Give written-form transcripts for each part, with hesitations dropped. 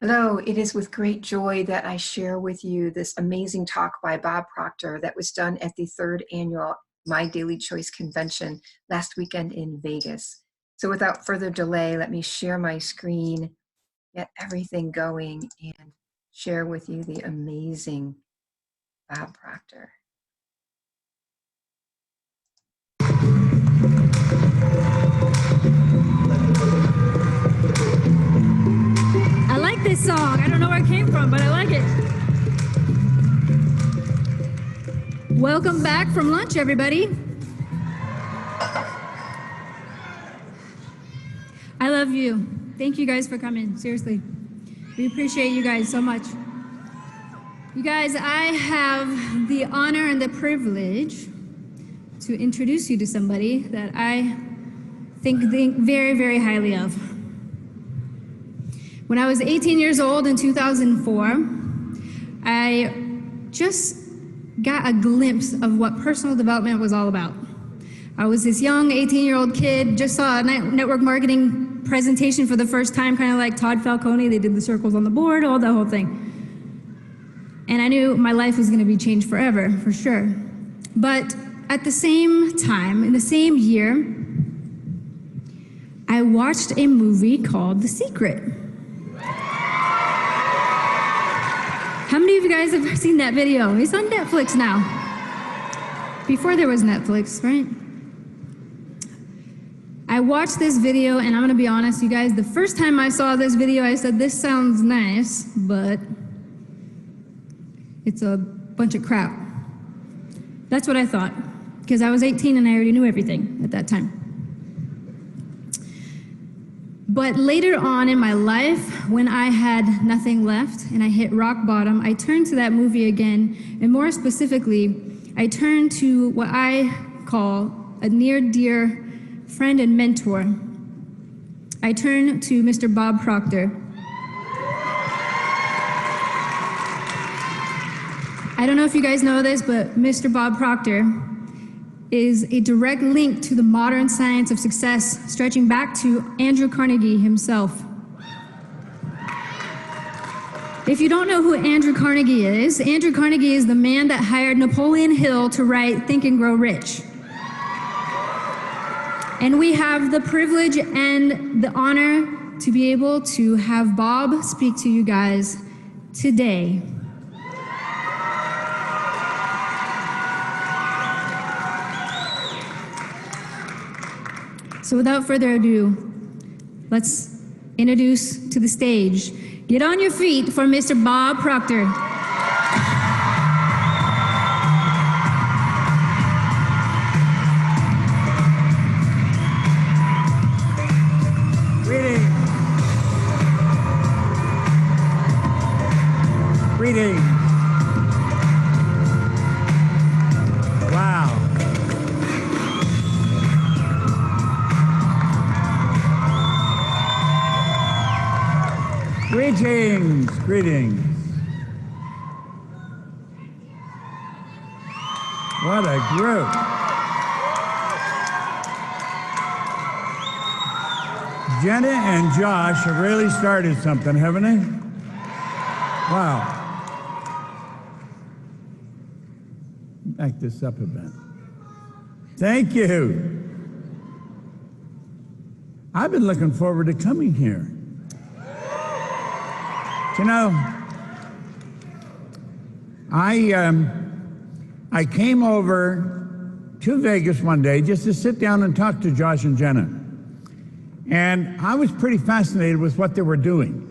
Hello, it is with great joy that I share with you this amazing talk by Bob Proctor that was done at the third annual My Daily Choice Convention last weekend in Vegas. So without further delay, let me share my screen, get everything going, and share with you the amazing Bob Proctor. I like this song. I don't know where it came from, but I like it. Welcome back from lunch, everybody. I love you. Thank you guys for coming. Seriously. We appreciate you guys so much. You guys, I have the honor and the privilege to introduce you to somebody that I think very, very highly of. When I was 18 years old in 2004, I just got a glimpse of what personal development was all about. I was this young 18-year-old kid, just saw a network marketing presentation for the first time, kind of like Todd Falcone. They did the circles on the board, all the whole thing. And I knew my life was going to be changed forever, for sure. But at the same time, in the same year, I watched a movie called The Secret. How many of you guys have seen that video? It's on Netflix now. Before there was Netflix, right? I watched this video, and I'm gonna be honest, you guys, the first time I saw this video, I said, this sounds nice, but it's a bunch of crap. That's what I thought, because I was 18 and I already knew everything at that time. But later on in my life, when I had nothing left and I hit rock bottom, I turned to that movie again, and more specifically, I turned to what I call a near dear friend and mentor. I turned to Mr. Bob Proctor. I don't know if you guys know this, but Mr. Bob Proctor is a direct link to the modern science of success, stretching back to Andrew Carnegie himself. If you don't know who Andrew Carnegie is the man that hired Napoleon Hill to write Think and Grow Rich. And we have the privilege and the honor to be able to have Bob speak to you guys today. So without further ado, let's introduce to the stage. Get on your feet for Mr. Bob Proctor. Greetings. Wow. Greetings, greetings. What a group. Jenna and Josh have really started something, haven't they? Wow. Back this up a bit. Thank you. I've been looking forward to coming here. You know, I came over to Vegas one day just to sit down and talk to Josh and Jenna. And I was pretty fascinated with what they were doing.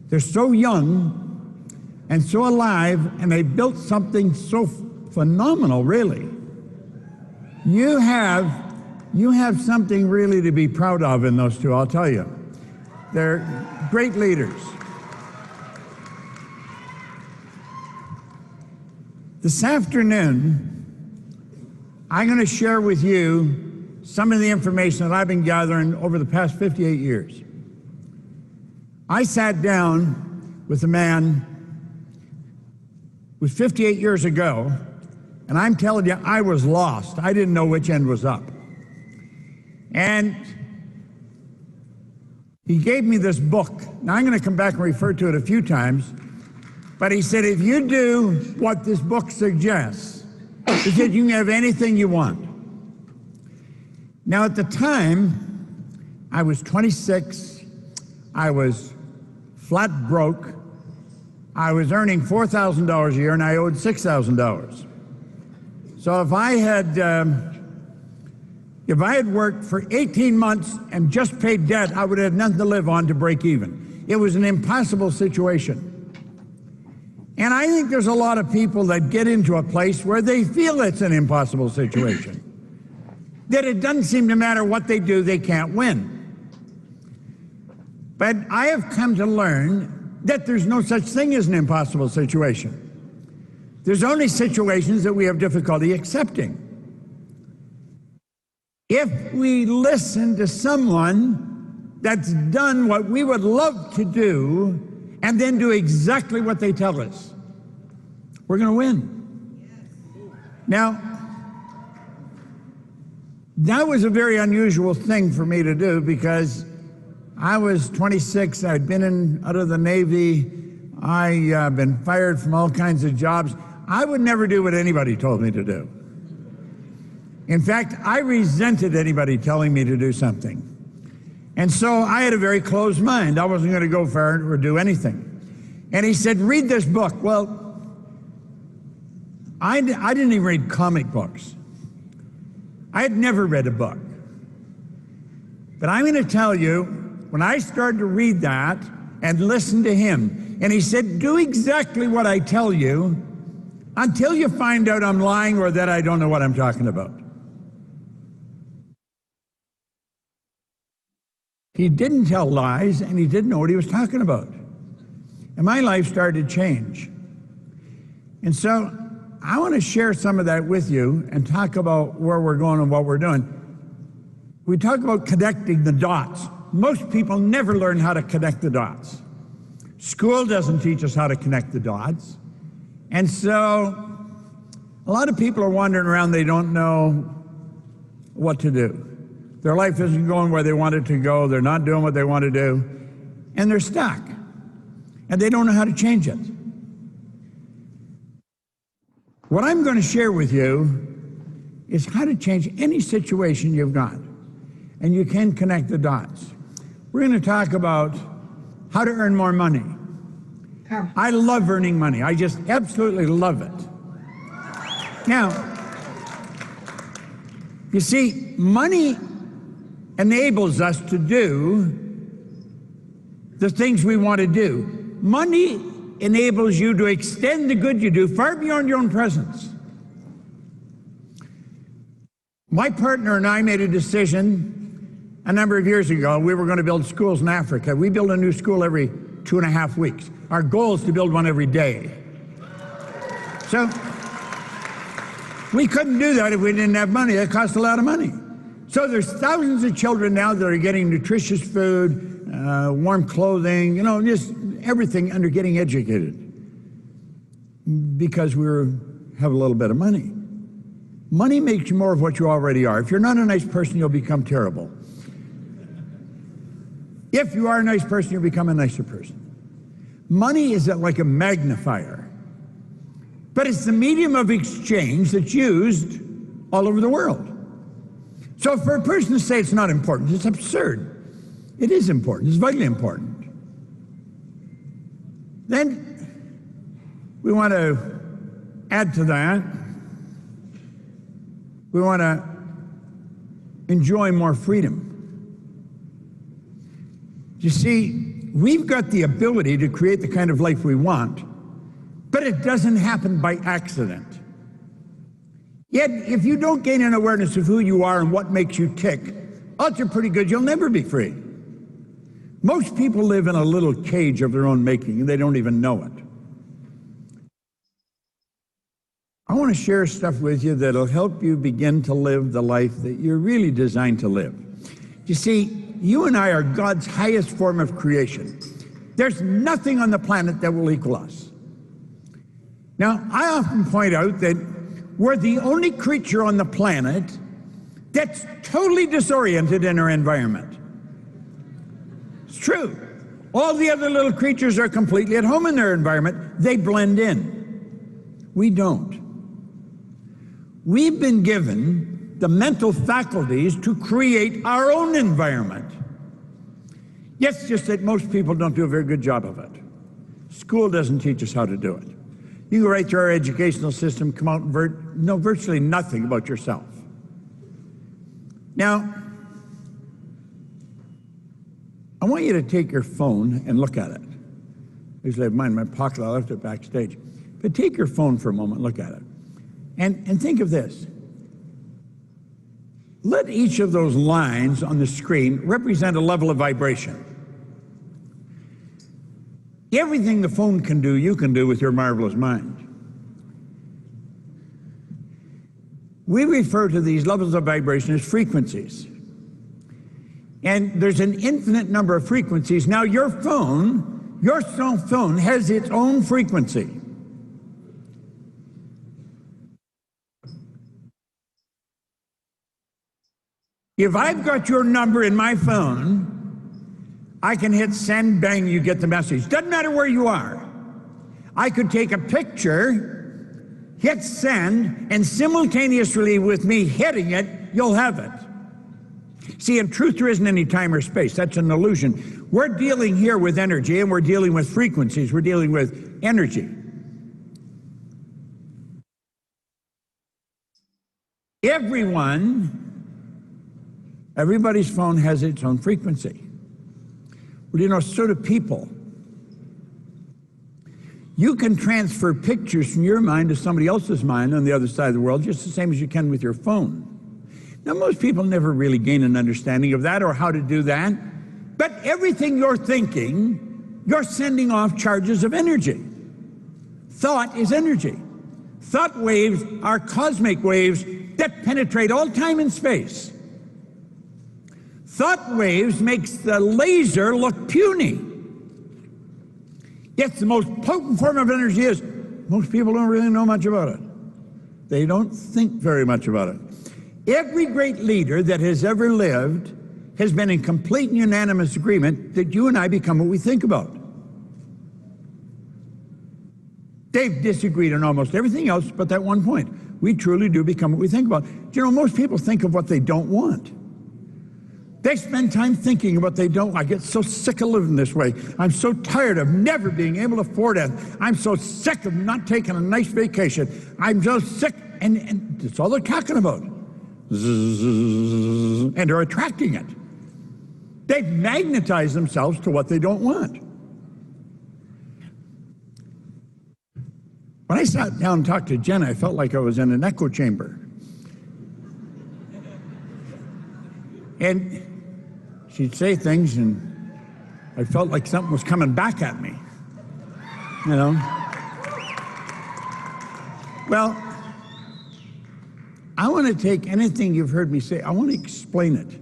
They're so young and so alive, and they built something so phenomenal, really. You have something really to be proud of in those two, I'll tell you. They're great leaders. This afternoon, I'm going to share with you some of the information that I've been gathering over the past 58 years. I sat down with a man who was 58 years ago, and I'm telling you, I was lost. I didn't know which end was up. And he gave me this book. Now I'm going to come back and refer to it a few times, but he said, if you do what this book suggests, he said, you can have anything you want. Now at the time, I was 26, I was flat broke, I was earning $4,000 a year and I owed $6,000. So if I had worked for 18 months and just paid debt, I would have nothing to live on to break even. It was an impossible situation. And I think there's a lot of people that get into a place where they feel it's an impossible situation. That it doesn't seem to matter what they do, they can't win. But I have come to learn that there's no such thing as an impossible situation. There's only situations that we have difficulty accepting. If we listen to someone that's done what we would love to do and then do exactly what they tell us, we're going to win. Now, that was a very unusual thing for me to do because I was 26, I'd been out of the Navy, I'd been fired from all kinds of jobs. I would never do what anybody told me to do. In fact, I resented anybody telling me to do something. And so I had a very closed mind. I wasn't going to go for it or do anything. And he said, read this book. Well, I didn't even read comic books. I had never read a book. But I'm going to tell you, when I started to read that and listen to him, and he said, do exactly what I tell you until you find out I'm lying or that I don't know what I'm talking about. He didn't tell lies, and he didn't know what he was talking about. And my life started to change. And so I want to share some of that with you and talk about where we're going and what we're doing. We talk about connecting the dots. Most people never learn how to connect the dots. School doesn't teach us how to connect the dots. And so a lot of people are wandering around, they don't know what to do. Their life isn't going where they want it to go, they're not doing what they want to do, and they're stuck. And they don't know how to change it. What I'm going to share with you is how to change any situation you've got. And you can connect the dots. We're going to talk about how to earn more money. I love earning money. I just absolutely love it. Now, you see, money enables us to do the things we want to do. Money enables you to extend the good you do far beyond your own presence. My partner and I made a decision a number of years ago. We were going to build schools in Africa. We build a new school every 2.5 weeks. Our goal is to build one every day. So we couldn't do that if we didn't have money. It cost a lot of money. So there's thousands of children now that are getting nutritious food, warm clothing, just everything under getting educated because we have a little bit of money. Money makes you more of what you already are. If you're not a nice person, you'll become terrible. If you are a nice person, you'll become a nicer person. Money is like a magnifier, but it's the medium of exchange that's used all over the world. So for a person to say it's not important, it's absurd. It is important. It's vitally important. Then we want to add to that. We want to enjoy more freedom. You see, we've got the ability to create the kind of life we want, but it doesn't happen by accident. Yet, if you don't gain an awareness of who you are and what makes you tick, odds are pretty good you'll never be free. Most people live in a little cage of their own making, and they don't even know it. I want to share stuff with you that'll help you begin to live the life that you're really designed to live. You see, you and I are God's highest form of creation. There's nothing on the planet that will equal us. Now, I often point out that we're the only creature on the planet that's totally disoriented in our environment. It's true. All the other little creatures are completely at home in their environment. They blend in. We don't. We've been given the mental faculties to create our own environment. Yes, just that most people don't do a very good job of it. School doesn't teach us how to do it. You go right through our educational system, come out and know virtually nothing about yourself. Now, I want you to take your phone and look at it. Usually I have mine in my pocket, I left it backstage. But take your phone for a moment, look at it. And think of this. Let each of those lines on the screen represent a level of vibration. Everything the phone can do, you can do with your marvelous mind. We refer to these levels of vibration as frequencies. And there's an infinite number of frequencies. Now your cell phone has its own frequency. If I've got your number in my phone, I can hit send, bang, you get the message. Doesn't matter where you are. I could take a picture, hit send, and simultaneously with me hitting it, you'll have it. See, in truth, there isn't any time or space. That's an illusion. We're dealing here with energy, and we're dealing with frequencies. We're dealing with energy. Everybody's phone has its own frequency. Well, you know, so do people. You can transfer pictures from your mind to somebody else's mind on the other side of the world just the same as you can with your phone. Now, most people never really gain an understanding of that or how to do that. But everything you're thinking, you're sending off charges of energy. Thought is energy. Thought waves are cosmic waves that penetrate all time and space. Thought waves makes the laser look puny. Yes, the most potent form of energy is, most people don't really know much about it. They don't think very much about it. Every great leader that has ever lived has been in complete and unanimous agreement that you and I become what we think about. They've disagreed on almost everything else but that one point. We truly do become what we think about. You know, most people think of what they don't want. They spend time thinking of what they don't. I get so sick of living this way. I'm so tired of never being able to afford it. I'm so sick of not taking a nice vacation. I'm so sick, and that's all they're talking about. And they're attracting it. They've magnetized themselves to what they don't want. When I sat down and talked to Jenna, I felt like I was in an echo chamber. And she'd say things, and I felt like something was coming back at me, you know? Well, I want to take anything you've heard me say, I want to explain it.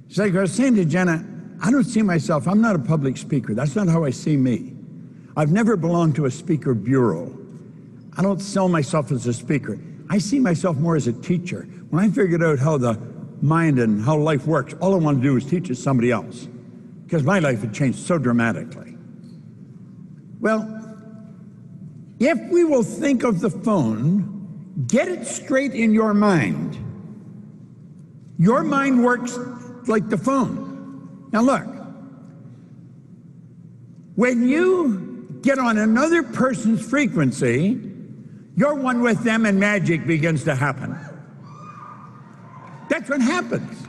It's like I was saying to Jenna, I don't see myself, I'm not a public speaker. That's not how I see me. I've never belonged to a speaker bureau. I don't sell myself as a speaker. I see myself more as a teacher. When I figured out how the mind and how life works, all I want to do is teach it to somebody else, because my life had changed so dramatically. Well, if we will think of the phone, get it straight in your mind. Your mind works like the phone. Now look, when you get on another person's frequency, you're one with them and magic begins to happen. That's what happens.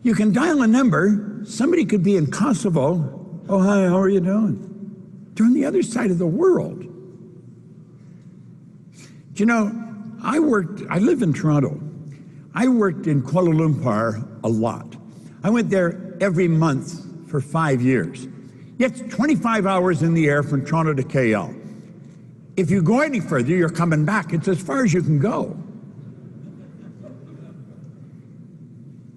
You can dial a number. Somebody could be in Kosovo. Oh, hi, how are you doing? They're on the other side of the world. You know, I live in Toronto. I worked in Kuala Lumpur a lot. I went there every month for 5 years. It's 25 hours in the air from Toronto to KL. If you go any further, you're coming back. It's as far as you can go.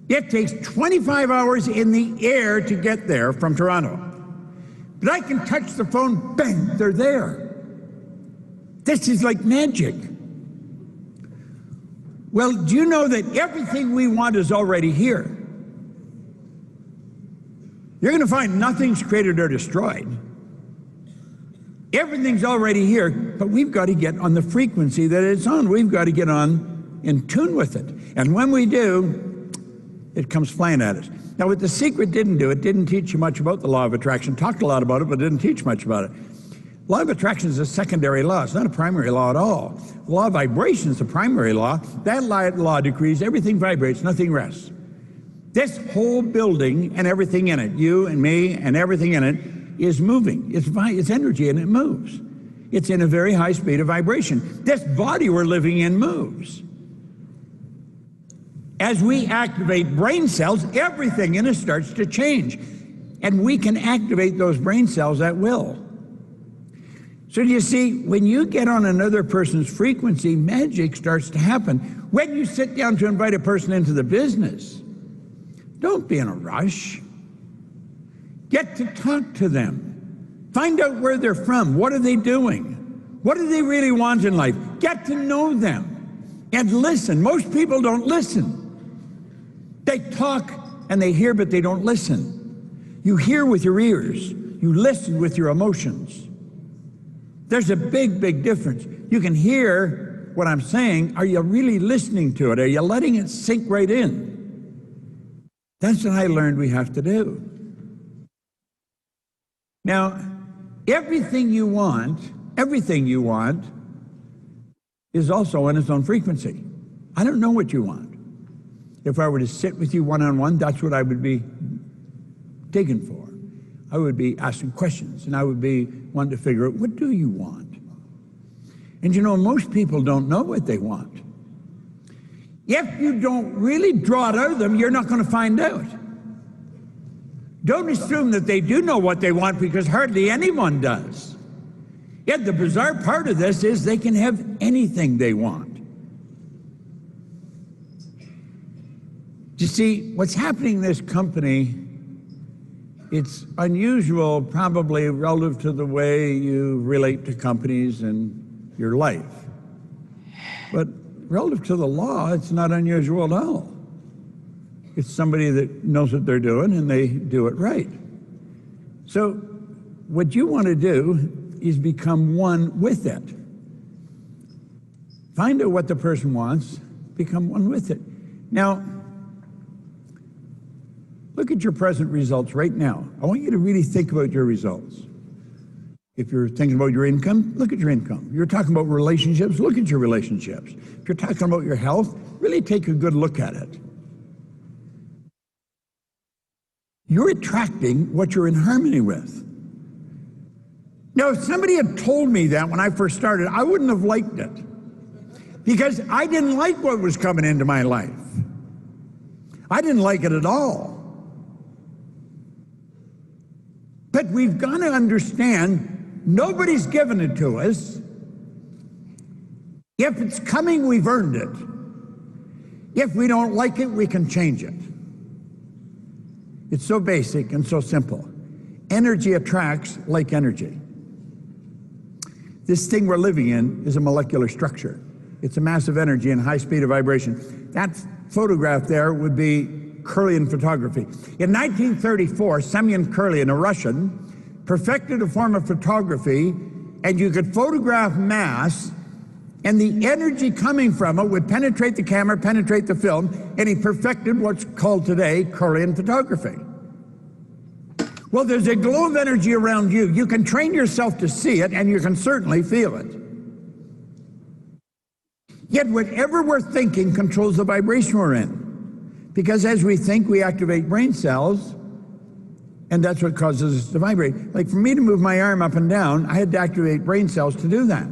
It takes 25 hours in the air to get there from Toronto. But I can touch the phone, bang, they're there. This is like magic. Well, do you know that everything we want is already here? you're going to find nothing's created or destroyed. Everything's already here, but we've got to get on the frequency that it's on. We've got to get on in tune with it. And when we do, it comes flying at us. Now, what The Secret didn't do, it didn't teach you much about the law of attraction. Talked a lot about it, but didn't teach much about it. Law of attraction is a secondary law. It's not a primary law at all. The law of vibration is the primary law. That law decrees everything vibrates, nothing rests. This whole building and everything in it, you and me and everything in it, is moving. It's energy and it moves. It's in a very high speed of vibration. This body we're living in moves. As we activate brain cells, everything in us starts to change. And we can activate those brain cells at will. So do you see, when you get on another person's frequency, magic starts to happen. When you sit down to invite a person into the business, don't be in a rush. Get to talk to them. Find out where they're from. What are they doing? What do they really want in life? Get to know them and listen. Most people don't listen. They talk and they hear, but they don't listen. You hear with your ears. You listen with your emotions. There's a big, big difference. You can hear what I'm saying. Are you really listening to it? Are you letting it sink right in? That's what I learned we have to do. Now, everything you want is also on its own frequency. I don't know what you want. If I were to sit with you one-on-one, that's what I would be digging for. I would be asking questions, and I would be wanting to figure out, what do you want? And you know, most people don't know what they want. If you don't really draw it out of them, you're not going to find out. Don't assume that they do know what they want, because hardly anyone does. Yet the bizarre part of this is they can have anything they want. You see, what's happening in this company, it's unusual, probably relative to the way you relate to companies and your life. But relative to the law, it's not unusual at all. It's somebody that knows what they're doing and they do it right. So what you want to do is become one with it. Find out what the person wants, become one with it. Now, look at your present results right now. I want you to really think about your results. If you're thinking about your income, look at your income. If you're talking about relationships, look at your relationships. If you're talking about your health, really take a good look at it. You're attracting what you're in harmony with. Now, if somebody had told me that when I first started, I wouldn't have liked it, because I didn't like what was coming into my life. I didn't like it at all. But we've got to understand, nobody's given it to us. If it's coming, we've earned it. If we don't like it, we can change it. It's so basic and so simple. Energy attracts like energy. This thing we're living in is a molecular structure. It's a massive energy and high speed of vibration. That photograph there would be Kirlian photography. In 1934, Semyon Kirlian, a Russian, perfected a form of photography, and you could photograph mass, and the energy coming from it would penetrate the camera, penetrate the film, and he perfected what's called today Kirlian photography. Well, there's a glow of energy around you. You can train yourself to see it, and you can certainly feel it. Yet whatever we're thinking controls the vibration we're in. Because as we think, we activate brain cells, and that's what causes us to vibrate. Like for me to move my arm up and down, I had to activate brain cells to do that.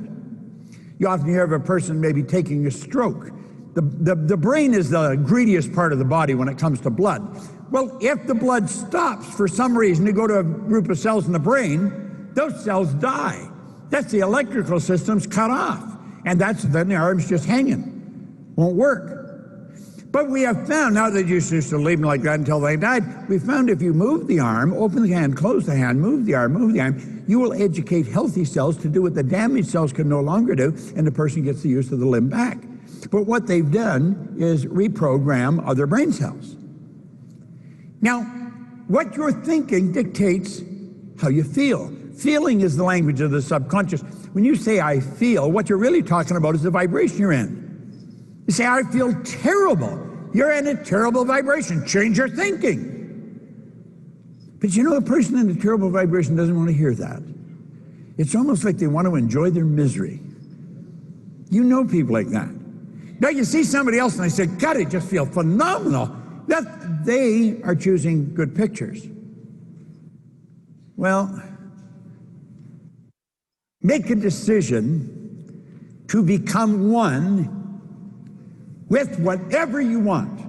You often hear of a person maybe taking a stroke. The brain is the greediest part of the body when it comes to blood. Well, if the blood stops for some reason to go to a group of cells in the brain, those cells die. That's the electrical system's cut off. And then the arm's just hanging. Won't work. But we have found, now that you used to leave them like that until they died, we found if you move the arm, open the hand, close the hand, move the arm, you will educate healthy cells to do what the damaged cells can no longer do, and the person gets the use of the limb back. But what they've done is reprogram other brain cells. Now, What you're thinking dictates how you feel. Feeling is the language of the subconscious. When you say, I feel, what you're really talking about is the vibration you're in. You say, I feel terrible. You're in a terrible vibration. Change your thinking. But you know, a person in a terrible vibration doesn't want to hear that. It's almost like they want to enjoy their misery. You know people like that. Now you see somebody else and they say, God, I just feel phenomenal. That they are choosing good pictures. Well, make a decision to become one with whatever you want.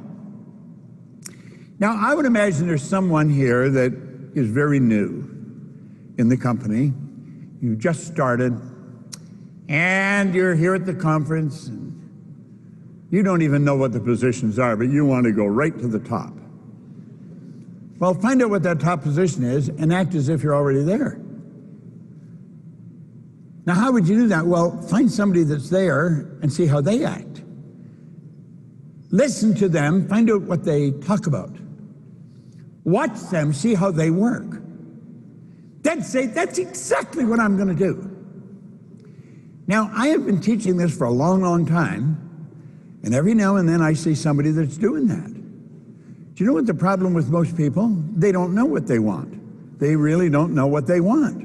Now, I would imagine there's someone here that is very new in the company. You just started, and you're here at the conference, and you don't even know what the positions are, but you want to go right to the top. Well, find out what that top position is and act as if you're already there. Now, how would you do that? Well, find somebody that's there and see how they act. Listen to them, find out what they talk about. Watch them, see how they work. Then say, that's exactly what I'm going to do. Now, I have been teaching this for a long, long time, and every now and then I see somebody that's doing that. Do you know what the problem with most people? They don't know what they want. They really don't know what they want.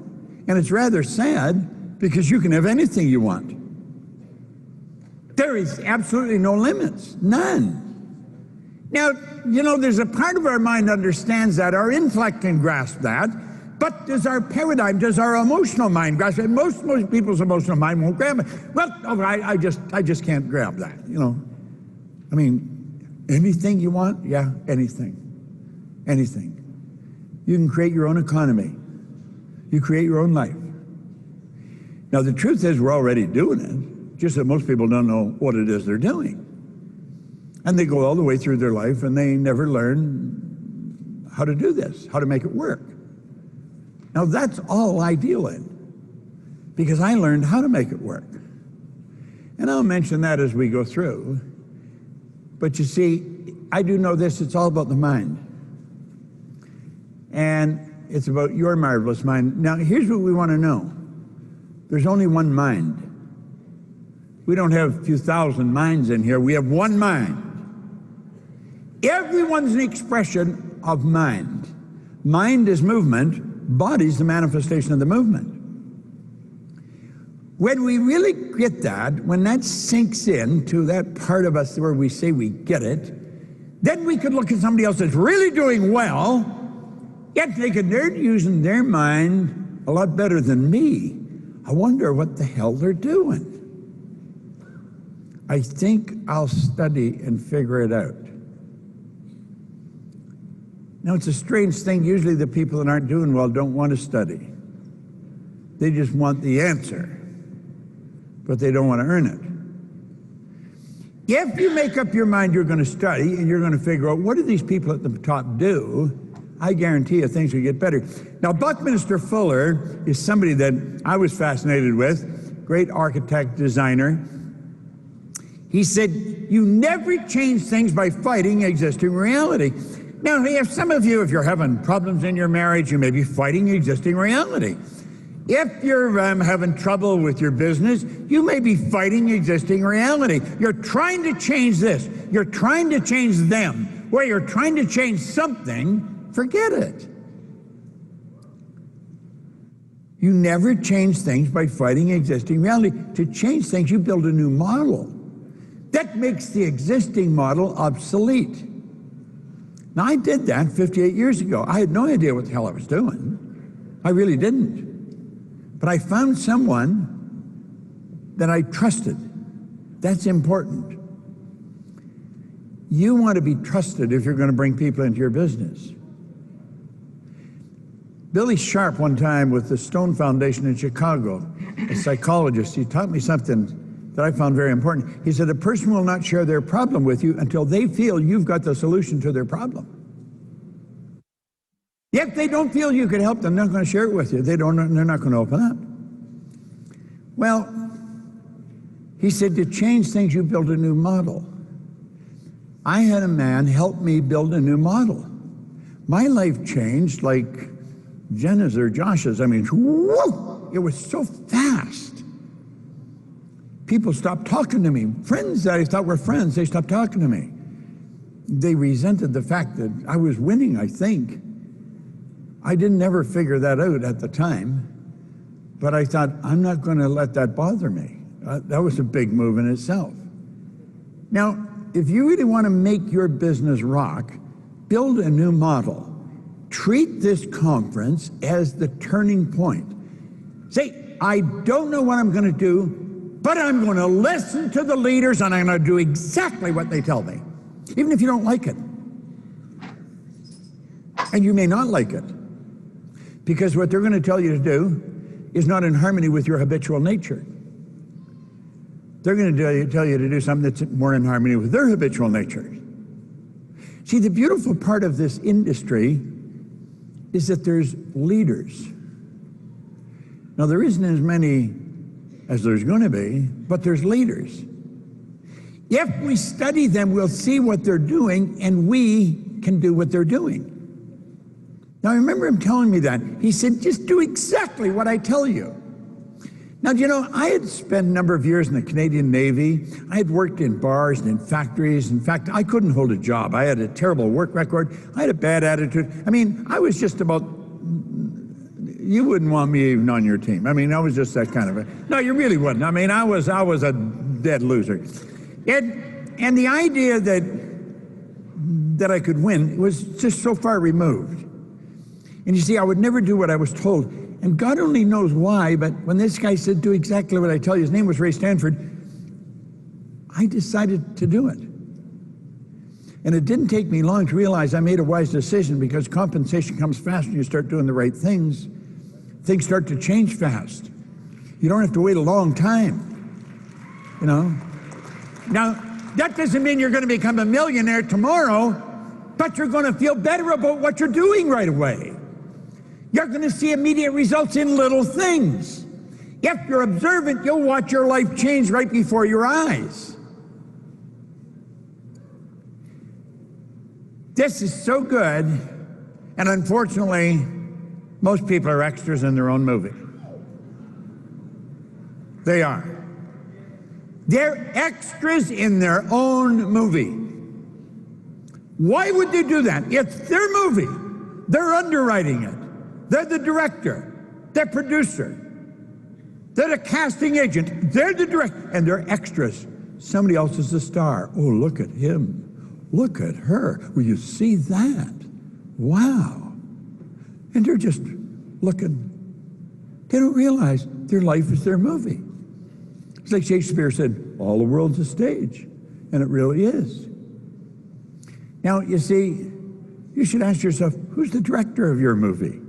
And it's rather sad because you can have anything you want. There is absolutely no limits, none. Now, you know, there's a part of our mind that understands that, our intellect can grasp that, but does our paradigm, does our emotional mind grasp it? Most people's emotional mind won't grab it. Well, I just can't grab that, you know. I mean, anything you want? Yeah, anything. Anything. You can create your own economy. You create your own life. Now, the truth is we're already doing it, just that most people don't know what it is they're doing. And they go all the way through their life and they never learn how to do this, how to make it work. Now, that's all I deal in, because I learned how to make it work. And I'll mention that as we go through. But you see, I do know this, it's all about the mind. And it's about your marvelous mind. Now, here's what we want to know. There's only one mind. We don't have a few thousand minds in here. We have one mind. Everyone's an expression of mind. Mind is movement. Body's the manifestation of the movement. When we really get that, when that sinks in to that part of us where we say we get it, then we could look at somebody else that's really doing well, yet thinking they're using their mind a lot better than me. I wonder what the hell they're doing. I think I'll study and figure it out. Now, it's a strange thing. Usually the people that aren't doing well don't want to study. They just want the answer, but they don't want to earn it. If you make up your mind you're going to study and you're going to figure out what do these people at the top do, I guarantee you things will get better. Now, Buckminster Fuller is somebody that I was fascinated with, great architect, designer. He said, you never change things by fighting existing reality. Now, if some of you, if you're having problems in your marriage, you may be fighting existing reality. If you're having trouble with your business, you may be fighting existing reality. You're trying to change this. You're trying to change them. Well, you're trying to change something, forget it. You never change things by fighting existing reality. To change things, you build a new model. That makes the existing model obsolete. Now, I did that 58 years ago. I had no idea what the hell I was doing. I really didn't. But I found someone that I trusted. That's important. You want to be trusted if you're going to bring people into your business. Billy Sharp, one time with the Stone Foundation in Chicago, a psychologist, he taught me something that I found very important. He said, a person will not share their problem with you until they feel you've got the solution to their problem. If they don't feel you can help them, they're not going to share it with you. They're not going to open up. Well, he said, to change things, you build a new model. I had a man help me build a new model. My life changed like Jenna's or Josh's. I mean, whoa, it was so fast. People stopped talking to me. Friends that I thought were friends, they stopped talking to me. They resented the fact that I was winning, I think. I didn't ever figure that out at the time, but I thought, I'm not going to let that bother me. That was a big move in itself. Now, if you really want to make your business rock, build a new model. Treat this conference as the turning point. Say, I don't know what I'm going to do, but I'm going to listen to the leaders and I'm going to do exactly what they tell me, even if you don't like it. And you may not like it, because what they're going to tell you to do is not in harmony with your habitual nature. They're going to tell you to do something that's more in harmony with their habitual nature. See, the beautiful part of this industry is that there's leaders. Now, there isn't as many as there's going to be, but there's leaders. If we study them, we'll see what they're doing, and we can do what they're doing. Now, I remember him telling me that. He said, just do exactly what I tell you. Now, you know, I had spent a number of years in the Canadian Navy. I had worked in bars and in factories. In fact, I couldn't hold a job. I had a terrible work record. I had a bad attitude. I mean, I was just about, you wouldn't want me even on your team. I mean, I was just that kind of a, no, you really wouldn't. I mean, I was a dead loser. And the idea that I could win was just so far removed. And you see, I would never do what I was told. And God only knows why, but when this guy said, do exactly what I tell you, his name was Ray Stanford, I decided to do it. And it didn't take me long to realize I made a wise decision, because compensation comes fast when you start doing the right things. Things start to change fast. You don't have to wait a long time, you know. Now, that doesn't mean you're going to become a millionaire tomorrow, but you're going to feel better about what you're doing right away. You're going to see immediate results in little things. If you're observant, you'll watch your life change right before your eyes. This is so good, and unfortunately, most people are extras in their own movie. They are. They're extras in their own movie. Why would they do that? It's their movie. They're underwriting it. They're the director. They're producer. They're the casting agent. They're the director. And they're extras. Somebody else is the star. Oh, look at him. Look at her. Will you see that? Wow. And they're just looking. They don't realize their life is their movie. It's like Shakespeare said, all the world's a stage. And it really is. Now, you see, you should ask yourself, who's the director of your movie?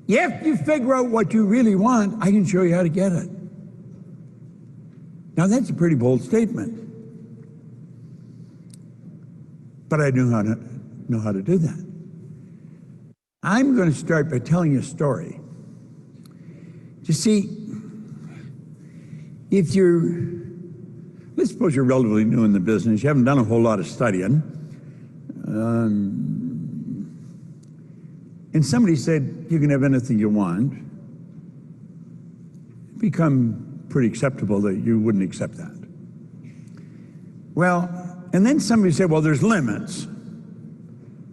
If you figure out what you really want, I can show you how to get it. Now, that's a pretty bold statement. But I know how to do that. I'm going to start by telling you a story. You see, if let's suppose you're relatively new in the business, you haven't done a whole lot of studying, and somebody said you can have anything you want, it'd become pretty acceptable that you wouldn't accept that. Well, and then somebody said, well, there's limits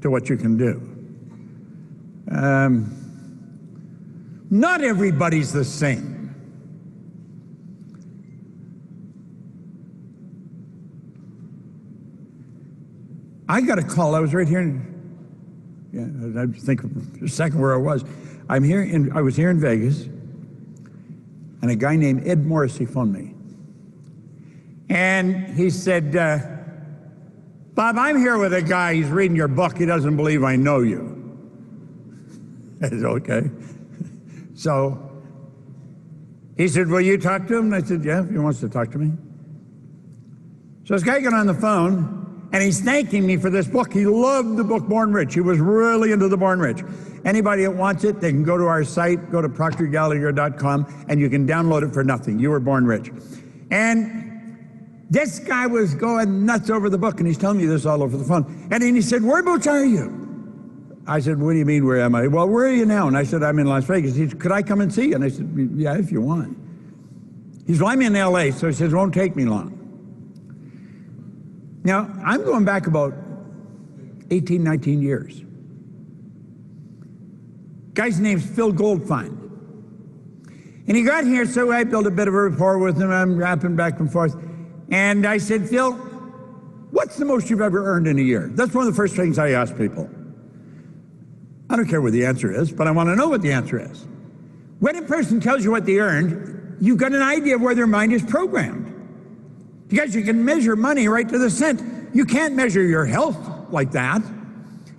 to what you can do. Not everybody's the same. I got a call. I was right here I think a second where I was. I was here in Vegas, and a guy named Ed Morrissey phoned me. And he said, Bob, I'm here with a guy, he's reading your book, he doesn't believe I know you. I said, okay. So he said, will you talk to him? And I said, yeah, if he wants to talk to me. So this guy got on the phone, and he's thanking me for this book. He loved the book Born Rich. He was really into the Born Rich. Anybody that wants it, they can go to our site, go to proctorgallagher.com, and you can download it for nothing. You were born rich. And This guy was going nuts over the book, and he's telling me this all over the phone. And then he said, whereabouts are you? I said, what do you mean, where am I? Well, where are you now? And I said, I'm in Las Vegas. He said, could I come and see you? And I said, yeah, if you want. He said, well, I'm in LA, so he says, it won't take me long. Now, I'm going back about 18, 19 years. Guy's name's Phil Goldfein. And he got here, so I built a bit of a rapport with him. I'm rapping back and forth. And I said, Phil, what's the most you've ever earned in a year? That's one of the first things I ask people. I don't care what the answer is, but I want to know what the answer is. When a person tells you what they earned, you've got an idea of where their mind is programmed. Because you can measure money right to the cent. You can't measure your health like that.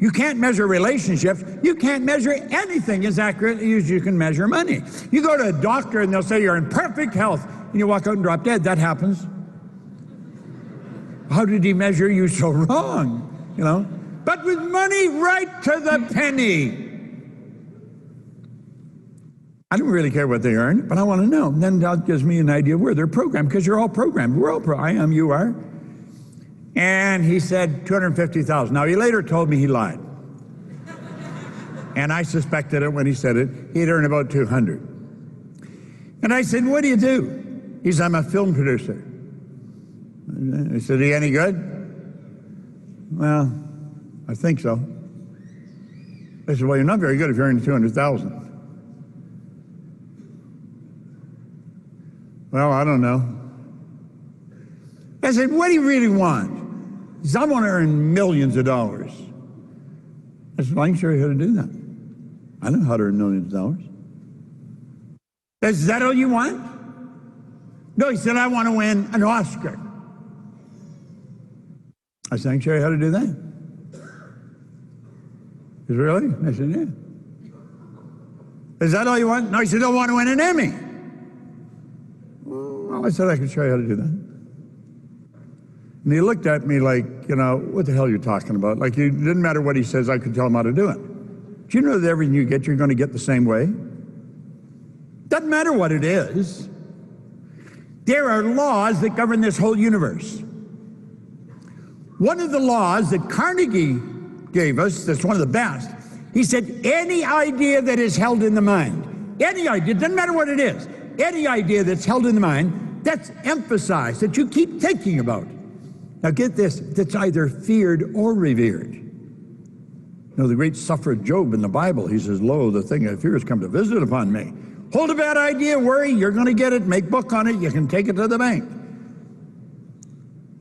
You can't measure relationships. You can't measure anything as accurately as you can measure money. You go to a doctor and they'll say you're in perfect health, and you walk out and drop dead. That happens. How did he measure you so wrong? You know? But with money right to the penny. I don't really care what they earn, but I want to know. And then that gives me an idea where they're programmed, because you're all programmed. We're all programmed. I am, you are. And he said 250,000. Now, he later told me he lied. And I suspected it when he said it. He'd earn about 200. And I said, what do you do? He said, I'm a film producer. I said, are you any good? Well, I think so. I said, well, you're not very good if you're earning 200,000. Well, I don't know. I said, what do you really want? He said, I want to earn millions of dollars. I said, well, I can show you how to do that. I know how to earn millions of dollars. I said, is that all you want? No, he said, I want to win an Oscar. I said, I can show you how to do that. He said, really? I said, yeah. Is that all you want? No, he said, I want to win an Emmy. Well, I said, I can show you how to do that. And he looked at me like, you know, what the hell are you talking about? Like, it didn't matter what he says, I could tell him how to do it. Do you know that everything you get, you're going to get the same way? Doesn't matter what it is. There are laws that govern this whole universe. One of the laws that Carnegie gave us, that's one of the best, he said, any idea that is held in the mind, any idea, doesn't matter what it is, any idea that's held in the mind, that's emphasized, that you keep thinking about. Now get this, that's either feared or revered. You know, the great sufferer Job in the Bible, he says, lo, the thing I fear has come to visit upon me. Hold a bad idea, worry, you're going to get it, make book on it, you can take it to the bank.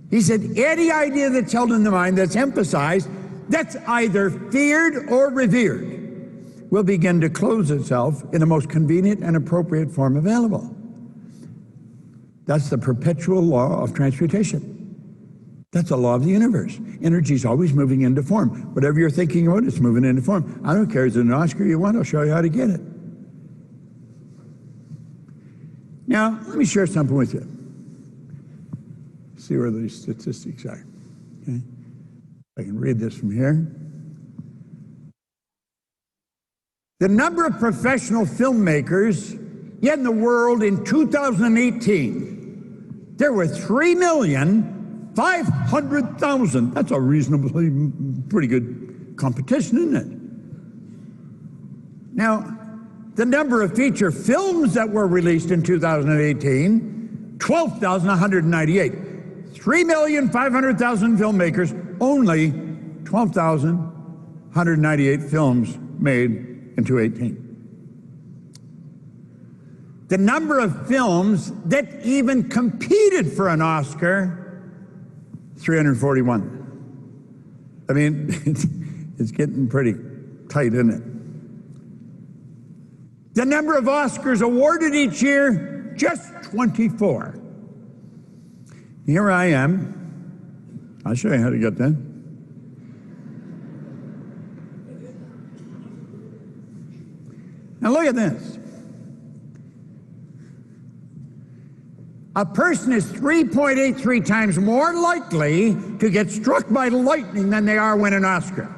He said, any idea that's held in the mind, that's emphasized, that's either feared or revered, will begin to close itself in the most convenient and appropriate form available. That's the perpetual law of transmutation. That's a law of the universe. Energy is always moving into form. Whatever you're thinking about, it's moving into form. I don't care, is it an Oscar you want? I'll show you how to get it. Now, let me share something with you. See where these statistics are. Okay? I can read this from here. The number of professional filmmakers in the world in 2018, there were 3,500,000. That's a reasonably pretty good competition, isn't it? Now, the number of feature films that were released in 2018, 12,198. 3,500,000 filmmakers, only 12,198 films made in 2018. The number of films that even competed for an Oscar, 341. I mean, it's getting pretty tight, isn't it? The number of Oscars awarded each year, just 24. Here I am. I'll show you how to get that. Now look at this. A person is 3.83 times more likely to get struck by lightning than they are win an Oscar.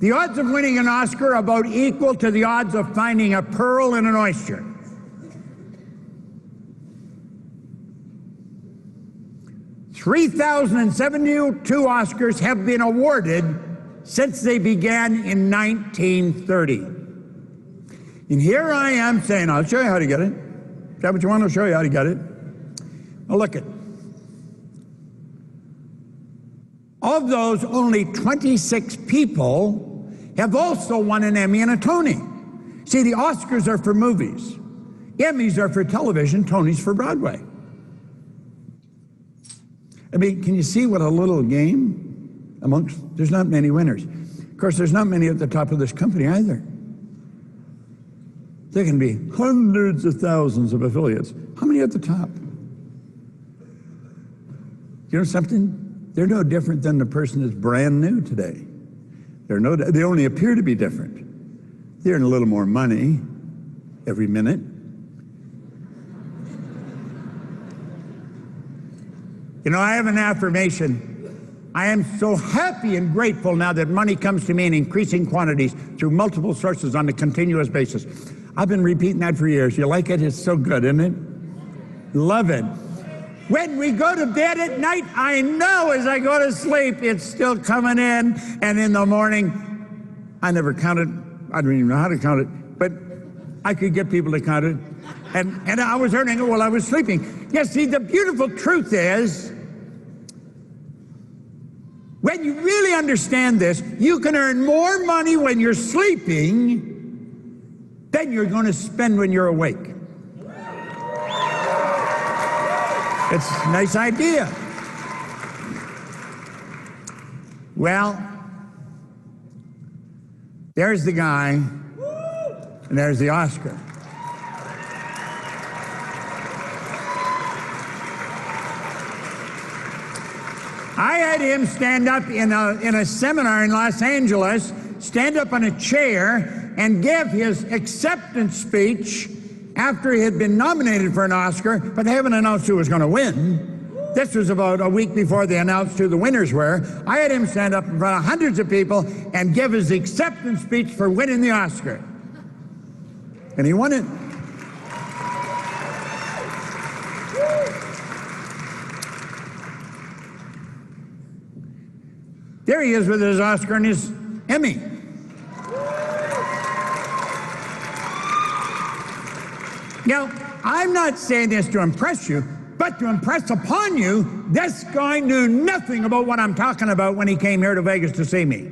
The odds of winning an Oscar are about equal to the odds of finding a pearl in an oyster. 3,072 Oscars have been awarded since they began in 1930. And here I am saying, I'll show you how to get it. Is that what you want? I'll show you how to get it. Well, look at. Of those, only 26 people have also won an Emmy and a Tony. See, the Oscars are for movies. Emmys are for television, Tonys for Broadway. I mean, can you see what a little game there's not many winners. Of course, there's not many at the top of this company either. There can be hundreds of thousands of affiliates. How many at the top? You know something? They're no different than the person that's brand new today. They only appear to be different. They earn a little more money every minute. You know, I have an affirmation. I am so happy and grateful now that money comes to me in increasing quantities through multiple sources on a continuous basis. I've been repeating that for years. You like it? It's so good, isn't it? Love it. When we go to bed at night, I know as I go to sleep, it's still coming in. And in the morning, I never counted. I don't even know how to count it, but I could get people to count it. And I was earning it while I was sleeping. Yes, see, the beautiful truth is, when you really understand this, you can earn more money when you're sleeping than you're going to spend when you're awake. It's a nice idea. Well, there's the guy, and there's the Oscar. I had him stand up in a seminar in Los Angeles, stand up on a chair and give his acceptance speech after he had been nominated for an Oscar, but they haven't announced who was going to win. This was about a week before they announced who the winners were. I had him stand up in front of hundreds of people and give his acceptance speech for winning the Oscar. And he won it. There he is with his Oscar and his Emmy. Now, I'm not saying this to impress you, but to impress upon you, this guy knew nothing about what I'm talking about when he came here to Vegas to see me.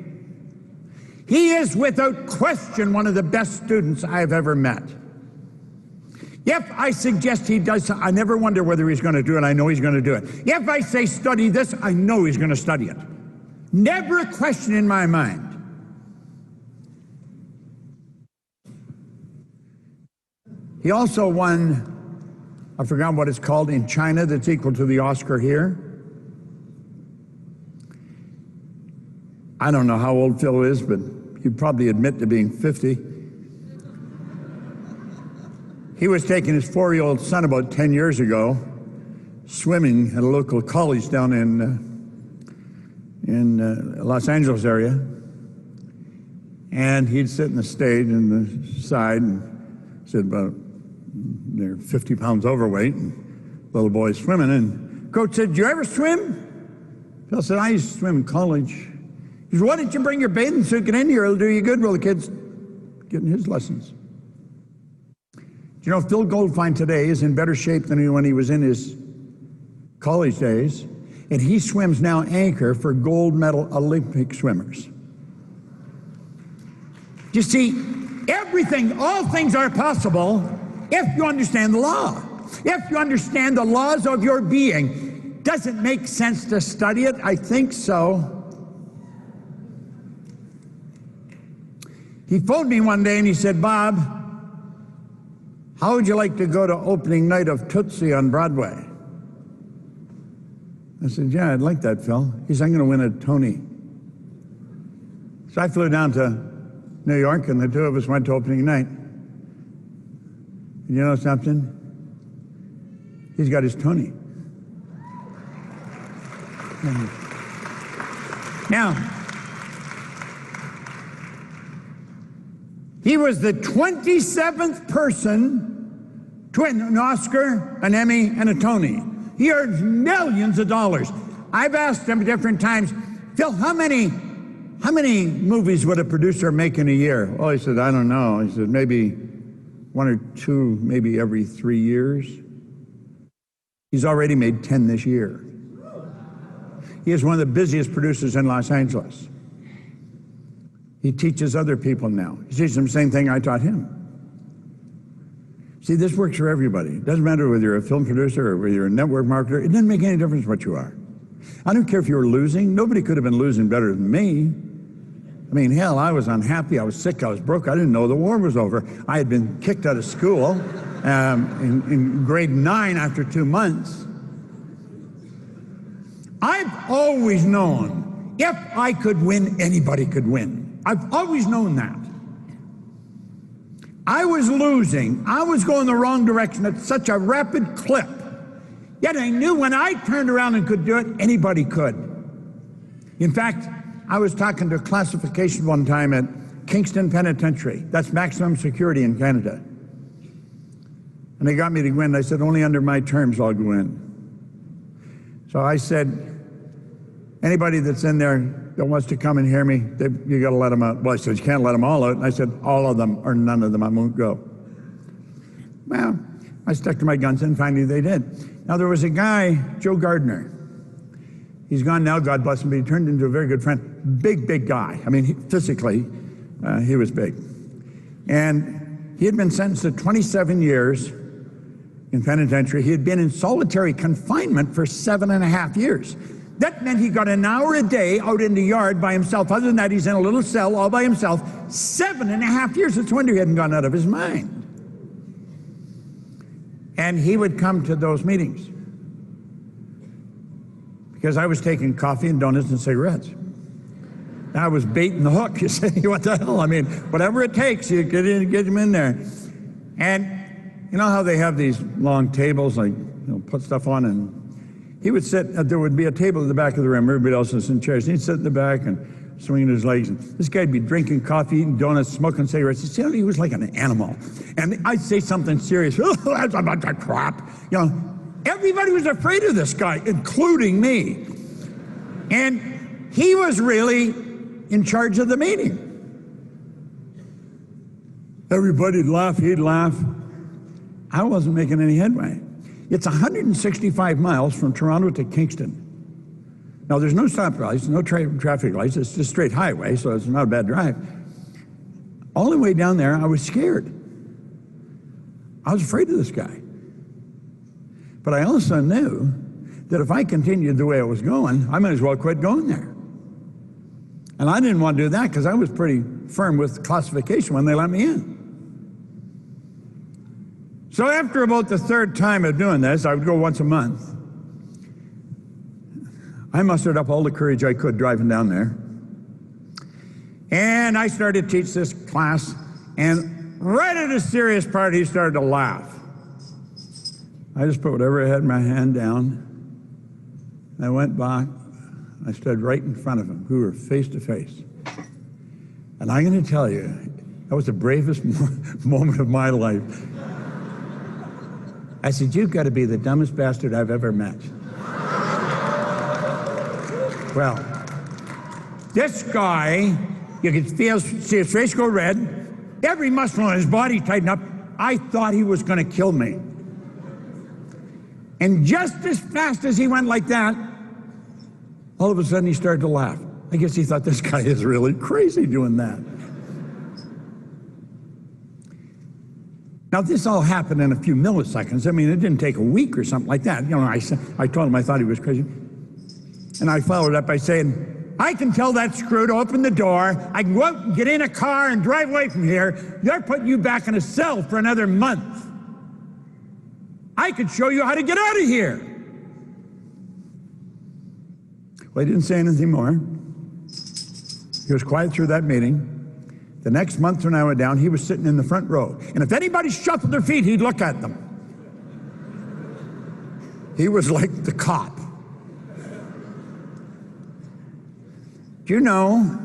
He is without question one of the best students I've ever met. If I suggest he does, I never wonder whether he's going to do it. I know he's going to do it. If I say study this, I know he's going to study it. Never a question in my mind. He also won, I forgot what it's called in China, that's equal to the Oscar here. I don't know how old Phil is, but he'd probably admit to being 50. He was taking his 4-year-old son about 10 years ago, swimming at a local college down in Los Angeles area. And he'd sit in the stage in the side and said about, they're 50 pounds overweight, and little boy's swimming, and coach said, "Did you ever swim?" Phil said, "I used to swim in college." He said, "Why didn't you bring your bathing suit? Get in here, it'll do you good." Well, the kid's getting his lessons. Do you know, Phil Goldfine today is in better shape than when he was in his college days, and he swims now anchor for gold medal Olympic swimmers. You see, all things are possible if you understand the law. If you understand the laws of your being. Does it make sense to study it? I think so. He phoned me one day and he said, "Bob, how would you like to go to opening night of Tootsie on Broadway?" I said, "Yeah, I'd like that, Phil." He said, "I'm going to win a Tony." So I flew down to New York and the two of us went to opening night. You know something? He's got his Tony. Now, he was the 27th person to win an Oscar, an Emmy, and a Tony. He earns millions of dollars. I've asked him different times, Phil, how many movies would a producer make in a year? Well, he said, I don't know. He said, maybe one or two, maybe every 3 years. He's already made 10 this year. He is one of the busiest producers in Los Angeles. He teaches other people now. He teaches them the same thing I taught him. See, this works for everybody. It doesn't matter whether you're a film producer or whether you're a network marketer. It doesn't make any difference what you are. I don't care if you were losing. Nobody could have been losing better than me. I mean, hell, I was unhappy, I was sick, I was broke. I didn't know the war was over. I had been kicked out of school in grade 9 after 2 months. I've always known if I could win, anybody could win. I've always known that. I was losing. I was going the wrong direction at such a rapid clip. Yet I knew when I turned around and could do it, anybody could. In fact, I was talking to classification one time at Kingston Penitentiary. That's maximum security in Canada. And they got me to go in. I said, only under my terms I'll go in. So I said, anybody that's in there that wants to come and hear me, you got to let them out. Well, I said, you can't let them all out. And I said, all of them or none of them, I won't go. Well, I stuck to my guns and finally they did. Now there was a guy, Joe Gardner. He's gone now, God bless him, but he turned into a very good friend. Big guy. I mean, physically, he was big. And he had been sentenced to 27 years in penitentiary. He had been in solitary confinement for 7.5 years. That meant he got an hour a day out in the yard by himself. Other than that, he's in a little cell all by himself. 7.5 years. It's a wonder he hadn't gone out of his mind. And he would come to those meetings because I was taking coffee and donuts and cigarettes. I was baiting the hook. You say, what the hell? I mean, whatever it takes, you get him in there. And you know how they have these long tables, like, put stuff on, and he would sit, there would be a table at the back of the room, everybody else was in chairs, and he'd sit in the back and swinging his legs. And this guy'd be drinking coffee, eating donuts, smoking cigarettes. He was like an animal. And I'd say something serious, that's about that crap. Everybody was afraid of this guy, including me. And he was really in charge of the meeting. Everybody'd laugh, he'd laugh. I wasn't making any headway. It's 165 miles from Toronto to Kingston. Now, there's no stop lights, no traffic lights. It's just straight highway, so it's not a bad drive. All the way down there, I was scared. I was afraid of this guy. But I also knew that if I continued the way I was going, I might as well quit going there. And I didn't want to do that because I was pretty firm with classification when they let me in. So after about the 3rd time of doing this, I would go once a month. I mustered up all the courage I could driving down there. And I started to teach this class, and right at a serious part, he started to laugh. I just put whatever I had in my hand down. I went back. I stood right in front of him. We were face to face. And I'm going to tell you, that was the bravest moment of my life. I said, you've got to be the dumbest bastard I've ever met. Well, this guy, you could see his face go red, every muscle in his body tightened up. I thought he was going to kill me. And just as fast as he went like that, all of a sudden he started to laugh. I guess he thought this guy is really crazy doing that. Now, this all happened in a few milliseconds. I mean, it didn't take a week or something like that. I told him I thought he was crazy. And I followed up by saying, I can tell that screw to open the door. I can go out and get in a car and drive away from here. They're putting you back in a cell for another month. I could show you how to get out of here. Well, he didn't say anything more. He was quiet through that meeting. The next month when I went down, he was sitting in the front row. And if anybody shuffled their feet, he'd look at them. He was like the cop. Do you know,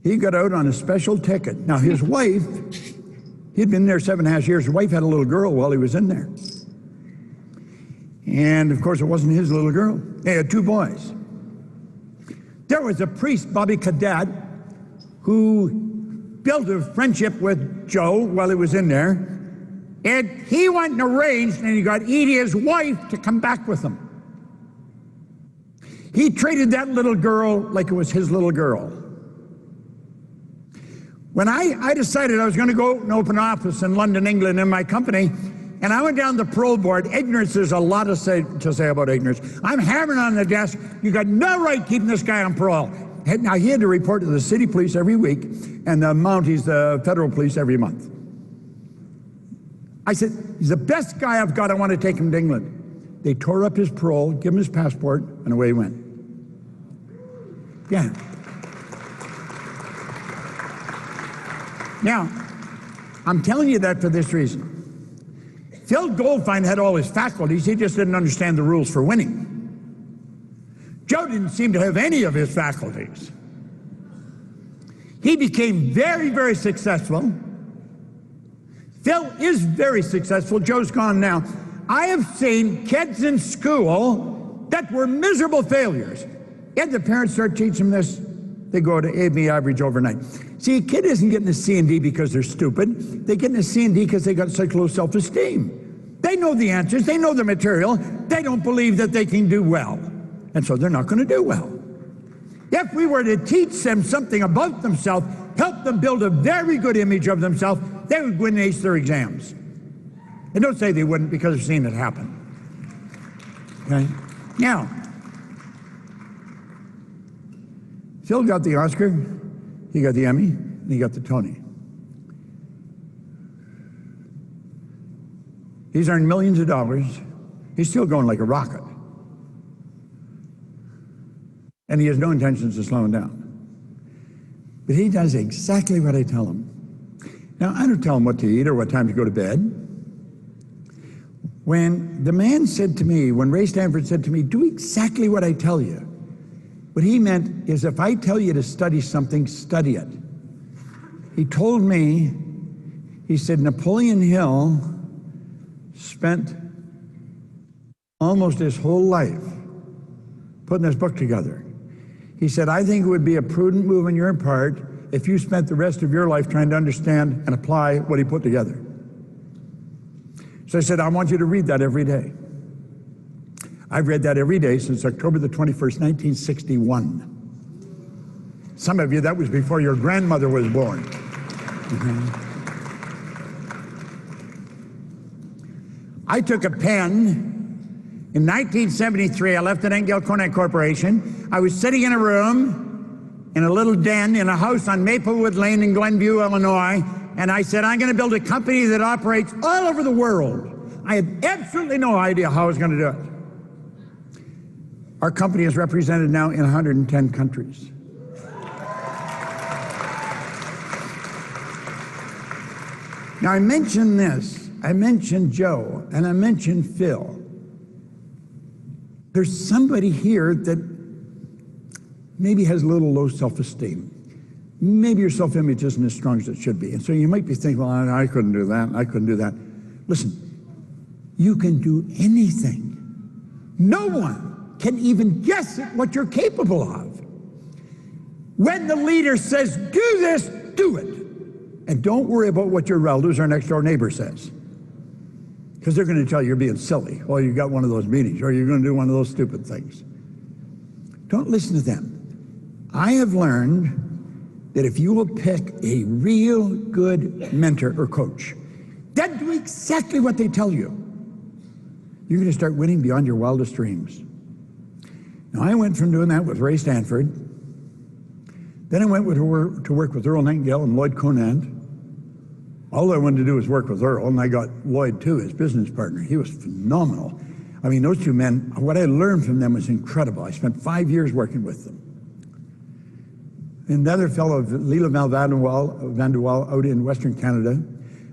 he got out on a special ticket. Now, his wife, he'd been there 7.5 years. His wife had a little girl while he was in there. And of course, it wasn't his little girl. They had two boys. There was a priest, Bobby Cadet, who built a friendship with Joe while he was in there. And he went and arranged, and he got Edie, his wife, to come back with him. He treated that little girl like it was his little girl. When I decided I was going to go and open an office in London, England, in my company, and I went down the parole board. Ignorance, there's a lot to say about ignorance. I'm hammering on the desk, you got no right keeping this guy on parole. Now, he had to report to the city police every week, and the Mounties, the federal police, every month. I said, he's the best guy I've got, I want to take him to England. They tore up his parole, give him his passport, and away he went. Yeah. Now, I'm telling you that for this reason. Phil Goldfein had all his faculties, he just didn't understand the rules for winning. Joe didn't seem to have any of his faculties. He became very, very successful. Phil is very successful. Joe's gone now. I have seen kids in school that were miserable failures. And the parents start teaching them this, they go to AB average overnight. See, a kid isn't getting a C and D because they're stupid. They're getting a C and D because they got such low self-esteem. They know the answers, they know the material, they don't believe that they can do well. And so they're not going to do well. If we were to teach them something about themselves, help them build a very good image of themselves, they would win and ace their exams. And don't say they wouldn't, because I've seen it happen. Okay? Now, Phil got the Oscar, he got the Emmy, and he got the Tony. He's earned millions of dollars. He's still going like a rocket. And he has no intentions of slowing down. But he does exactly what I tell him. Now, I don't tell him what to eat or what time to go to bed. When the man said to me, when Ray Stanford said to me, do exactly what I tell you, what he meant is, if I tell you to study something, study it. He told me, he said, Napoleon Hill spent almost his whole life putting this book together. He said, I think it would be a prudent move on your part if you spent the rest of your life trying to understand and apply what he put together. So I said, I want you to read that every day. I've read that every day since October the 21st, 1961. Some of you, that was before your grandmother was born. I took a pen. In 1973, I left the Nightingale Conant Corporation. I was sitting in a room, in a little den, in a house on Maplewood Lane in Glenview, Illinois, and I said, I'm going to build a company that operates all over the world. I had absolutely no idea how I was going to do it. Our company is represented now in 110 countries. Now, I mentioned this, I mentioned Joe, and I mentioned Phil. There's somebody here that maybe has a little low self-esteem. Maybe your self-image isn't as strong as it should be. And so you might be thinking, well, I couldn't do that, I couldn't do that. Listen, you can do anything. No one can even guess at what you're capable of. When the leader says, do this, do it. And don't worry about what your relatives or next door neighbor says. Because they're going to tell you you're being silly, or you got one of those meetings, or you're going to do one of those stupid things. Don't listen to them. I have learned that if you will pick a real good mentor or coach, then do exactly what they tell you, you're going to start winning beyond your wildest dreams. Now, I went from doing that with Ray Stanford. Then I went to work with Earl Nightingale and Lloyd Conant. All I wanted to do was work with Earl, and I got Lloyd too, his business partner. He was phenomenal. I mean, those two men, what I learned from them was incredible. I spent 5 years working with them. Another fellow, Lila Van der Waal out in Western Canada.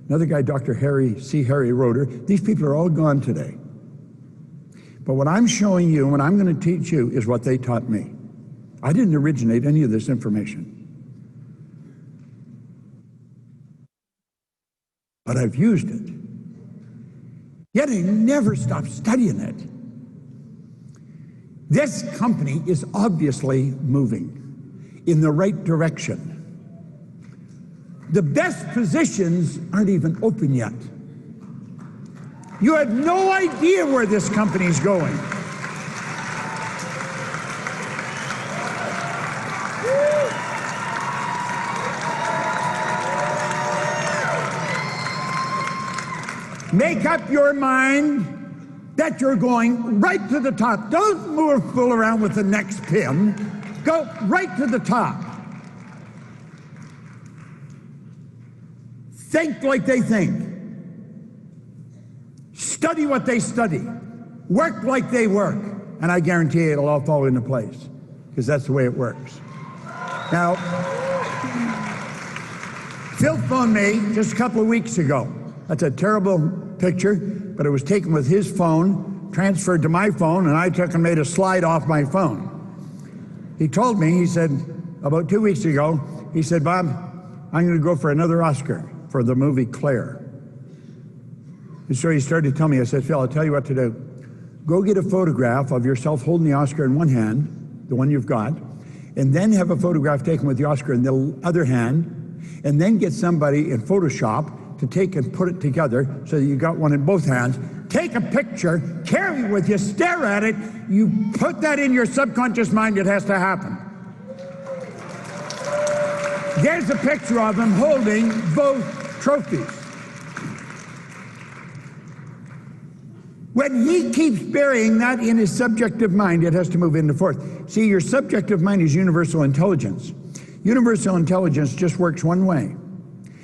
Another guy, Dr. Harry Roeder. These people are all gone today. But what I'm showing you and what I'm going to teach you is what they taught me. I didn't originate any of this information. But I've used it. Yet I never stopped studying it. This company is obviously moving in the right direction. The best positions aren't even open yet. You have no idea where this company is going. Make up your mind that you're going right to the top. Don't fool around with the next pin. Go right to the top. Think like they think. Study what they study. Work like they work. And I guarantee you it'll all fall into place, because that's the way it works. Now, Phil phoned me just a couple of weeks ago. That's a terrible picture, but it was taken with his phone, transferred to my phone, and I took and made a slide off my phone. He told me, he said, about 2 weeks ago, he said, Bob, I'm going to go for another Oscar for the movie Claire. And so he started to tell me, I said, Phil, I'll tell you what to do. Go get a photograph of yourself holding the Oscar in one hand, the one you've got, and then have a photograph taken with the Oscar in the other hand, and then get somebody in Photoshop to take and put it together so that you got one in both hands. Take a picture, carry it with you, stare at it, you put that in your subconscious mind, it has to happen. There's a picture of him holding both trophies. When he keeps burying that in his subjective mind, it has to move into forth. See, your subjective mind is universal intelligence. Universal intelligence just works one way.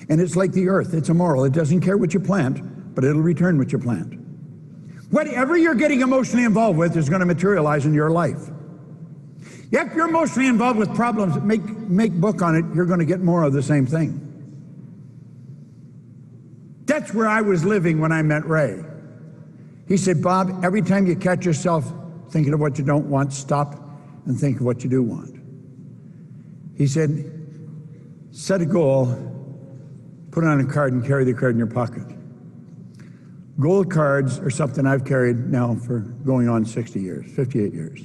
And it's like the earth, it's immoral. It doesn't care what you plant, but it'll return what you plant. Whatever you're getting emotionally involved with is going to materialize in your life. If you're emotionally involved with problems, make book on it, you're going to get more of the same thing. That's where I was living when I met Ray. He said, Bob, every time you catch yourself thinking of what you don't want, stop and think of what you do want. He said, set a goal, put it on a card and carry the card in your pocket. Gold cards are something I've carried now for going on 60 years, 58 years.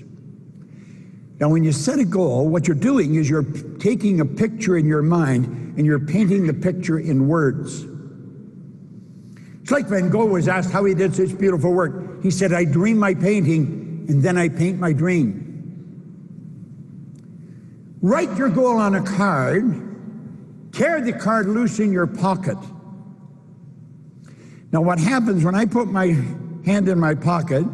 Now, when you set a goal, what you're doing is you're taking a picture in your mind and you're painting the picture in words. It's like Van Gogh was asked how he did such beautiful work. He said, I dream my painting and then I paint my dream. Write your goal on a card. Carry the card loose in your pocket. Now what happens when I put my hand in my pocket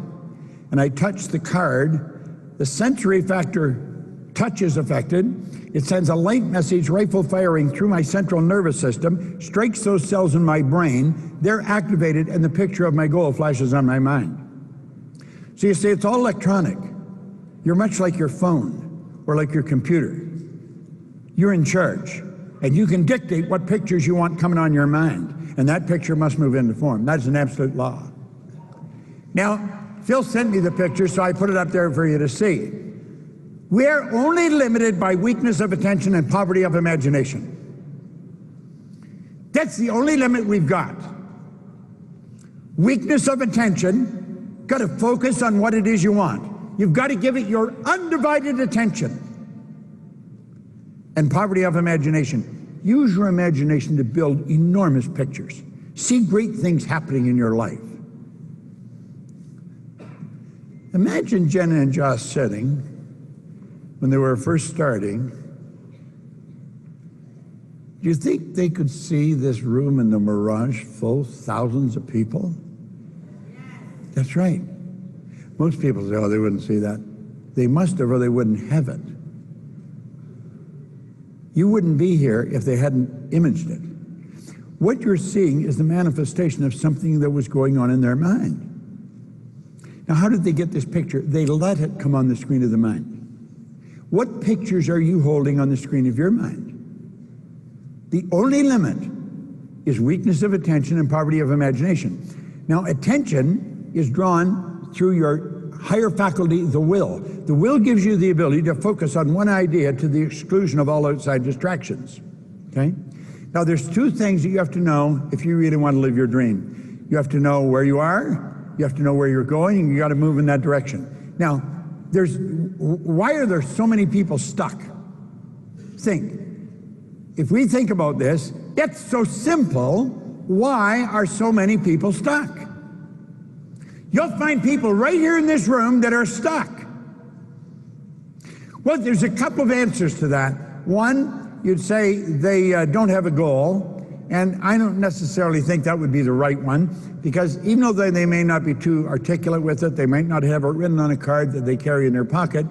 and I touch the card, the sensory factor touch is affected. It sends a light message, rifle firing through my central nervous system, strikes those cells in my brain, they're activated, and the picture of my goal flashes on my mind. So you see, it's all electronic. You're much like your phone or like your computer. You're in charge. And you can dictate what pictures you want coming on your mind. And that picture must move into form. That's an absolute law. Now, Phil sent me the picture, so I put it up there for you to see. We're only limited by weakness of attention and poverty of imagination. That's the only limit we've got. Weakness of attention, got to focus on what it is you want. You've got to give it your undivided attention. And poverty of imagination. Use your imagination to build enormous pictures. See great things happening in your life. Imagine Jenna and Josh sitting when they were first starting. Do you think they could see this room in the Mirage full, thousands of people? That's right. Most people say, oh, they wouldn't see that. They must have, or they wouldn't have it. You wouldn't be here if they hadn't imaged it. What you're seeing is the manifestation of something that was going on in their mind. Now, how did they get this picture? They let it come on the screen of the mind. What pictures are you holding on the screen of your mind? The only limit is weakness of attention and poverty of imagination. Now, attention is drawn through your higher faculty, the will. The will gives you the ability to focus on one idea to the exclusion of all outside distractions. Okay? Now, there's two things that you have to know if you really want to live your dream. You have to know where you are, you have to know where you're going, and you got to move in that direction. Now, why are there so many people stuck? Think. If we think about this, it's so simple. Why are so many people stuck? You'll find people right here in this room that are stuck. Well, there's a couple of answers to that. One, you'd say they don't have a goal, and I don't necessarily think that would be the right one, because even though they may not be too articulate with it, they might not have it written on a card that they carry in their pocket,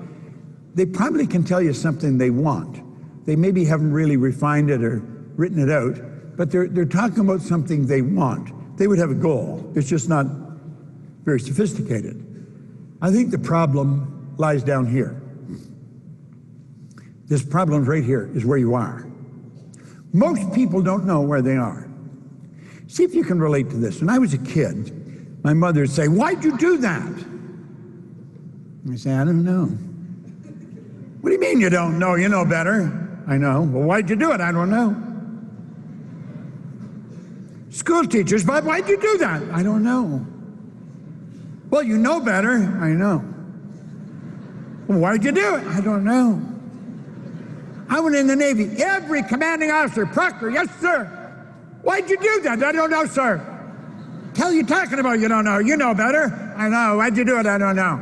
they probably can tell you something they want. They maybe haven't really refined it or written it out, but they're talking about something they want. They would have a goal. It's just not very sophisticated. I think the problem lies down here. This problem right here is where you are. Most people don't know where they are. See if you can relate to this. When I was a kid, my mother would say, "Why'd you do that?" I say, "I don't know." "What do you mean you don't know? You know better." "I know." "Well, why'd you do it?" "I don't know." School teachers, "But why'd you do that?" "I don't know." "Well, you know better." "I know." "Well, why'd you do it?" "I don't know." I went in the Navy. Every commanding officer, "Proctor, yes, sir." "Why'd you do that?" "I don't know, sir." "Hell you talking about you don't know? You know better." "I know." "Why'd you do it?" "I don't know."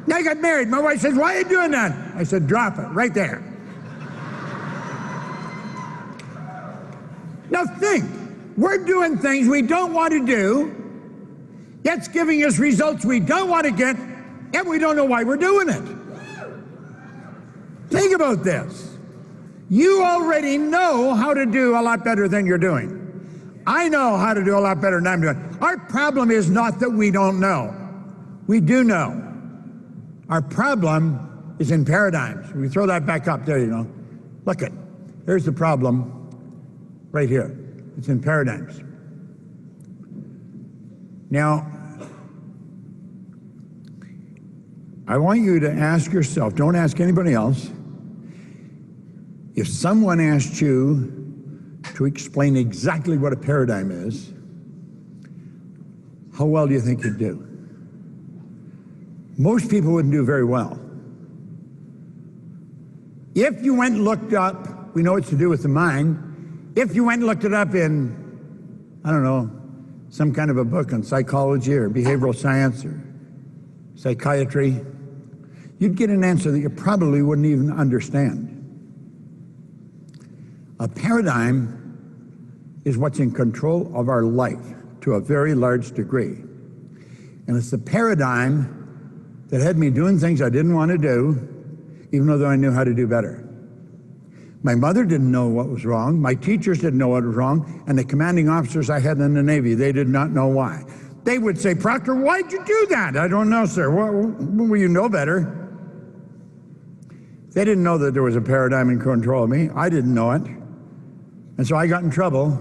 Now I got married. My wife says, "Why are you doing that?" I said, "Drop it right there." Now think, we're doing things we don't want to do, yet it's giving us results we don't want to get, and we don't know why we're doing it. Think about this. You already know how to do a lot better than you're doing. I know how to do a lot better than I'm doing. Our problem is not that we don't know. We do know. Our problem is in paradigms. We throw that back up there, you know. Look it. Here's the problem right here. It's in paradigms. Now, I want you to ask yourself, don't ask anybody else, if someone asked you to explain exactly what a paradigm is, how well do you think you'd do? Most people wouldn't do very well. If you went and looked up, we know it's to do with the mind, if you went and looked it up in, I don't know, some kind of a book on psychology or behavioral science or psychiatry, you'd get an answer that you probably wouldn't even understand. A paradigm is what's in control of our life to a very large degree. And it's the paradigm that had me doing things I didn't want to do, even though I knew how to do better. My mother didn't know what was wrong, my teachers didn't know what was wrong, and the commanding officers I had in the Navy, they did not know why. They would say, "Proctor, why'd you do that?" "I don't know, sir." Well, you know better. They didn't know that there was a paradigm in control of me. I didn't know it. And so I got in trouble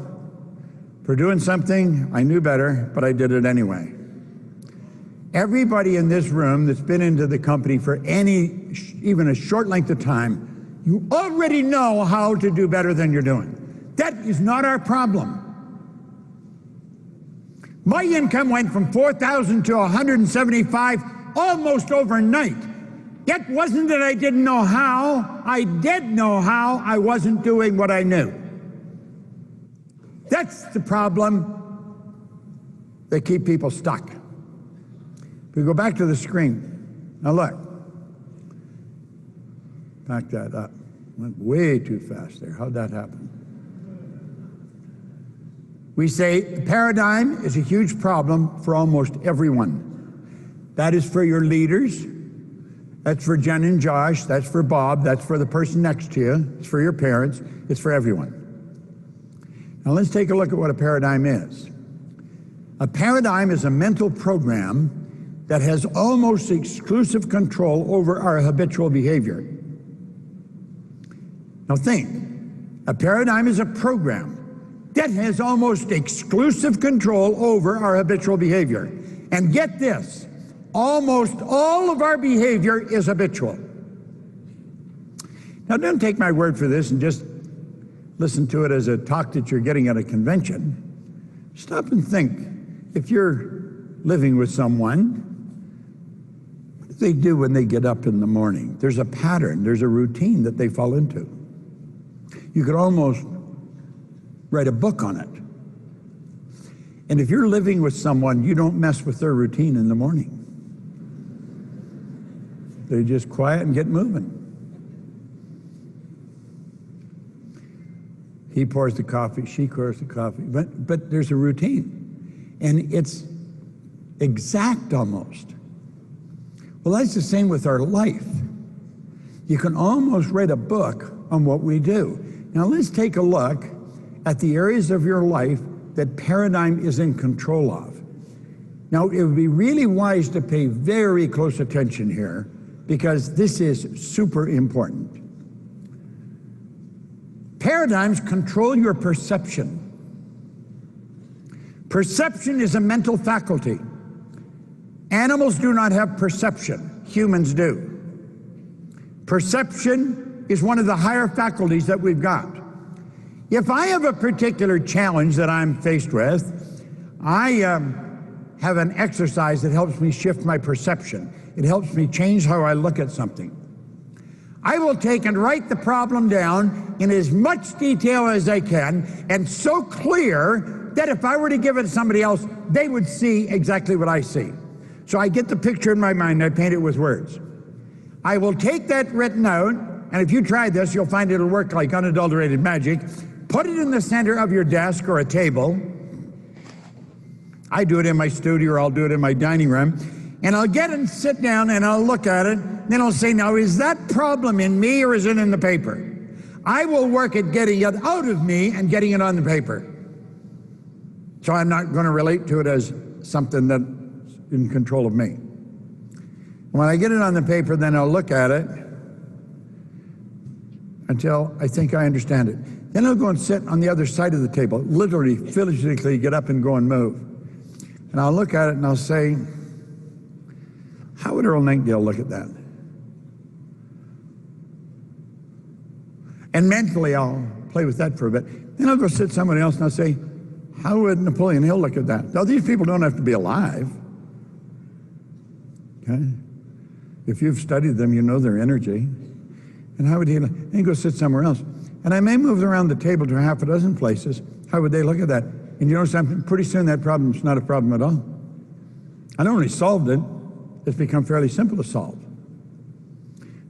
for doing something I knew better, but I did it anyway. Everybody in this room that's been into the company for even a short length of time, you already know how to do better than you're doing. That is not our problem. My income went from $4,000 to $175 almost overnight. It wasn't that I didn't know how. I did know how. I wasn't doing what I knew. That's the problem that keep people stuck. If we go back to the screen, now look. Back that up. Went way too fast there. How'd that happen? We say paradigm is a huge problem for almost everyone. That is for your leaders. That's for Jen and Josh. That's for Bob. That's for the person next to you. It's for your parents. It's for everyone. Now let's take a look at what a paradigm is. A paradigm is a mental program that has almost exclusive control over our habitual behavior. Now think, a paradigm is a program that has almost exclusive control over our habitual behavior. And get this, almost all of our behavior is habitual. Now don't take my word for this and just listen to it as a talk that you're getting at a convention. Stop and think. If you're living with someone they do when they get up in the morning? There's a pattern, there's a routine that they fall into. You could almost write a book on it. And if you're living with someone, you don't mess with their routine in the morning. They just quiet and get moving. He pours the coffee, she pours the coffee, but there's a routine. And it's exact almost. Well, that's the same with our life. You can almost write a book on what we do. Now let's take a look at the areas of your life that paradigm is in control of. Now, it would be really wise to pay very close attention here, because this is super important. Paradigms control your perception. Perception is a mental faculty. Animals do not have perception, humans do. Perception is one of the higher faculties that we've got. If I have a particular challenge that I'm faced with, I have an exercise that helps me shift my perception. It helps me change how I look at something. I will take and write the problem down in as much detail as I can, and so clear that if I were to give it to somebody else, they would see exactly what I see. So I get the picture in my mind, I paint it with words. I will take that written out, and if you try this, you'll find it'll work like unadulterated magic. Put it in the center of your desk or a table. I do it in my studio, or I'll do it in my dining room. And I'll get and sit down and I'll look at it. Then I'll say, now, is that problem in me or is it in the paper? I will work at getting it out of me and getting it on the paper. So I'm not going to relate to it as something that's in control of me. When I get it on the paper, then I'll look at it until I think I understand it. Then I'll go and sit on the other side of the table, literally, physically get up and go and move. And I'll look at it and I'll say, how would Earl Nightingale look at that? And mentally I'll play with that for a bit. Then I'll go sit somebody else and I'll say, how would Napoleon Hill look at that? Now, these people don't have to be alive. Okay? If you've studied them, you know their energy. And how would he look? And go sit somewhere else. And I may move around the table to half a dozen places. How would they look at that? And you know something? Pretty soon that problem's not a problem at all. I not only solved it, it's become fairly simple to solve.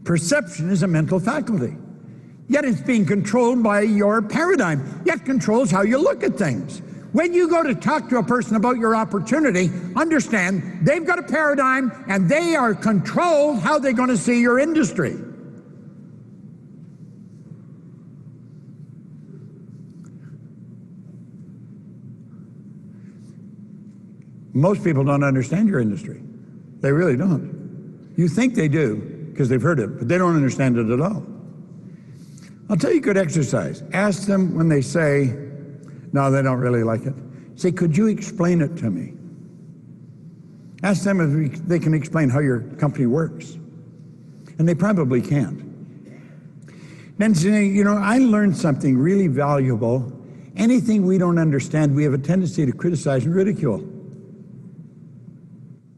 Perception is a mental faculty. Yet it's being controlled by your paradigm. Yet controls how you look at things. When you go to talk to a person about your opportunity, understand they've got a paradigm and they are controlled how they're going to see your industry. Most people don't understand your industry. They really don't. You think they do because they've heard it, but they don't understand it at all. I'll tell you a good exercise. Ask them when they say, no, they don't really like it. Say, could you explain it to me? Ask them if they can explain how your company works. And they probably can't. Then say, you know, I learned something really valuable. Anything we don't understand, we have a tendency to criticize and ridicule.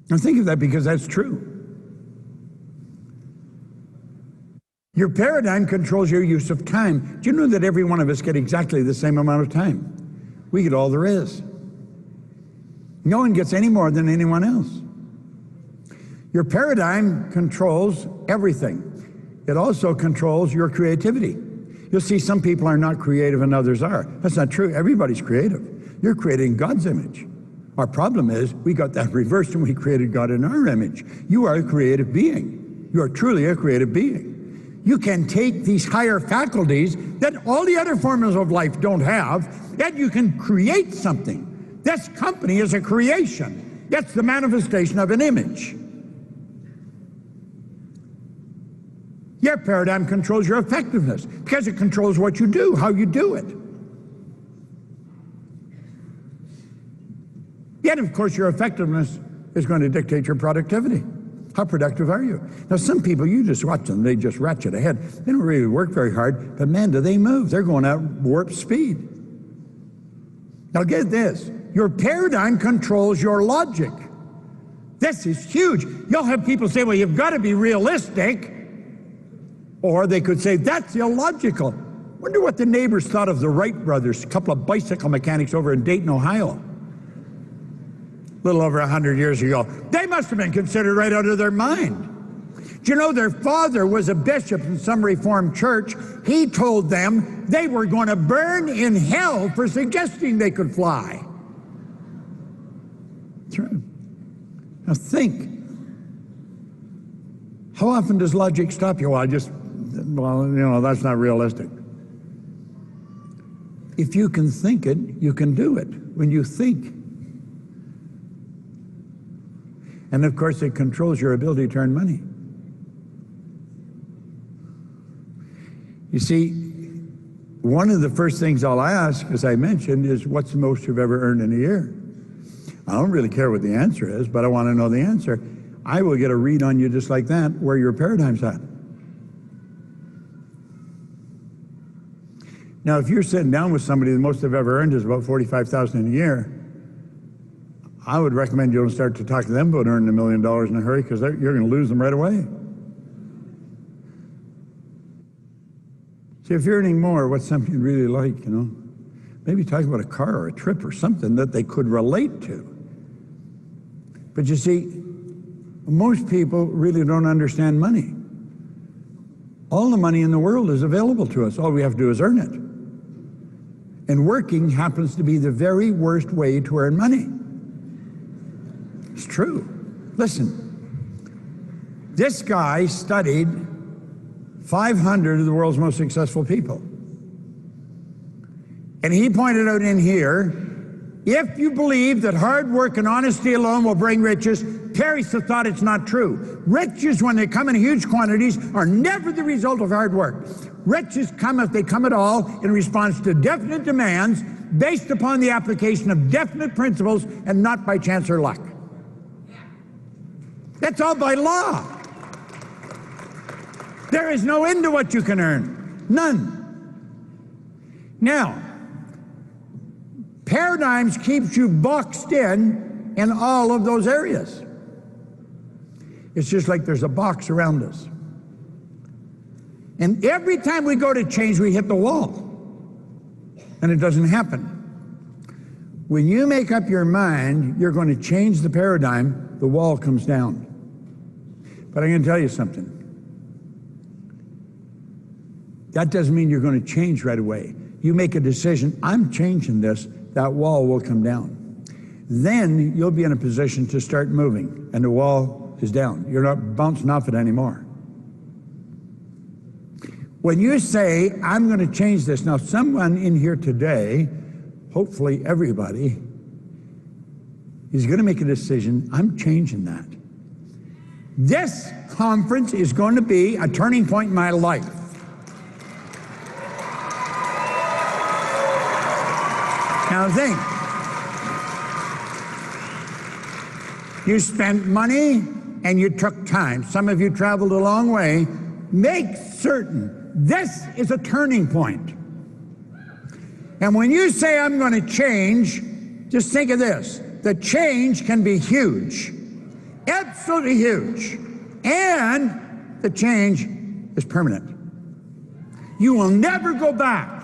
Now think of that, because that's true. Your paradigm controls your use of time. Do you know that every one of us get exactly the same amount of time? We get all there is. No one gets any more than anyone else. Your paradigm controls everything. It also controls your creativity. You'll see some people are not creative and others are. That's not true. Everybody's creative. You're created in God's image. Our problem is we got that reversed and we created God in our image. You are a creative being. You are truly a creative being. You can take these higher faculties that all the other forms of life don't have, and you can create something. This company is a creation. That's the manifestation of an image. Your paradigm controls your effectiveness because it controls what you do, how you do it. Yet, of course, your effectiveness is going to dictate your productivity. How productive are you? Now, some people, you just watch them, they just ratchet ahead. They don't really work very hard, but man, do they move. They're going at warp speed. Now, get this. Your paradigm controls your logic. This is huge. You'll have people say, well, you've got to be realistic. Or they could say, that's illogical. Wonder what the neighbors thought of the Wright brothers, a couple of bicycle mechanics over in Dayton, Ohio. A little over 100 years ago. They must have been considered right out of their mind. Do you know their father was a bishop in some Reformed church? He told them they were going to burn in hell for suggesting they could fly. True. Now think. How often does logic stop you? Well, that's not realistic. If you can think it, you can do it when you think. And of course, it controls your ability to earn money. You see, one of the first things I'll ask, as I mentioned, is what's the most you've ever earned in a year? I don't really care what the answer is, but I want to know the answer. I will get a read on you just like that, where your paradigm's at. Now, if you're sitting down with somebody, the most they've ever earned is about $45,000 in a year, I would recommend you don't start to talk to them about earning $1 million in a hurry, because you're going to lose them right away. See, if you're earning more, what's something you'd really like, Maybe talk about a car or a trip or something that they could relate to. But you see, most people really don't understand money. All the money in the world is available to us. All we have to do is earn it. And working happens to be the very worst way to earn money. It's true. Listen, this guy studied 500 of the world's most successful people. And he pointed out in here, if you believe that hard work and honesty alone will bring riches, Terry's the thought it's not true. Riches, when they come in huge quantities, are never the result of hard work. Riches come, if they come at all, in response to definite demands based upon the application of definite principles and not by chance or luck. That's all by law. There is no end to what you can earn. None. Now, paradigms keeps you boxed in all of those areas. It's just like there's a box around us. And every time we go to change, we hit the wall. And it doesn't happen. When you make up your mind, you're going to change the paradigm, the wall comes down. But I'm going to tell you something. That doesn't mean you're going to change right away. You make a decision, I'm changing this, that wall will come down. Then you'll be in a position to start moving, and the wall is down. You're not bouncing off it anymore. When you say, I'm going to change this, now someone in here today, hopefully everybody, is going to make a decision, I'm changing that. This conference is going to be a turning point in my life. Now think, you spent money and you took time. Some of you traveled a long way. Make certain this is a turning point. And when you say I'm going to change, just think of this. The change can be huge, absolutely huge. And the change is permanent. You will never go back.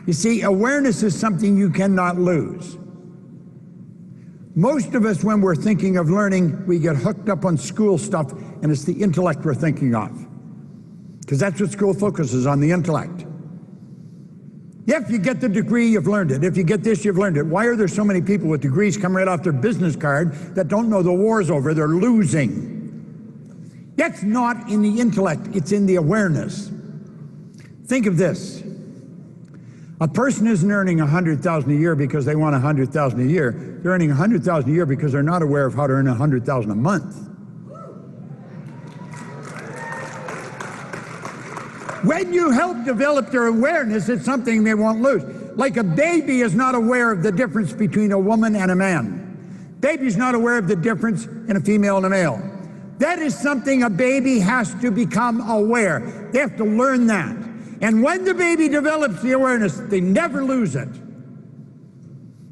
You see, awareness is something you cannot lose. Most of us, when we're thinking of learning, we get hooked up on school stuff, and it's the intellect we're thinking of. Because that's what school focuses on, the intellect. If you get the degree, you've learned it. If you get this, you've learned it. Why are there so many people with degrees come right off their business card that don't know the war's over? They're losing. That's not in the intellect, it's in the awareness. Think of this. A person isn't earning $100,000 a year because they want $100,000 a year. They're earning $100,000 a year because they're not aware of how to earn $100,000 a month. When you help develop their awareness, it's something they won't lose. Like a baby is not aware of the difference between a woman and a man. Baby's not aware of the difference in a female and a male. That is something a baby has to become aware. They have to learn that. And when the baby develops the awareness, they never lose it.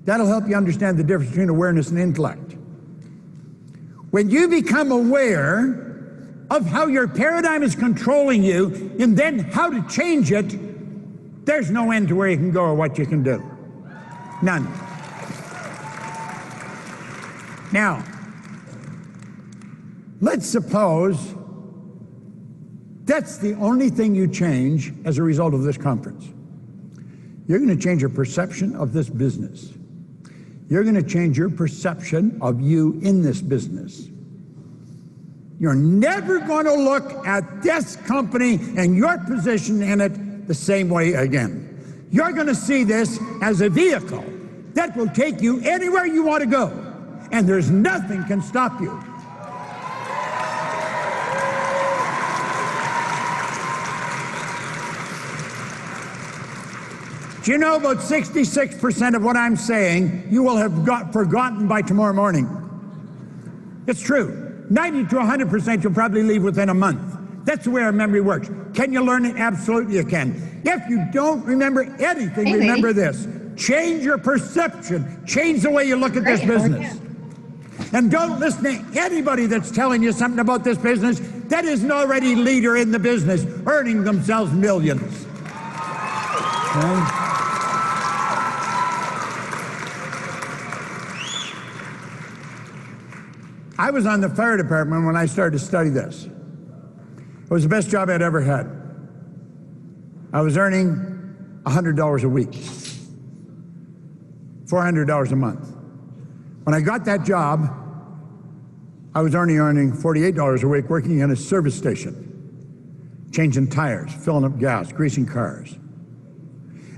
That'll help you understand the difference between awareness and intellect. When you become aware of how your paradigm is controlling you and then how to change it, there's no end to where you can go or what you can do. None. Now, let's suppose that's the only thing you change as a result of this conference. You're going to change your perception of this business. You're going to change your perception of you in this business. You're never going to look at this company and your position in it the same way again. You're going to see this as a vehicle that will take you anywhere you want to go, and there's nothing can stop you. Do you know about 66% of what I'm saying you will have forgotten by tomorrow morning? It's true. 90 to 100% you'll probably leave within a month. That's the way our memory works. Can you learn it? Absolutely you can. If you don't remember anything, remember this. Change your perception. Change the way you look at this business. And don't listen to anybody that's telling you something about this business that is an already leader in the business, earning themselves millions. Okay? I was on the fire department when I started to study this. It was the best job I'd ever had. I was earning $100 a week, $400 a month. When I got that job, I was earning $48 a week working in a service station, changing tires, filling up gas, greasing cars.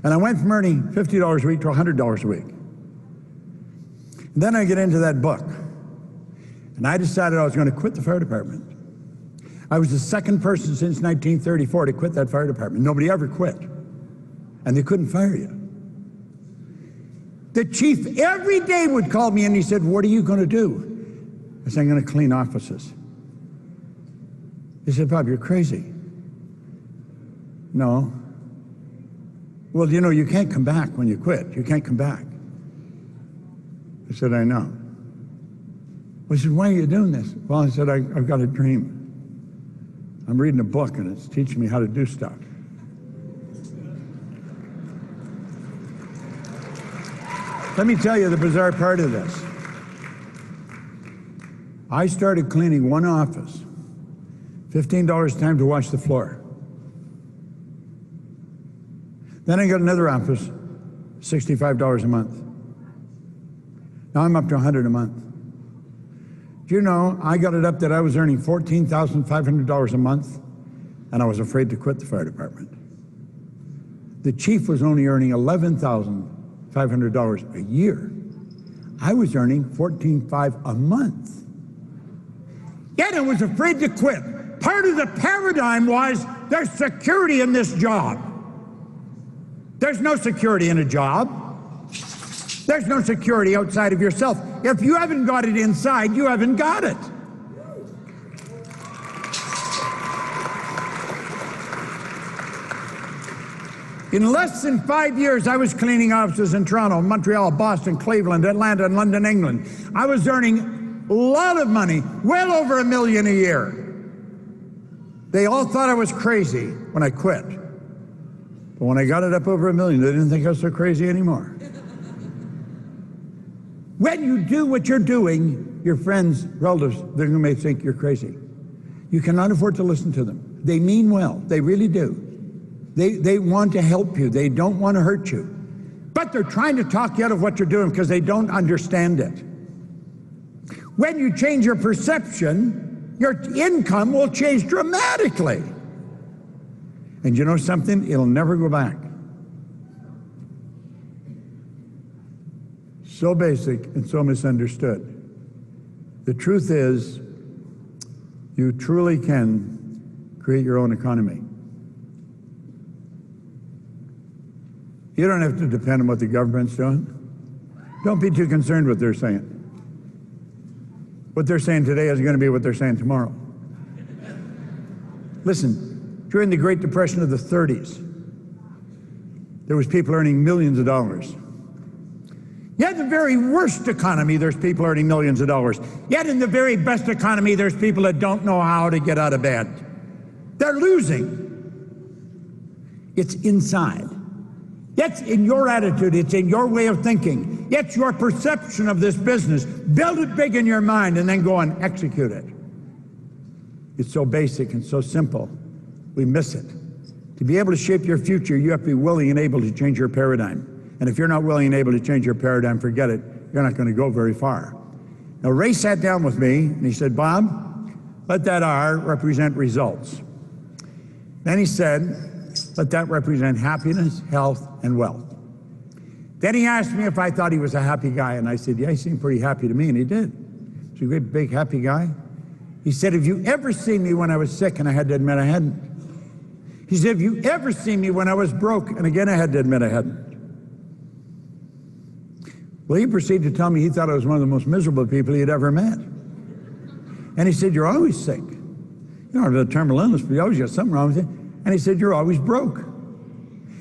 And I went from earning $50 a week to $100 a week. And then I get into that book. And I decided I was going to quit the fire department. I was the second person since 1934 to quit that fire department. Nobody ever quit. And they couldn't fire you. The chief every day would call me and he said, "What are you going to do?" I said, "I'm going to clean offices." He said, "Bob, you're crazy." "No." "Well, you know, you can't come back when you quit. You can't come back." I said, "I know." I said, "Why are you doing this?" "Well," I said, I've got a dream. I'm reading a book and it's teaching me how to do stuff." Let me tell you the bizarre part of this. I started cleaning one office, $15 a time to wash the floor. Then I got another office, $65 a month. Now I'm up to $100 a month. Do you know, I got it up that I was earning $14,500 a month, and I was afraid to quit the fire department. The chief was only earning $11,500 a year. I was earning $14,500 a month. Yet I was afraid to quit. Part of the paradigm was there's security in this job. There's no security in a job. There's no security outside of yourself. If you haven't got it inside, you haven't got it. In less than 5 years, I was cleaning offices in Toronto, Montreal, Boston, Cleveland, Atlanta, and London, England. I was earning a lot of money, well over $1 million a year. They all thought I was crazy when I quit. But when I got it up over $1 million, they didn't think I was so crazy anymore. When you do what you're doing, your friends, relatives, they're going to think you're crazy. You cannot afford to listen to them. They mean well. They really do. They want to help you. They don't want to hurt you. But they're trying to talk you out of what you're doing because they don't understand it. When you change your perception, your income will change dramatically. And you know something? It'll never go back. So basic and so misunderstood. The truth is, you truly can create your own economy. You don't have to depend on what the government's doing. Don't be too concerned what they're saying. What they're saying today is going to be what they're saying tomorrow. Listen, during the Great Depression of the 30s, there was people earning millions of dollars. Yet in the very worst economy, there's people earning millions of dollars. Yet in the very best economy, there's people that don't know how to get out of bed. They're losing. It's inside. It's in your attitude. It's in your way of thinking. It's your perception of this business. Build it big in your mind and then go and execute it. It's so basic and so simple. We miss it. To be able to shape your future, you have to be willing and able to change your paradigm. And if you're not willing and able to change your paradigm, forget it. You're not going to go very far. Now, Ray sat down with me and he said, Bob, let that R represent results. Then he said, let that represent happiness, health, and wealth. Then he asked me if I thought he was a happy guy, and I said, yeah, he seemed pretty happy to me, and he did. He's a great, big, happy guy. He said, have you ever seen me when I was sick? And I had to admit I hadn't. He said, have you ever seen me when I was broke? And again, I had to admit I hadn't. Well, he proceeded to tell me he thought I was one of the most miserable people he had ever met. And he said, you're always sick. You don't have a terminal illness, but you always got something wrong with you. And he said, you're always broke.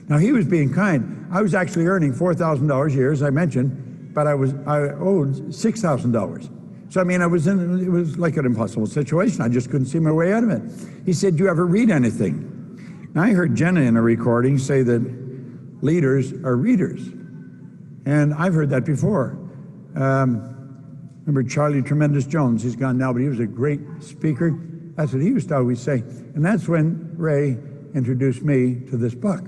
Now, he was being kind. I was actually earning $4,000 a year, as I mentioned, but I owed $6,000. So, I mean, it was like an impossible situation. I just couldn't see my way out of it. He said, do you ever read anything? Now, I heard Jenna in a recording say that leaders are readers. And I've heard that before. Remember Charlie Tremendous Jones? He's gone now, but he was a great speaker. That's what he used to always say. And that's when Ray introduced me to this book.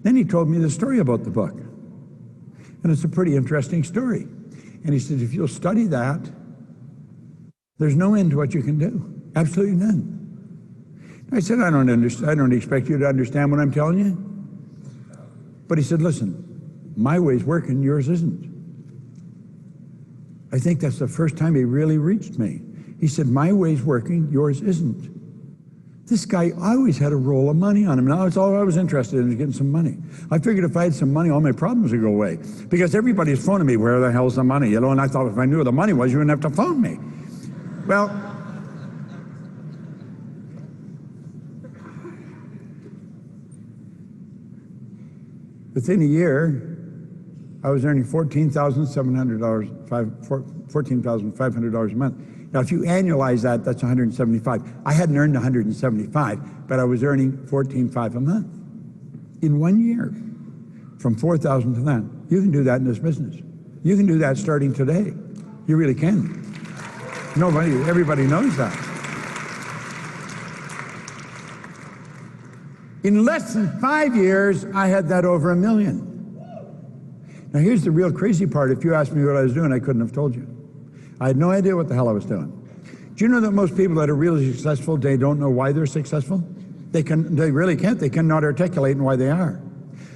Then he told me the story about the book. And it's a pretty interesting story. And he said, if you'll study that, there's no end to what you can do. Absolutely none. I said, I don't expect you to understand what I'm telling you. But he said, listen, my way's working, yours isn't. I think that's the first time he really reached me. He said, my way's working, yours isn't. This guy always had a roll of money on him. Now, that's all I was interested in, was getting some money. I figured if I had some money, all my problems would go away. Because everybody's phoning me, where the hell's the money? You know, and I thought if I knew where the money was, you wouldn't have to phone me. Well, within a year, I was earning $14,500 a month. Now, if you annualize that, that's 175. I hadn't earned 175, but I was earning $14,500 a month in 1 year, from 4,000 to that. You can do that in this business. You can do that starting today. You really can. Everybody knows that. In less than 5 years, I had that over $1 million. Now, here's the real crazy part. If you asked me what I was doing, I couldn't have told you. I had no idea what the hell I was doing. Do you know that most people that are really successful, they don't know why they're successful? They really can't. They cannot articulate why they are.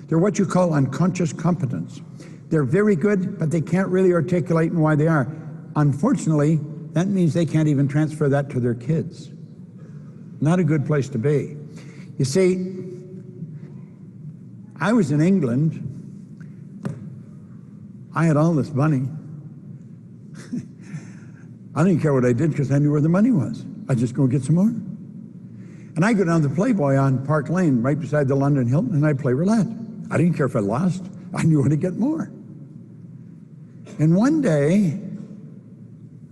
They're what you call unconscious competence. They're very good, but they can't really articulate why they are. Unfortunately, that means they can't even transfer that to their kids. Not a good place to be. You see, I was in England. I had all this money. I didn't care what I did because I knew where the money was. I'd just go get some more. And I go down to Playboy on Park Lane, right beside the London Hilton, and I'd play roulette. I didn't care if I lost. I knew how to get more. And one day,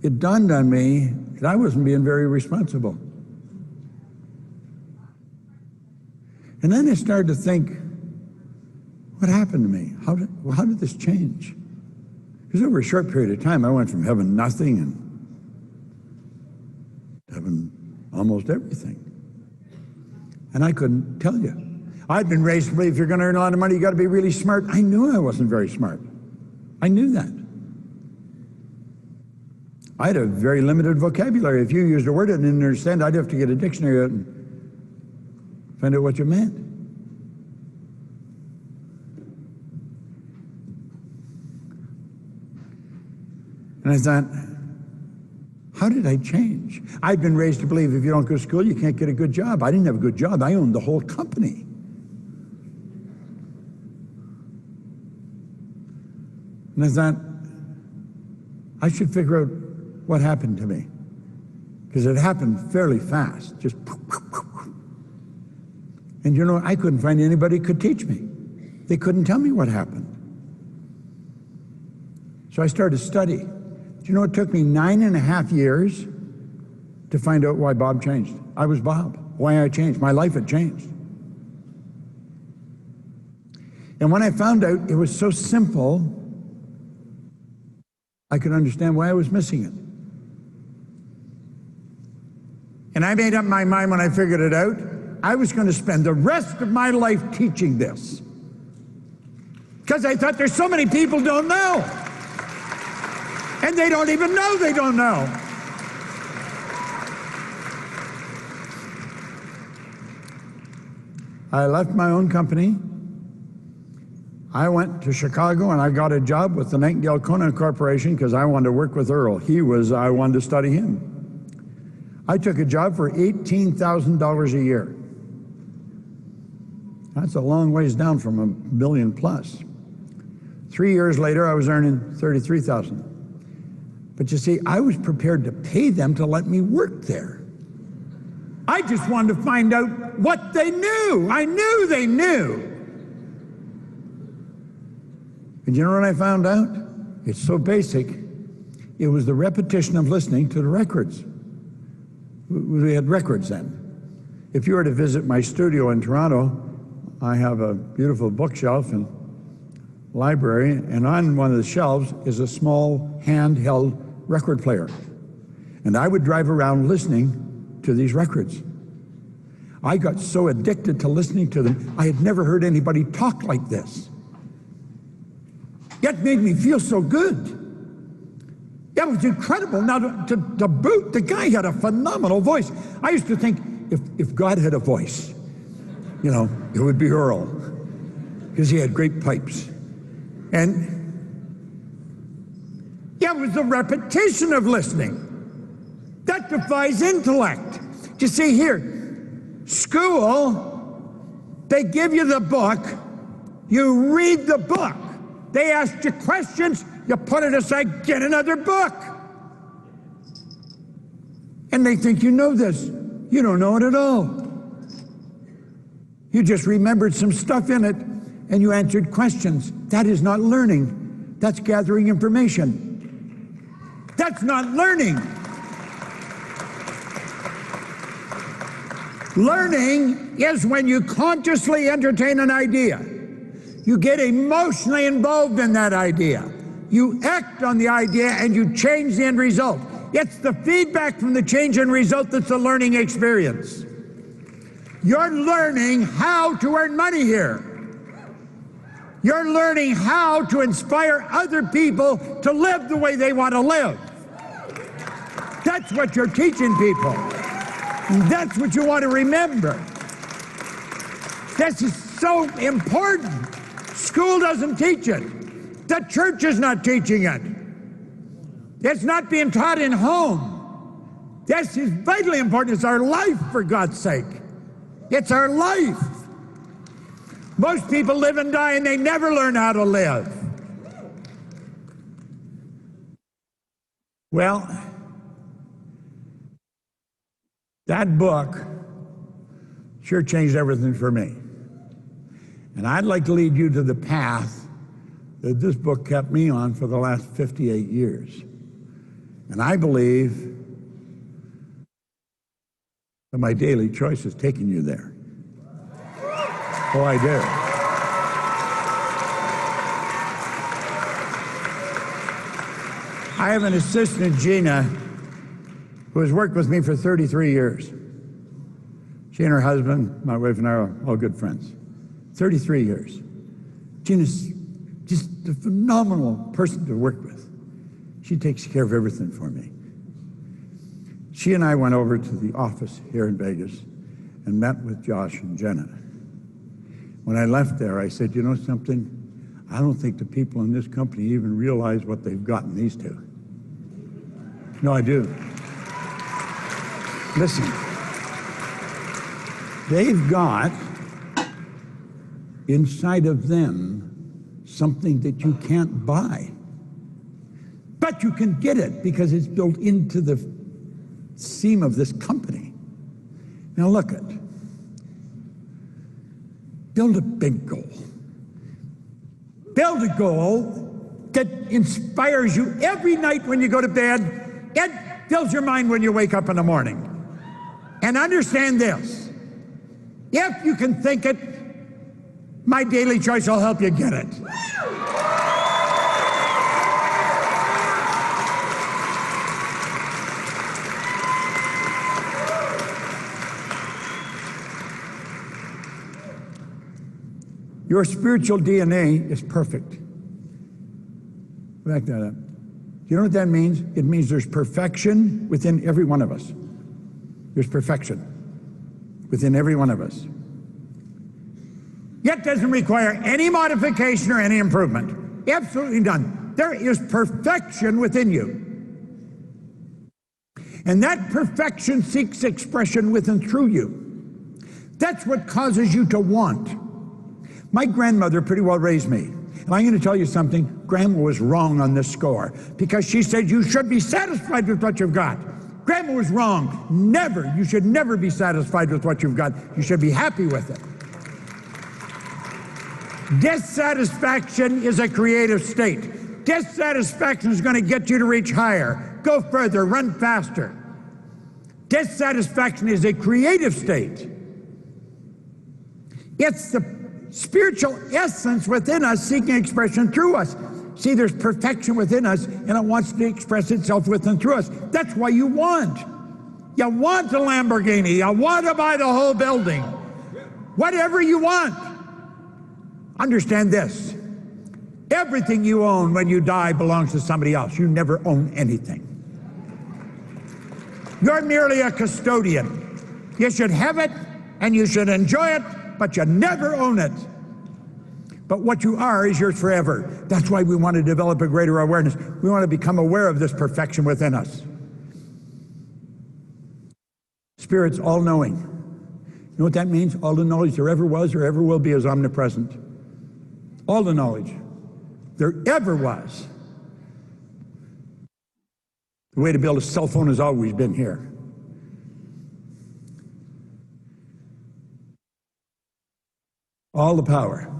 it dawned on me that I wasn't being very responsible. And then I started to think, what happened to me? How did this change? Because over a short period of time, I went from having nothing and having almost everything. And I couldn't tell you. I'd been raised to believe if you're going to earn a lot of money, you got to be really smart. I knew I wasn't very smart. I knew that. I had a very limited vocabulary. If you used a word I didn't understand, I'd have to get a dictionary out and find out what you meant. And I thought, how did I change? I'd been raised to believe if you don't go to school, you can't get a good job. I didn't have a good job. I owned the whole company. And I thought, I should figure out what happened to me. Because it happened fairly fast, just. And you know, I couldn't find anybody who could teach me. They couldn't tell me what happened. So I started to study. Do you know it took me 9.5 years to find out why Bob changed? I was Bob. Why I changed. My life had changed. And when I found out it was so simple, I could understand why I was missing it. And I made up my mind when I figured it out, I was going to spend the rest of my life teaching this. Because I thought there's so many people don't know. And they don't even know they don't know. I left my own company. I went to Chicago and I got a job with the Nightingale Conant Corporation because I wanted to work with Earl. I wanted to study him. I took a job for $18,000 a year. That's a long ways down from $1 million plus. 3 years later, I was earning $33,000. But you see, I was prepared to pay them to let me work there. I just wanted to find out what they knew. I knew they knew. And you know what I found out? It's so basic. It was the repetition of listening to the records. We had records then. If you were to visit my studio in Toronto, I have a beautiful bookshelf and library, and on one of the shelves is a small handheld record player. And I would drive around listening to these records. I got so addicted to listening to them, I had never heard anybody talk like this. It made me feel so good. It was incredible. Now, to boot, the guy had a phenomenal voice. I used to think if God had a voice, you know, it would be Earl, because he had great pipes. And yeah, it was the repetition of listening. That defies intellect. You see here, school, they give you the book, you read the book. They ask you questions, you put it aside, get another book. And they think you know this. You don't know it at all. You just remembered some stuff in it and you answered questions. That is not learning. That's gathering information. That's not learning. Learning is when you consciously entertain an idea. You get emotionally involved in that idea. You act on the idea and you change the end result. It's the feedback from the change in result that's the learning experience. You're learning how to earn money here. You're learning how to inspire other people to live the way they want to live. That's what you're teaching people. And that's what you want to remember. This is so important. School doesn't teach it. The church is not teaching it. It's not being taught in home. This is vitally important. It's our life, for God's sake. It's our life. Most people live and die and they never learn how to live. Well, that book sure changed everything for me. And I'd like to lead you to the path that this book kept me on for the last 58 years. And I believe that my daily choice is taking you there. Oh, I do. I have an assistant, Gina, who has worked with me for 33 years. She and her husband, my wife and I, are all good friends. 33 years. Gina's just a phenomenal person to work with. She takes care of everything for me. She and I went over to the office here in Vegas and met with Josh and Jenna. When I left there, I said, you know something? I don't think the people in this company even realize what they've gotten these two. No, I do. Listen, they've got inside of them something that you can't buy. But you can get it because it's built into the seam of this company. Now look at, build a big goal. Build a goal that inspires you every night when you go to bed. It fills your mind when you wake up in the morning. And understand this, if you can think it, my daily choice will help you get it. Your spiritual DNA is perfect. Back that up. You know what that means? It means there's perfection within every one of us. There's perfection within every one of us. Yet doesn't require any modification or any improvement. Absolutely none. There is perfection within you. And that perfection seeks expression within through you. That's what causes you to want. My grandmother pretty well raised me. And I'm going to tell you something, Grandma was wrong on this score, because she said you should be satisfied with what you've got. Grandma was wrong. Never. You should never be satisfied with what you've got. You should be happy with it. Dissatisfaction is a creative state. Dissatisfaction is going to get you to reach higher, go further, run faster. Dissatisfaction is a creative state. It's the spiritual essence within us seeking expression through us. See, there's perfection within us, and it wants to express itself within through us. That's why you want. You want a Lamborghini. You want to buy the whole building. Whatever you want. Understand this. Everything you own when you die belongs to somebody else. You never own anything. You're merely a custodian. You should have it, and you should enjoy it, but you never own it. But what you are is yours forever. That's why we want to develop a greater awareness. We want to become aware of this perfection within us. Spirit's all-knowing. You know what that means? All the knowledge there ever was or ever will be is omnipresent. All the knowledge there ever was. The way to build a cell phone has always been here. All the power.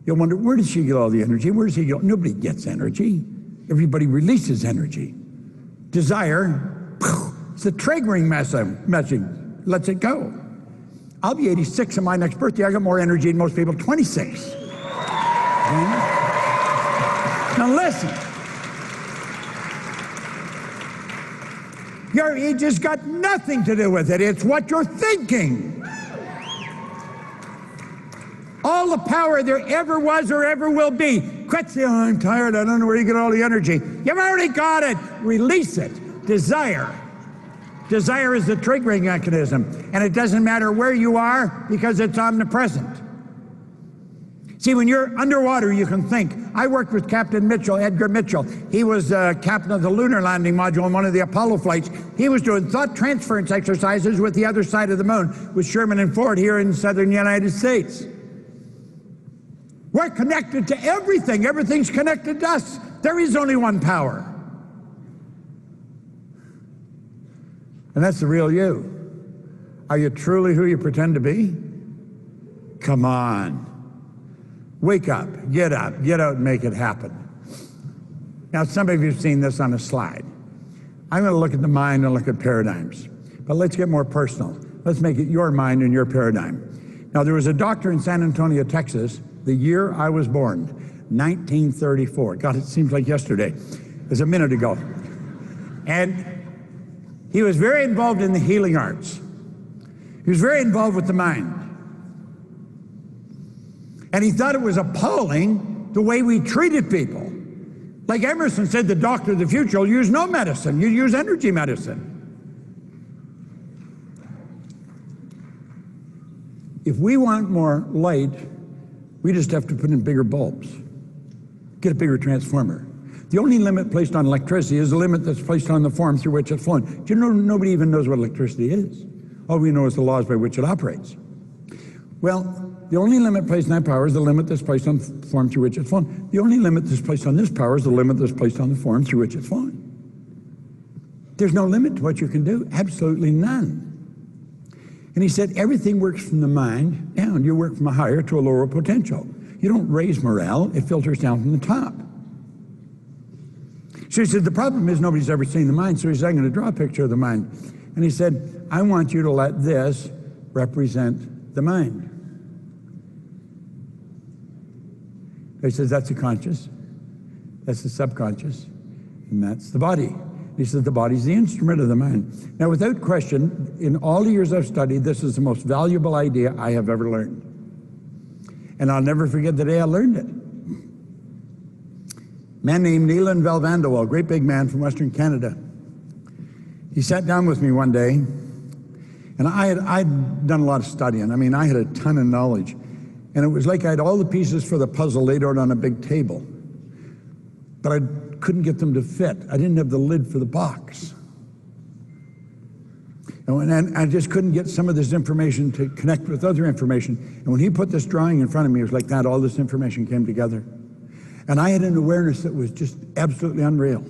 You'll wonder, where does she get all the energy? Where does he get? Nobody gets energy. Everybody releases energy. Desire, it's a triggering message. Lets it go. I'll be 86 on my next birthday. I got more energy than most people, 26. Okay? Now listen. Your age has got nothing to do with it. It's what you're thinking. All the power there ever was or ever will be. Quit saying, oh, I'm tired, I don't know where you get all the energy. You've already got it. Release it. Desire. Desire is the triggering mechanism. And it doesn't matter where you are because it's omnipresent. See, when you're underwater, you can think. I worked with Captain Mitchell, Edgar Mitchell. He was captain of the lunar landing module on one of the Apollo flights. He was doing thought transference exercises with the other side of the moon with Sherman and Ford here in southern United States. We're connected to everything. Everything's connected to us. There is only one power. And that's the real you. Are you truly who you pretend to be? Come on. Wake up, get out and make it happen. Now, some of you have seen this on a slide. I'm going to look at the mind and look at paradigms. But let's get more personal. Let's make it your mind and your paradigm. Now, there was a doctor in San Antonio, Texas, the year I was born, 1934. God, it seems like yesterday. It was a minute ago. And he was very involved in the healing arts. He was very involved with the mind. And he thought it was appalling the way we treated people. Like Emerson said, the doctor of the future will use no medicine. You use energy medicine. If we want more light, we just have to put in bigger bulbs, get a bigger transformer. The only limit placed on electricity is the limit that's placed on the form through which it's flowing. Do you know nobody even knows what electricity is? All we know is the laws by which it operates. Well, the only limit placed on that power is the limit that's placed on the form through which it's flowing. The only limit that's placed on this power is the limit that's placed on the form through which it's flowing. There's no limit to what you can do, absolutely none. And he said, everything works from the mind down. You work from a higher to a lower potential. You don't raise morale, it filters down from the top. So he said, the problem is nobody's ever seen the mind. So he said, I'm going to draw a picture of the mind. And he said, I want you to let this represent the mind. He says, that's the conscious, that's the subconscious, and that's the body. He says the body's the instrument of the mind. Now, without question, in all the years I've studied, this is the most valuable idea I have ever learned. And I'll never forget the day I learned it. A man named Neelan Velvanderwall, a great big man from Western Canada. He sat down with me one day, and I'd done a lot of studying. I mean, I had a ton of knowledge. And it was like I had all the pieces for the puzzle laid out on a big table. But I couldn't get them to fit. I didn't have the lid for the box. And I just couldn't get some of this information to connect with other information. And when he put this drawing in front of me, it was like that, all this information came together. And I had an awareness that was just absolutely unreal.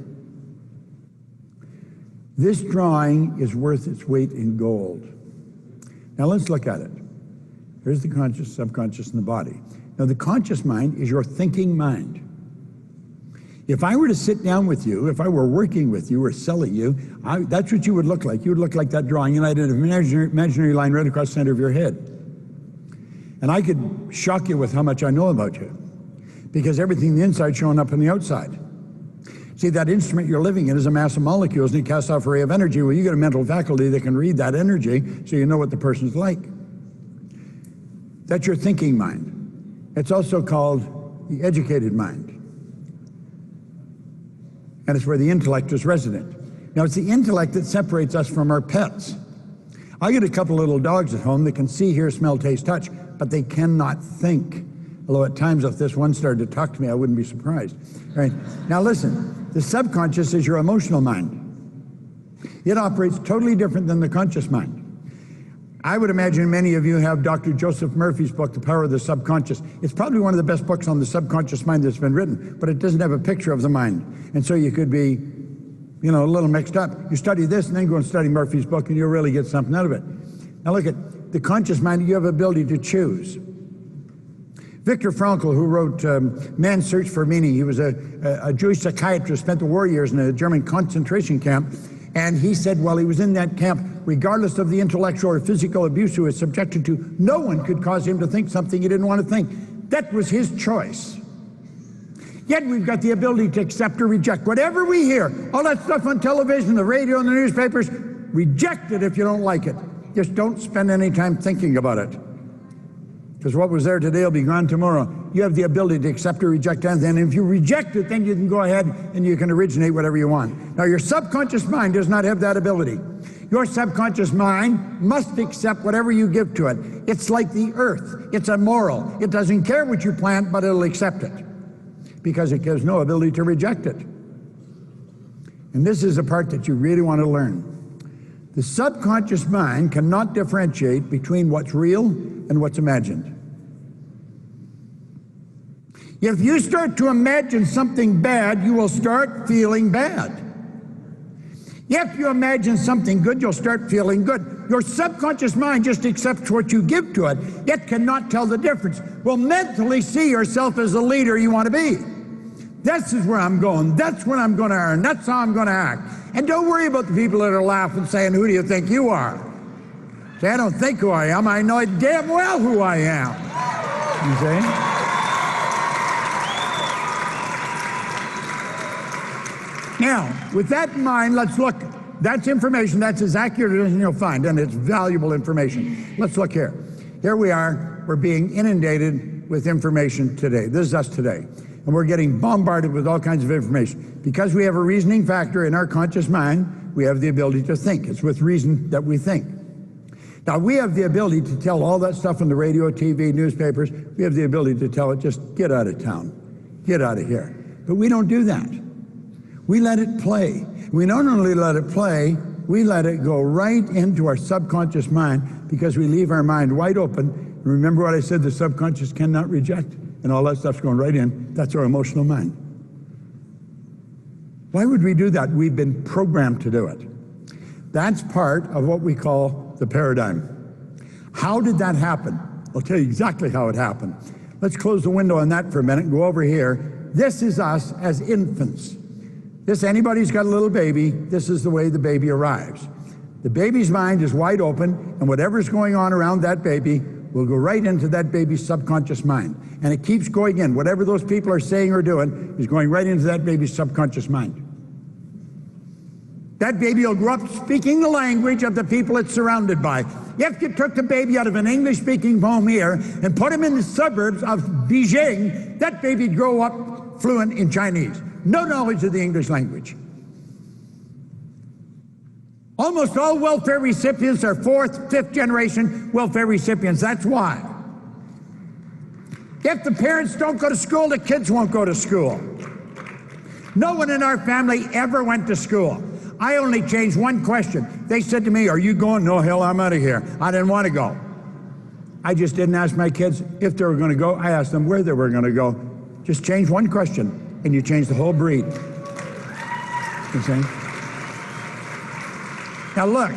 This drawing is worth its weight in gold. Now let's look at it. Here's the conscious, subconscious, and the body. Now the conscious mind is your thinking mind. If I were to sit down with you, if I were working with you or selling you, that's what you would look like. You would look like that drawing, and I did an imaginary line right across the center of your head. And I could shock you with how much I know about you, because everything in the inside showing up on the outside. See, that instrument you're living in is a mass of molecules, and it casts off a ray of energy. Well, you get a mental faculty that can read that energy, so you know what the person's like. That's your thinking mind. It's also called the educated mind. And it's where the intellect is resident. Now, it's the intellect that separates us from our pets. I get a couple little dogs at home that can see, hear, smell, taste, touch, but they cannot think. Although at times if this one started to talk to me, I wouldn't be surprised. All right. Now listen, the subconscious is your emotional mind. It operates totally different than the conscious mind. I would imagine many of you have Dr. Joseph Murphy's book, The Power of the Subconscious. It's probably one of the best books on the subconscious mind that's been written, but it doesn't have a picture of the mind. And so you could be, a little mixed up. You study this and then go and study Murphy's book and you'll really get something out of it. Now look at the conscious mind, you have ability to choose. Viktor Frankl, who wrote Man's Search for Meaning, he was a Jewish psychiatrist, spent the war years in a German concentration camp, and he said while he was in that camp, regardless of the intellectual or physical abuse he was subjected to, no one could cause him to think something he didn't want to think. That was his choice. Yet we've got the ability to accept or reject whatever we hear. All that stuff on television, the radio, and the newspapers, reject it if you don't like it. Just don't spend any time thinking about it. Because what was there today will be gone tomorrow. You have the ability to accept or reject anything. And if you reject it, then you can go ahead and you can originate whatever you want. Now, your subconscious mind does not have that ability. Your subconscious mind must accept whatever you give to it. It's like the earth. It's immoral. It doesn't care what you plant, but it'll accept it because it gives no ability to reject it. And this is the part that you really want to learn. The subconscious mind cannot differentiate between what's real and what's imagined. If you start to imagine something bad, you will start feeling bad. If you imagine something good, you'll start feeling good. Your subconscious mind just accepts what you give to it. It cannot tell the difference. Well, mentally see yourself as the leader you want to be. This is where I'm going. That's what I'm going to earn. That's how I'm going to act. And don't worry about the people that are laughing, saying, who do you think you are? Say, I don't think who I am. I know damn well who I am. You see? Now, with that in mind, let's look. That's information that's as accurate as you'll find, and it's valuable information. Let's look here. Here we are. We're being inundated with information today. This is us today. And we're getting bombarded with all kinds of information. Because we have a reasoning factor in our conscious mind, we have the ability to think. It's with reason that we think. Now, we have the ability to tell all that stuff on the radio, TV, newspapers. We have the ability to tell it, just get out of town. Get out of here. But we don't do that. We let it play. We not only let it play, we let it go right into our subconscious mind because we leave our mind wide open. Remember what I said, the subconscious cannot reject, and all that stuff's going right in. That's our emotional mind. Why would we do that? We've been programmed to do it. That's part of what we call the paradigm. How did that happen? I'll tell you exactly how it happened. Let's close the window on that for a minute and go over here. This is us as infants. Anybody's got a little baby, this is the way the baby arrives. The baby's mind is wide open, and whatever's going on around that baby will go right into that baby's subconscious mind. And it keeps going in. Whatever those people are saying or doing is going right into that baby's subconscious mind. That baby will grow up speaking the language of the people it's surrounded by. If you took the baby out of an English-speaking home here and put him in the suburbs of Beijing, that baby'd grow up fluent in Chinese. No knowledge of the English language. Almost all welfare recipients are fourth, fifth generation welfare recipients. That's why. If the parents don't go to school, the kids won't go to school. No one in our family ever went to school. I only changed one question. They said to me, "Are you going?" "No, hell, I'm out of here." I didn't want to go. I just didn't ask my kids if they were going to go. I asked them where they were going to go. Just change one question, and you change the whole breed. You see? Now look,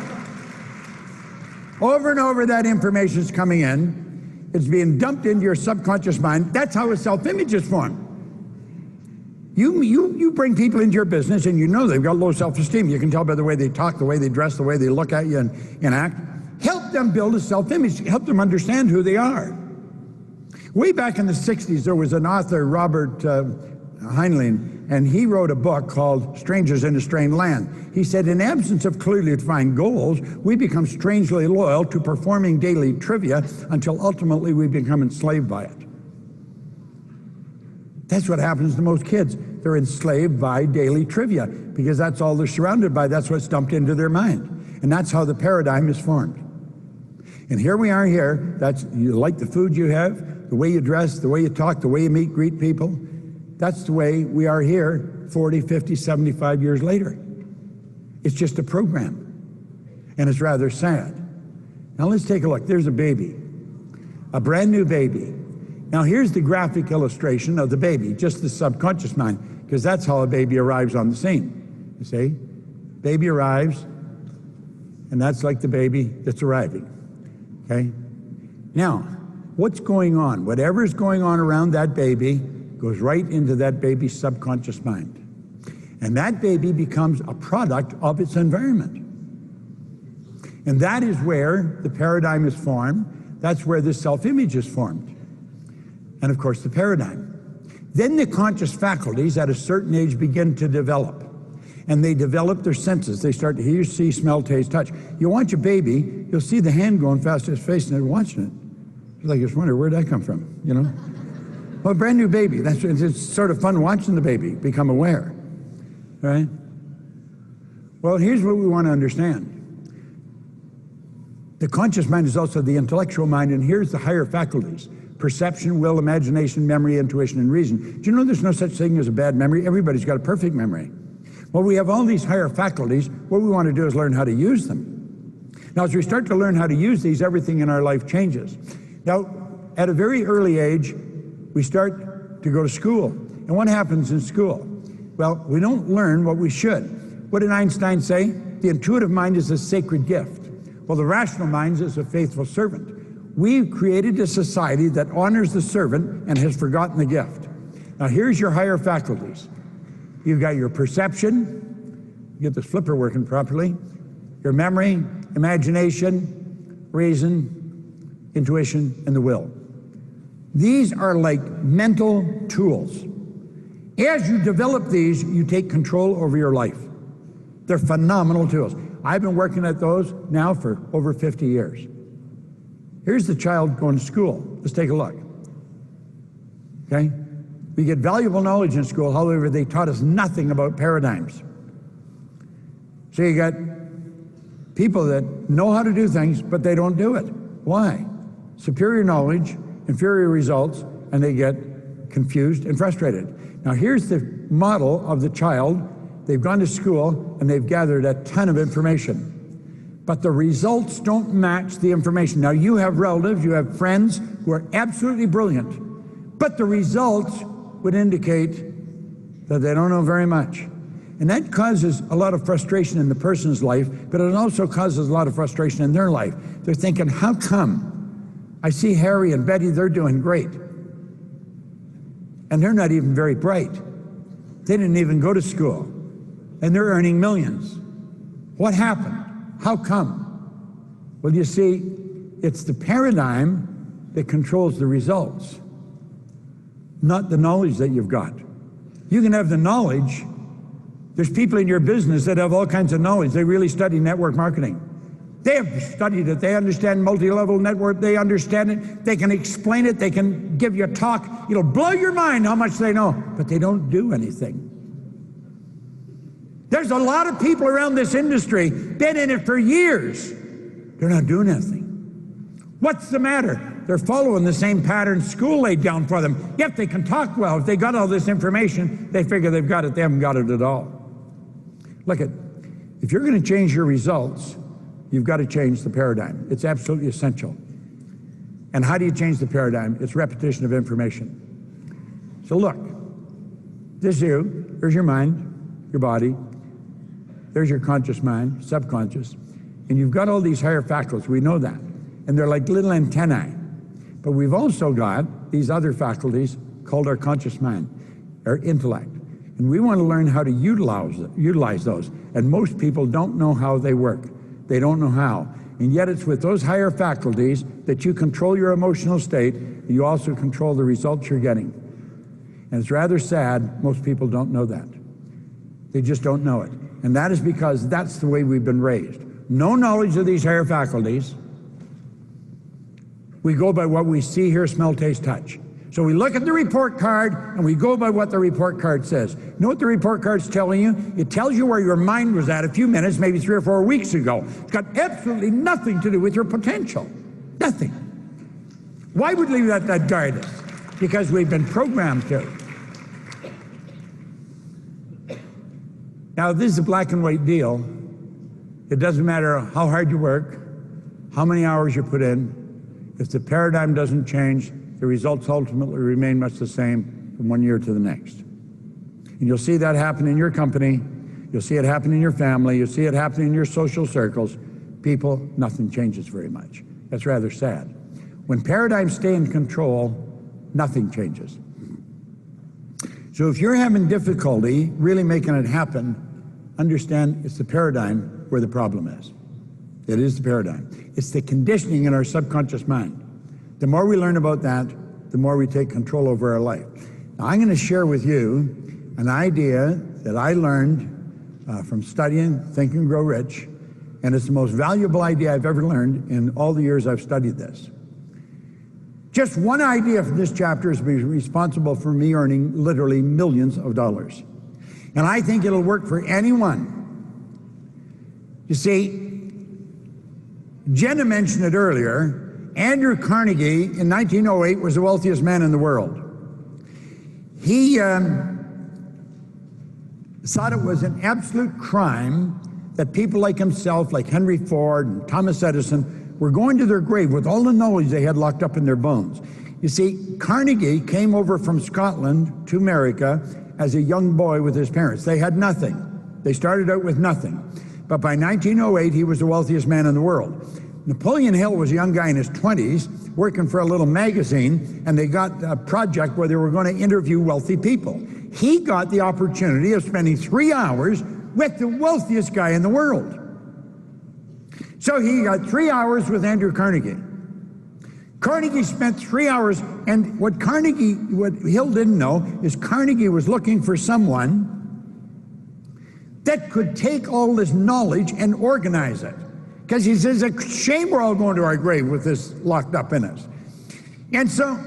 over and over that information is coming in. It's being dumped into your subconscious mind. That's how a self-image is formed. You bring people into your business and you know they've got low self-esteem. You can tell by the way they talk, the way they dress, the way they look at you and act. Help them build a self-image. Help them understand who they are. Way back in the 60s, there was an author, Robert Heinlein, and he wrote a book called Strangers in a Strange Land. He said, in absence of clearly defined goals, we become strangely loyal to performing daily trivia until ultimately we become enslaved by it. That's what happens to most kids. They're enslaved by daily trivia because that's all they're surrounded by. That's what's dumped into their mind. And that's how the paradigm is formed. And here we are here. That's, you like the food you have, the way you dress, the way you talk, the way you meet, greet people. That's the way we are here 40, 50, 75 years later. It's just a program. And it's rather sad. Now let's take a look. There's a baby, a brand new baby. Now here's the graphic illustration of the baby, just the subconscious mind, because that's how a baby arrives on the scene. You see? Baby arrives, and that's like the baby that's arriving. Okay? Now, what's going on? Whatever's going on around that baby goes right into that baby's subconscious mind. And that baby becomes a product of its environment. And that is where the paradigm is formed. That's where the self-image is formed. And of course the paradigm. Then the conscious faculties at a certain age begin to develop. And they develop their senses. They start to hear, see, smell, taste, touch. You watch a baby, you'll see the hand going fast to his face and they're watching it. It's like, I just wonder, where'd that come from, you know? Well, a brand new baby, it's sort of fun watching the baby become aware, right? Well, here's what we want to understand. The conscious mind is also the intellectual mind, and here's the higher faculties. Perception, will, imagination, memory, intuition, and reason. Do you know there's no such thing as a bad memory? Everybody's got a perfect memory. Well, we have all these higher faculties. What we want to do is learn how to use them. Now, as we start to learn how to use these, everything in our life changes. Now, at a very early age, we start to go to school. And what happens in school? Well, we don't learn what we should. What did Einstein say? The intuitive mind is a sacred gift. Well, the rational mind is a faithful servant. We've created a society that honors the servant and has forgotten the gift. Now here's your higher faculties. You've got your perception, you get this flipper working properly, your memory, imagination, reason, intuition, and the will. These are like mental tools. As you develop these, you take control over your life. They're phenomenal tools. I've been working at those now for over 50 years. Here's the child going to school. Let's take a look. Okay? We get valuable knowledge in school, however, they taught us nothing about paradigms. So you got people that know how to do things, but they don't do it. Why? Superior knowledge, inferior results, and they get confused and frustrated. Now here's the model of the child. They've gone to school and they've gathered a ton of information. But the results don't match the information. Now you have relatives, you have friends who are absolutely brilliant, but the results would indicate that they don't know very much. And that causes a lot of frustration in the person's life, but it also causes a lot of frustration in their life. They're thinking, how come I see Harry and Betty, they're doing great, and they're not even very bright. They didn't even go to school. and they're earning millions. What happened? How come? Well, you see, it's the paradigm that controls the results, not the knowledge that you've got. You can have the knowledge. There's people in your business that have all kinds of knowledge. They really study network marketing. They have studied it. They understand multi-level network. They understand it. They can explain it. They can give you a talk. It'll blow your mind how much they know, but they don't do anything. There's a lot of people around this industry, been in it for years. They're not doing anything. What's the matter? They're following the same pattern school laid down for them. Yet they can talk well. If they got all this information, they figure they've got it. They haven't got it at all. Look at, if you're going to change your results, you've got to change the paradigm. It's absolutely essential. And how do you change the paradigm? It's repetition of information. So look, this is you. There's your mind, your body. There's your conscious mind, subconscious. And you've got all these higher faculties. We know that. And they're like little antennae. But we've also got these other faculties called our conscious mind, our intellect. And we want to learn how to utilize those. And most people don't know how they work. They don't know how. And yet it's with those higher faculties that you control your emotional state. You also control the results you're getting. And it's rather sad most people don't know that. They just don't know it. And that is because that's the way we've been raised. No knowledge of these higher faculties. We go by what we see, hear, smell, taste, touch. So we look at the report card and we go by what the report card says. You know what the report card's telling you? It tells you where your mind was at a few minutes, maybe 3 or 4 weeks ago. It's got absolutely nothing to do with your potential. Nothing. Why would we let that guide us? Because we've been programmed to. Now, this is a black and white deal. It doesn't matter how hard you work, how many hours you put in. If the paradigm doesn't change, the results ultimately remain much the same from one year to the next. And you'll see that happen in your company. You'll see it happen in your family. You'll see it happen in your social circles. People, nothing changes very much. That's rather sad. When paradigms stay in control, nothing changes. So if you're having difficulty really making it happen, understand it's the paradigm where the problem is. It is the paradigm. It's the conditioning in our subconscious mind. The more we learn about that, the more we take control over our life. Now, I'm going to share with you an idea that I learned from studying Think and Grow Rich, and it's the most valuable idea I've ever learned in all the years I've studied this. Just one idea from this chapter is responsible for me earning literally millions of dollars. And I think it'll work for anyone. You see, Jenna mentioned it earlier. Andrew Carnegie in 1908 was the wealthiest man in the world. He thought it was an absolute crime that people like himself, like Henry Ford and Thomas Edison, were going to their grave with all the knowledge they had locked up in their bones. You see, Carnegie came over from Scotland to America as a young boy with his parents. They had nothing. They started out with nothing. But by 1908, he was the wealthiest man in the world. Napoleon Hill was a young guy in his 20s working for a little magazine, and they got a project where they were going to interview wealthy people. He got the opportunity of spending 3 hours with the wealthiest guy in the world. So he got 3 hours with Andrew Carnegie. Carnegie spent 3 hours, and what Hill didn't know is Carnegie was looking for someone that could take all this knowledge and organize it. Because he says, it's a shame we're all going to our grave with this locked up in us. And so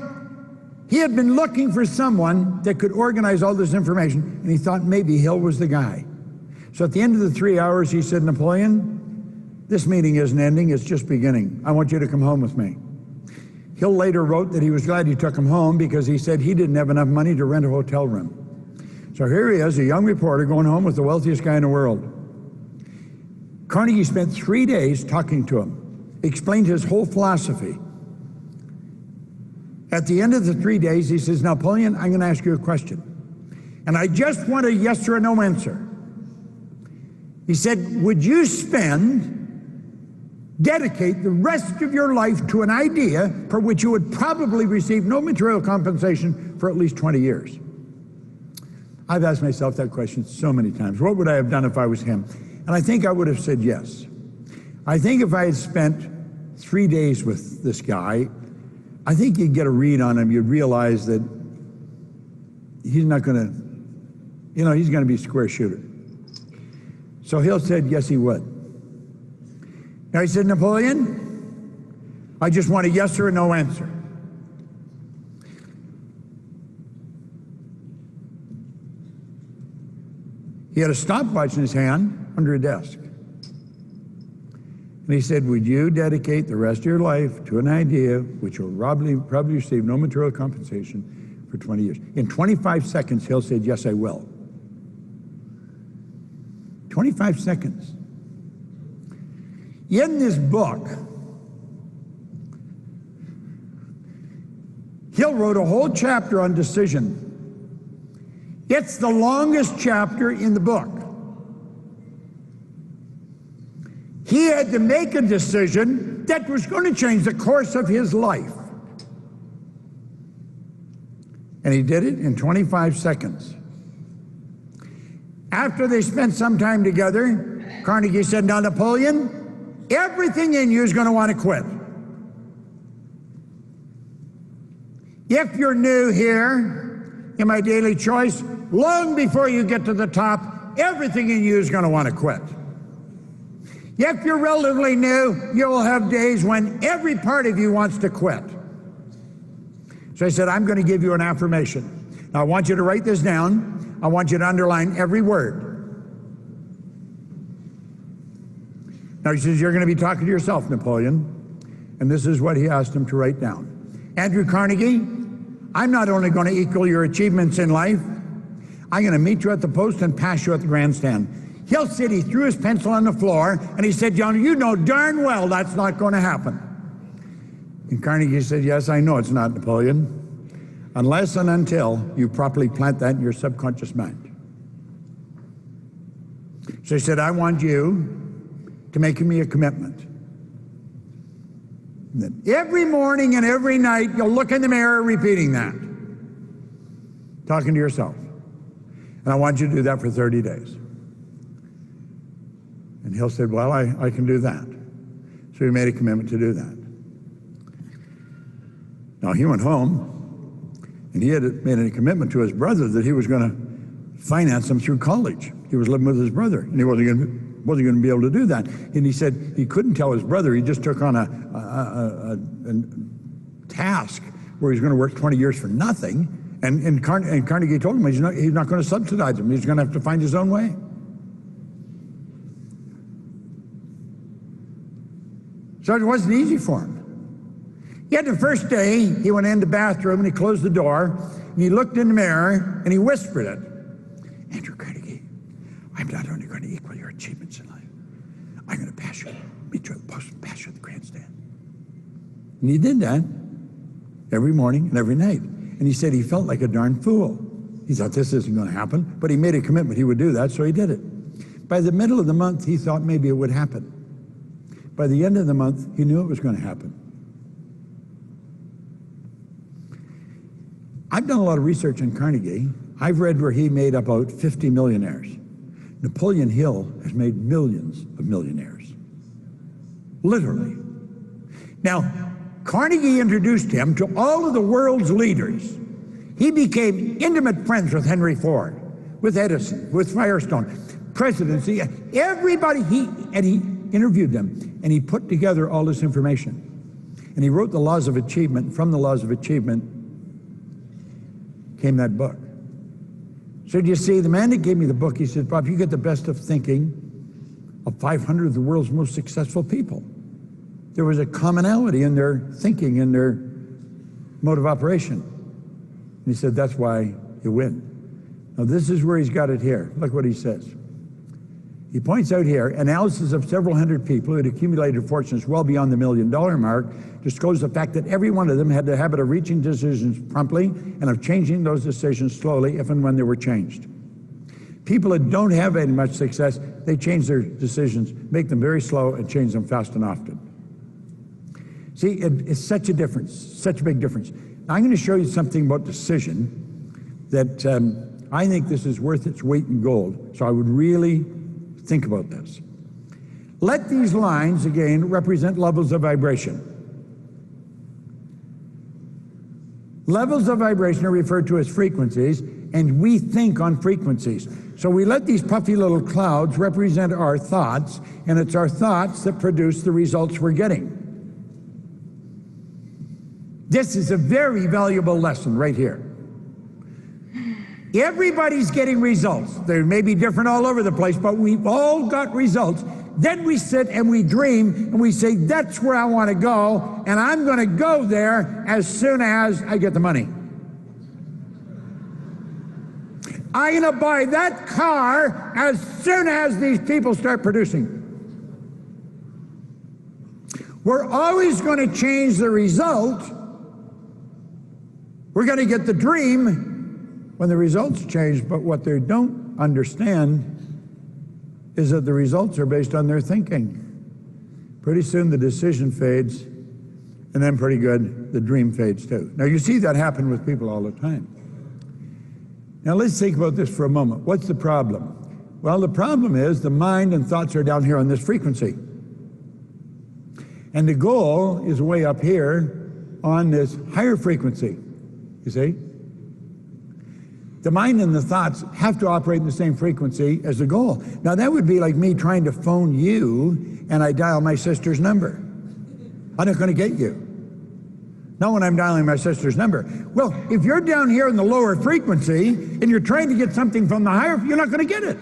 he had been looking for someone that could organize all this information, and he thought maybe Hill was the guy. So at the end of the 3 hours, he said, Napoleon, this meeting isn't ending, it's just beginning. I want you to come home with me. Hill later wrote that he was glad he took him home because he said he didn't have enough money to rent a hotel room. So here he is, a young reporter going home with the wealthiest guy in the world. Carnegie spent 3 days talking to him, explained his whole philosophy. At the end of the 3 days, he says, Napoleon, I'm going to ask you a question. And I just want a yes or a no answer. He said, would you dedicate the rest of your life to an idea for which you would probably receive no material compensation for at least 20 years? I've asked myself that question so many times. What would I have done if I was him? And I think I would have said yes. I think if I had spent 3 days with this guy, I think you'd get a read on him. You'd realize that he's not going to, he's going to be a square shooter. So Hill said, yes, he would. Now he said, Napoleon, I just want a yes or a no answer. He had a stopwatch in his hand under a desk. And he said, would you dedicate the rest of your life to an idea which will probably receive no material compensation for 20 years? In 25 seconds, Hill said, yes, I will. 25 seconds. In this book, Hill wrote a whole chapter on decision. It's the longest chapter in the book. He had to make a decision that was going to change the course of his life. And he did it in 25 seconds. After they spent some time together, Carnegie said, now, Napoleon, everything in you is going to want to quit. If you're new here in my daily choice, long before you get to the top, everything in you is going to want to quit. If you're relatively new, you will have days when every part of you wants to quit. So I said, I'm going to give you an affirmation. Now I want you to write this down. I want you to underline every word. Now he says, you're going to be talking to yourself, Napoleon. And this is what he asked him to write down. Andrew Carnegie, I'm not only going to equal your achievements in life, I'm going to meet you at the post and pass you at the grandstand. Hill said he threw his pencil on the floor and he said, John, you know darn well that's not going to happen. And Carnegie said, yes, I know it's not, Napoleon, unless and until you properly plant that in your subconscious mind. So he said, I want you to make me a commitment that every morning and every night you'll look in the mirror repeating that, talking to yourself. And I want you to do that for 30 days. And Hill said, well, I can do that. So he made a commitment to do that. Now he went home and he had made a commitment to his brother that he was going to finance him through college. He was living with his brother and he wasn't going to be able to do that. And he said he couldn't tell his brother. He just took on a task where he's going to work 20 years for nothing. And Carnegie told him he's not going to subsidize him. He's going to have to find his own way. So it wasn't easy for him. Yet the first day, he went in the bathroom and he closed the door and he looked in the mirror and he whispered it. Andrew Carnegie, I'm not only going to equal your achievements in life, I'm going to meet you at the post and pass you at the grandstand. And he did that every morning and every night. And he said he felt like a darn fool. He thought this isn't going to happen, but he made a commitment he would do that, so he did it. By the middle of the month, he thought maybe it would happen. By the end of the month, he knew it was going to happen. I've done a lot of research on Carnegie. I've read where he made about 50 millionaires. Napoleon Hill has made millions of millionaires. Literally. Now, Carnegie introduced him to all of the world's leaders. He became intimate friends with Henry Ford, with Edison, with Firestone, presidency, everybody. He interviewed them, and he put together all this information. And he wrote the Laws of Achievement. From the Laws of Achievement came that book. So do you see, the man that gave me the book, he said, Bob, you get the best of thinking of 500 of the world's most successful people. There was a commonality in their thinking, in their mode of operation. And he said, that's why you win. Now this is where he's got it here. Look what he says. He points out here, analysis of several hundred people who had accumulated fortunes well beyond the $1 million mark disclosed the fact that every one of them had the habit of reaching decisions promptly and of changing those decisions slowly if and when they were changed. People that don't have any much success, they change their decisions, make them very slow, and change them fast and often. See, it's such a difference, such a big difference. Now, I'm going to show you something about decision that I think this is worth its weight in gold. So I would really think about this. Let these lines, again, represent levels of vibration. Levels of vibration are referred to as frequencies, and we think on frequencies. So we let these puffy little clouds represent our thoughts, and it's our thoughts that produce the results we're getting. This is a very valuable lesson right here. Everybody's getting results. They may be different all over the place, but we've all got results. Then we sit and we dream and we say, that's where I want to go, and I'm going to go there as soon as I get the money. I'm going to buy that car as soon as these people start producing. We're always going to change the result. We're going to get the dream when the results change, but what they don't understand is that the results are based on their thinking. Pretty soon the decision fades, and then pretty good, the dream fades too. Now you see that happen with people all the time. Now let's think about this for a moment. What's the problem? Well, the problem is the mind and thoughts are down here on this frequency. And the goal is way up here on this higher frequency, you see? The mind and the thoughts have to operate in the same frequency as the goal. Now that would be like me trying to phone you and I dial my sister's number. I'm not going to get you. Not when I'm dialing my sister's number. Well, if you're down here in the lower frequency and you're trying to get something from the higher, you're not going to get it.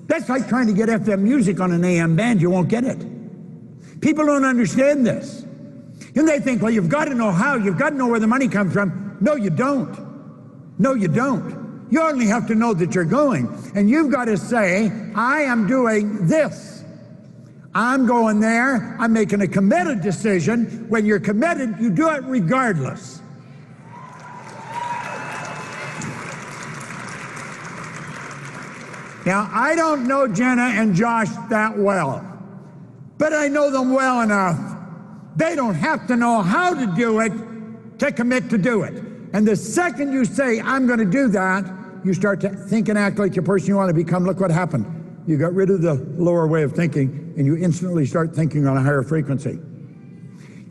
That's like trying to get FM music on an AM band. You won't get it. People don't understand this. And they think, well, you've got to know how. You've got to know where the money comes from. No, you don't. No, you don't. You only have to know that you're going. And you've got to say, I am doing this. I'm going there. I'm making a committed decision. When you're committed, you do it regardless. Now, I don't know Jenna and Josh that well, but I know them well enough. They don't have to know how to do it to commit to do it. And the second you say, I'm going to do that, you start to think and act like the person you want to become. Look what happened. You got rid of the lower way of thinking, and you instantly start thinking on a higher frequency.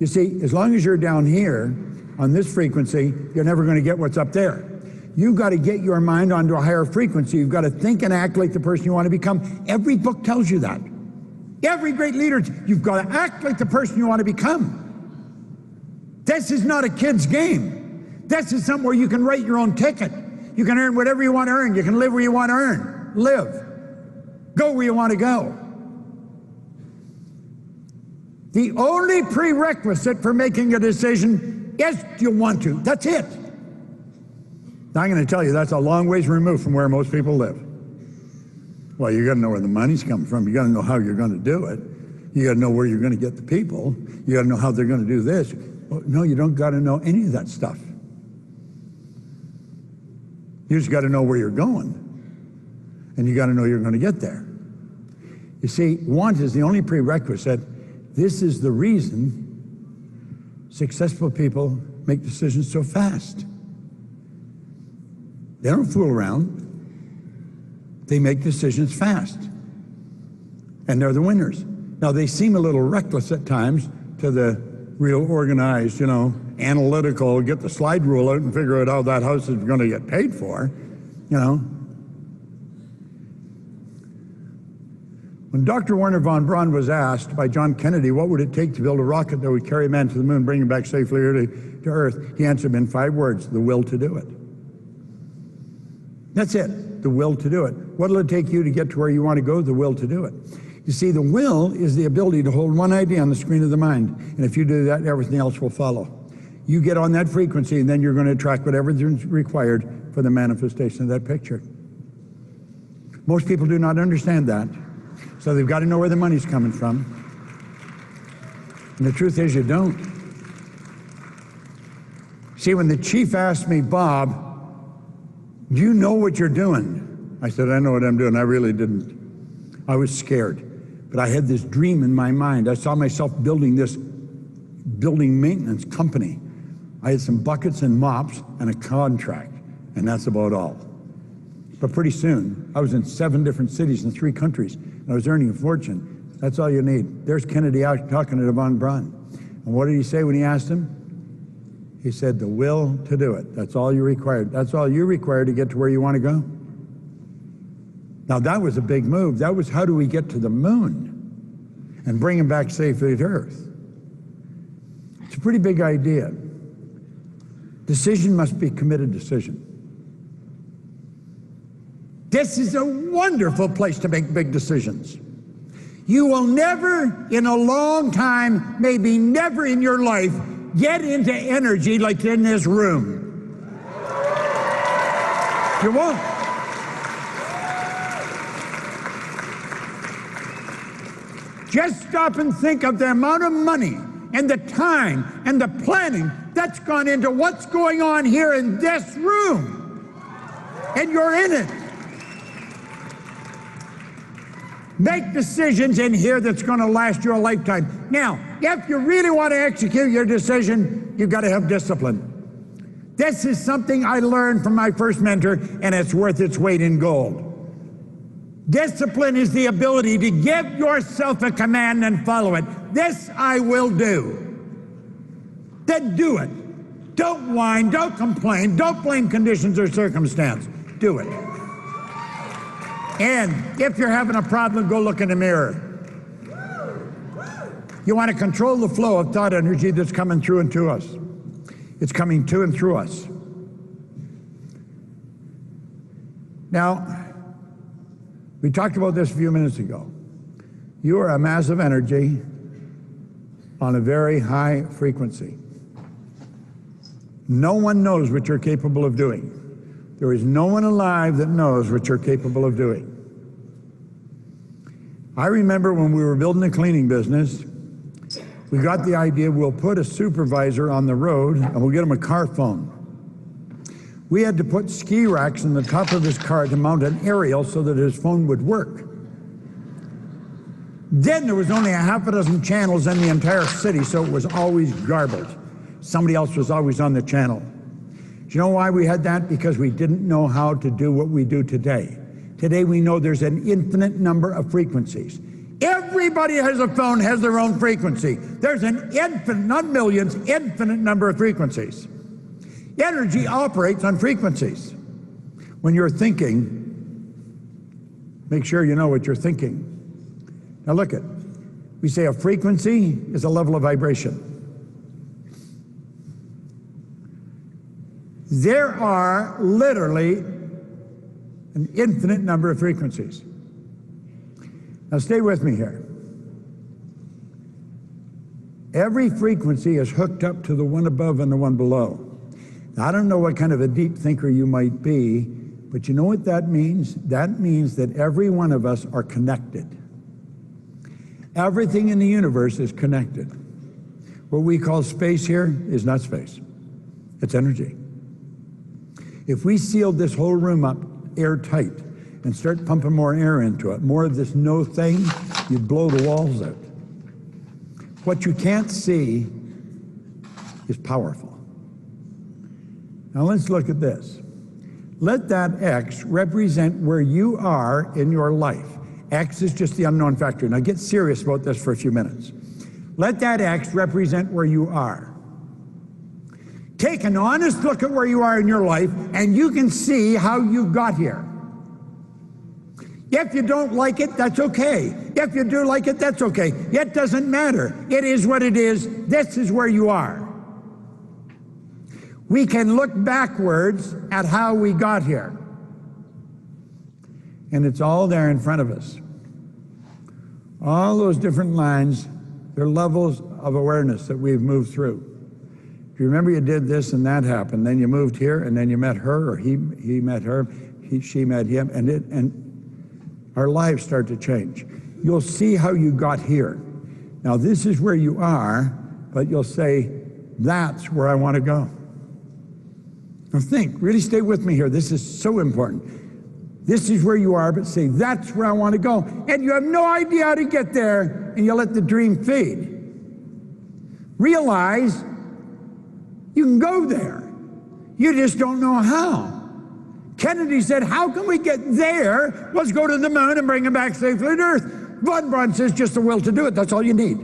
You see, as long as you're down here on this frequency, you're never going to get what's up there. You've got to get your mind onto a higher frequency. You've got to think and act like the person you want to become. Every book tells you that. Every great leader, you've got to act like the person you want to become. This is not a kid's game. This is something where you can write your own ticket. You can earn whatever you want to earn. You can live where you want to live. Go where you want to go. The only prerequisite for making a decision is you want to. That's it. Now I'm going to tell you that's a long ways removed from where most people live. Well, you got to know where the money's coming from. You got to know how you're going to do it. You got to know where you're going to get the people. You got to know how they're going to do this. Well, no, you don't got to know any of that stuff. You just got to know where you're going, and you got to know you're going to get there. You see, want is the only prerequisite. This is the reason successful people make decisions so fast. They don't fool around. They make decisions fast, and they're the winners. Now, they seem a little reckless at times to the real organized, analytical, get the slide rule out and figure out how that house is going to get paid for, When Dr. Werner von Braun was asked by John Kennedy what would it take to build a rocket that would carry man to the moon, bring him back safely to Earth, he answered in 5 words: the will to do it. That's it, the will to do it. What will it take you to get to where you want to go? The will to do it. You see, the will is the ability to hold one idea on the screen of the mind, and if you do that, everything else will follow. You get on that frequency, and then you're going to attract whatever is required for the manifestation of that picture. Most people do not understand that, so they've got to know where the money's coming from. And the truth is, you don't. See, when the chief asked me, Bob, do you know what you're doing? I said, I know what I'm doing. I really didn't. I was scared, but I had this dream in my mind. I saw myself building this building maintenance company. I had some buckets and mops and a contract, and that's about all. But pretty soon, I was in 7 different cities in 3 countries, and I was earning a fortune. That's all you need. There's Kennedy out talking to von Braun. And what did he say when he asked him? He said, the will to do it. That's all you required. That's all you require to get to where you want to go. Now that was a big move. That was, how do we get to the moon and bring him back safely to Earth? It's a pretty big idea. Decision must be committed decision. This is a wonderful place to make big decisions. You will never in a long time, maybe never in your life, get into energy like in this room. You won't. Just stop and think of the amount of money and the time and the planning that's gone into what's going on here in this room. And you're in it. Make decisions in here that's going to last you a lifetime. Now, if you really want to execute your decision, you've got to have discipline. This is something I learned from my first mentor, and it's worth its weight in gold. Discipline is the ability to give yourself a command and follow it. This I will do. Then do it. Don't whine, don't complain, don't blame conditions or circumstance. Do it. And if you're having a problem, go look in the mirror. You want to control the flow of thought energy that's coming through and to us. It's coming to and through us. Now, we talked about this a few minutes ago. You are a mass of energy on a very high frequency. No one knows what you're capable of doing. There is no one alive that knows what you're capable of doing. I remember when we were building a cleaning business, we got the idea we'll put a supervisor on the road and we'll get him a car phone. We had to put ski racks in the top of his car to mount an aerial so that his phone would work. Then there was only a half a dozen channels in the entire city, so it was always garbled. Somebody else was always on the channel. Do you know why we had that? Because we didn't know how to do what we do today. Today we know there's an infinite number of frequencies. Everybody has a phone, has their own frequency. There's an infinite, not millions, infinite number of frequencies. Energy operates on frequencies. When you're thinking, make sure you know what you're thinking. Now look at, we say a frequency is a level of vibration. There are literally an infinite number of frequencies. Now stay with me here. Every frequency is hooked up to the one above and the one below. Now, I don't know what kind of a deep thinker you might be, but you know what that means? That means that every one of us are connected. Everything in the universe is connected. What we call space here is not space. It's energy. If we sealed this whole room up airtight and start pumping more air into it, more of this no thing, you'd blow the walls out. What you can't see is powerful. Now let's look at this. Let that X represent where you are in your life. X is just the unknown factor. Now get serious about this for a few minutes. Let that X represent where you are. Take an honest look at where you are in your life, and you can see how you got here. If you don't like it, that's okay. If you do like it, that's okay. It doesn't matter. It is what it is. This is where you are. We can look backwards at how we got here. And it's all there in front of us. All those different lines, they're levels of awareness that we've moved through. If you remember, you did this and that happened, then you moved here, and then you met her, or he met her, she met him, and our lives start to change. You'll see how you got here. Now this is where you are, but you'll say, that's where I want to go. Now think, really stay with me here. This is so important. This is where you are, but say, that's where I want to go. And you have no idea how to get there, and you let the dream fade. Realize you can go there. You just don't know how. Kennedy said, how can we get there? Let's go to the moon and bring them back safely to Earth. Von Braun says, just the will to do it. That's all you need.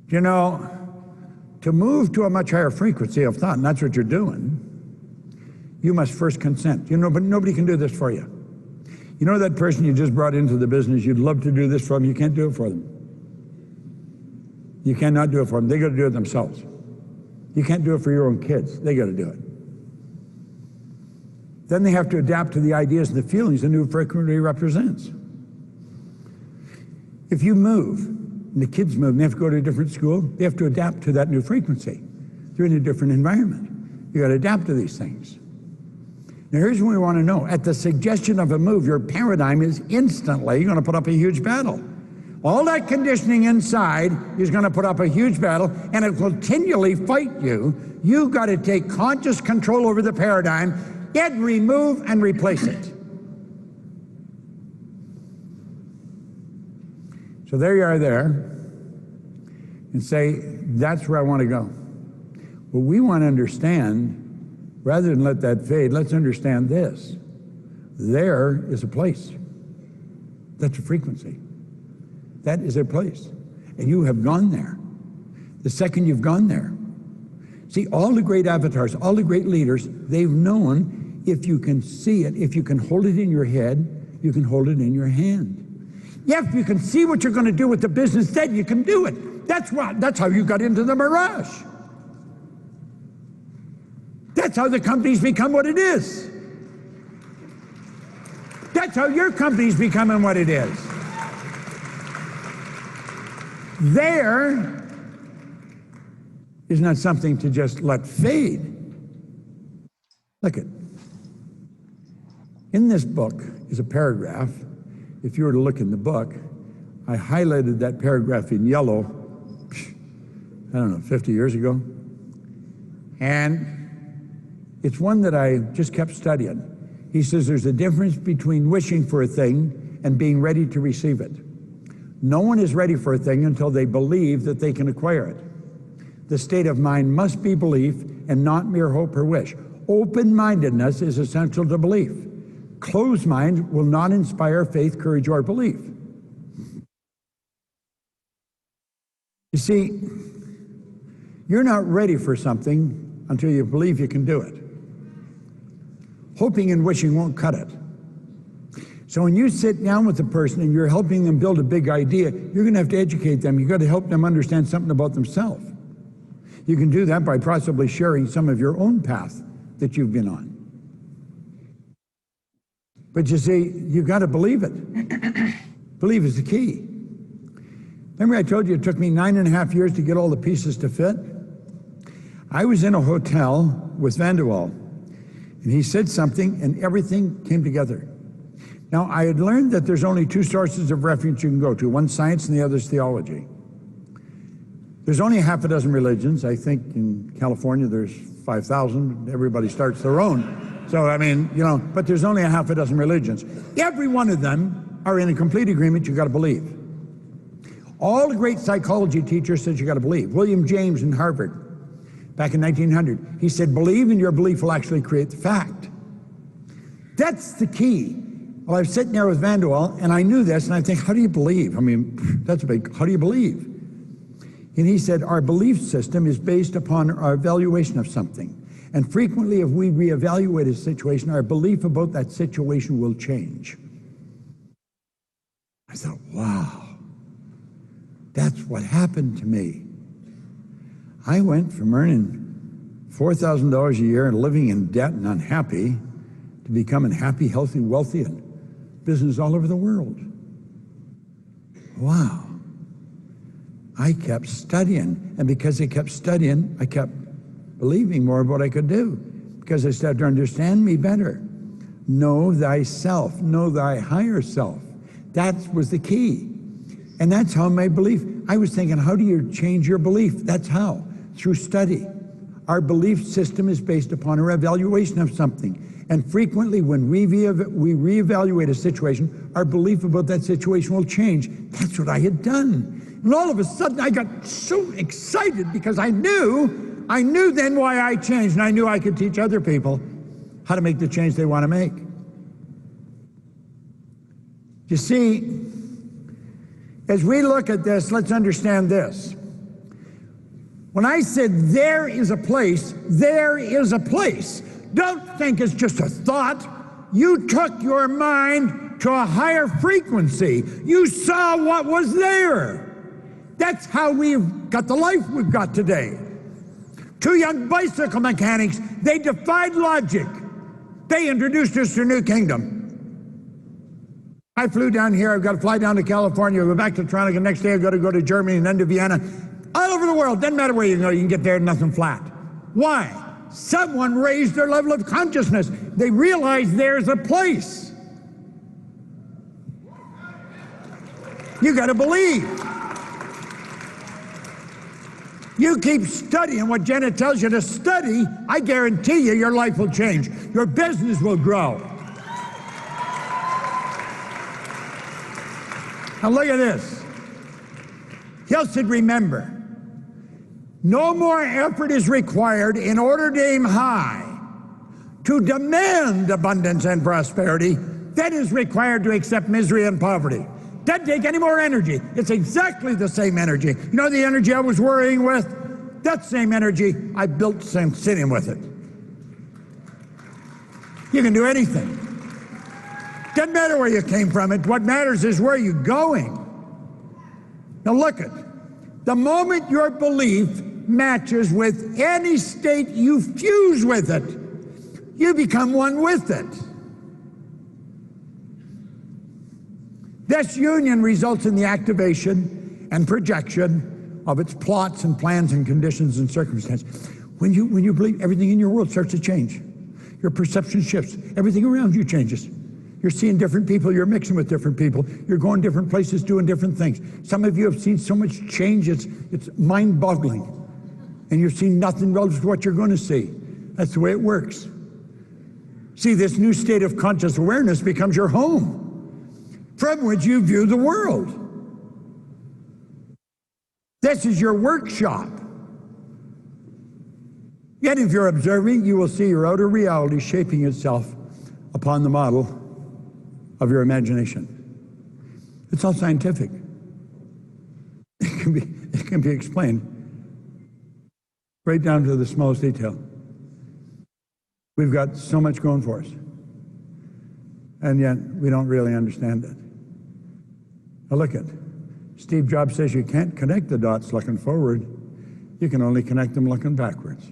You know, to move to a much higher frequency of thought, and that's what you're doing, you must first consent. You know, but nobody can do this for you. You know that person you just brought into the business, you'd love to do this for them, you can't do it for them. You cannot do it for them. They got to do it themselves. You can't do it for your own kids. They got to do it. Then they have to adapt to the ideas and the feelings the new frequency represents. If you move, and the kids move, and they have to go to a different school, they have to adapt to that new frequency. They're in a different environment. You got to adapt to these things. Now here's what we want to know. At the suggestion of a move, your paradigm is instantly going to put up a huge battle. All that conditioning inside is going to put up a huge battle, and it will continually fight you. You got to take conscious control over the paradigm, yet remove and replace it. So there you are there, and say, that's where I want to go. Well, we want to understand, rather than let that fade, let's understand this. There is a place. That's a frequency. That is a place. And you have gone there. The second you've gone there. See, all the great avatars, all the great leaders, they've known if you can see it, if you can hold it in your head, you can hold it in your hand. Yeah, if you can see what you're going to do with the business, then you can do it. That's how you got into the mirage. That's how the company's become what it is. That's how your company's becoming what it is. There is not something to just let fade. Look at, in this book is a paragraph. If you were to look in the book, I highlighted that paragraph in yellow, I don't know, 50 years ago. And it's one that I just kept studying. He says there's a difference between wishing for a thing and being ready to receive it. No one is ready for a thing until they believe that they can acquire it. The state of mind must be belief and not mere hope or wish. Open-mindedness is essential to belief. Closed mind will not inspire faith, courage, or belief. You see, you're not ready for something until you believe you can do it. Hoping and wishing won't cut it. So when you sit down with a person and you're helping them build a big idea, you're going to have to educate them. You've got to help them understand something about themselves. You can do that by possibly sharing some of your own path that you've been on. But you see, you've got to believe it. Believe is the key. Remember I told you it took me 9.5 years to get all the pieces to fit? I was in a hotel with Van der Waal, and he said something and everything came together. Now, I had learned that there's only two sources of refuge you can go to. One's science and the other's theology. There's only half a dozen religions. I think in California there's 5,000. Everybody starts their own. So, I mean, you know, but there's only a half a dozen religions. Every one of them are in a complete agreement, you got to believe. All the great psychology teachers said you got to believe. William James in Harvard, back in 1900, he said, believe and your belief will actually create the fact. That's the key. Well, I was sitting there with Van der Waal, and I knew this, and I think, how do you believe? I mean, that's a big, how do you believe? And he said, our belief system is based upon our evaluation of something. And frequently, if we reevaluate a situation, our belief about that situation will change. I thought, wow, that's what happened to me. I went from earning $4,000 a year and living in debt and unhappy to becoming happy, healthy, wealthy, and business all over the world. Wow. I kept studying, and because I kept studying, I kept believing more of what I could do, because I started to understand me better. Know thyself, know thy higher self. That was the key. And that's how my belief, I was thinking, how do you change your belief? That's how, through study. Our belief system is based upon our evaluation of something. And frequently when we reevaluate a situation, our belief about that situation will change. That's what I had done. And all of a sudden I got so excited because I knew then why I changed, and I knew I could teach other people how to make the change they want to make. You see, as we look at this, let's understand this. When I said there is a place, there is a place. Don't think it's just a thought. You took your mind to a higher frequency. You saw what was there. That's how we've got the life we've got today. Two young bicycle mechanics, they defied logic. They introduced us to a new kingdom. I flew down here, I've got to fly down to California, go back to Toronto, the next day I've got to go to Germany and then to Vienna. All over the world, doesn't matter where you go, you can get there, nothing flat. Why? Someone raised their level of consciousness. They realized there's a place. You got to believe. You keep studying what Jenna tells you to study, I guarantee you your life will change. Your business will grow. Now look at this. He said, remember, no more effort is required in order to aim high, to demand abundance and prosperity, than is required to accept misery and poverty. Doesn't take any more energy. It's exactly the same energy. You know the energy I was worrying with? That same energy I built sitting with it. You can do anything. Doesn't matter where you came from. What matters is where you're going. Now look at the moment your belief matches with any state you fuse with it, you become one with it. This union results in the activation and projection of its plots and plans and conditions and circumstances. When you believe, everything in your world starts to change. Your perception shifts. Everything around you changes. You're seeing different people, you're mixing with different people, you're going different places, doing different things. Some of you have seen so much change, it's mind-boggling. And you've seen nothing relative to what you're going to see. That's the way it works. See, this new state of conscious awareness becomes your home, from which you view the world. This is your workshop. Yet if you're observing, you will see your outer reality shaping itself upon the model of your imagination. It's all scientific. It can be explained right down to the smallest detail. We've got so much going for us, and yet we don't really understand it. Now look at Steve Jobs says you can't connect the dots looking forward. You can only connect them looking backwards.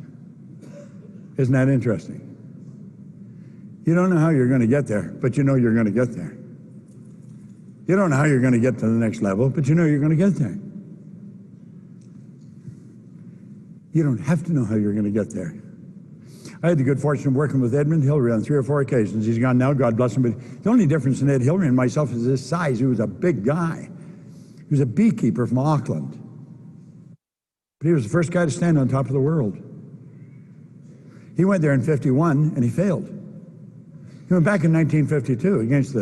Isn't that interesting? You don't know how you're going to get there, but you know you're going to get there. You don't know how you're going to get to the next level, but you know you're going to get there. You don't have to know how you're going to get there. I had the good fortune of working with Edmund Hillary on 3 or 4 occasions. He's gone now, God bless him, but the only difference in Ed Hillary and myself is his size. He was a big guy. He was a beekeeper from Auckland. But he was the first guy to stand on top of the world. He went there in 51 and he failed. He went back in 1952 against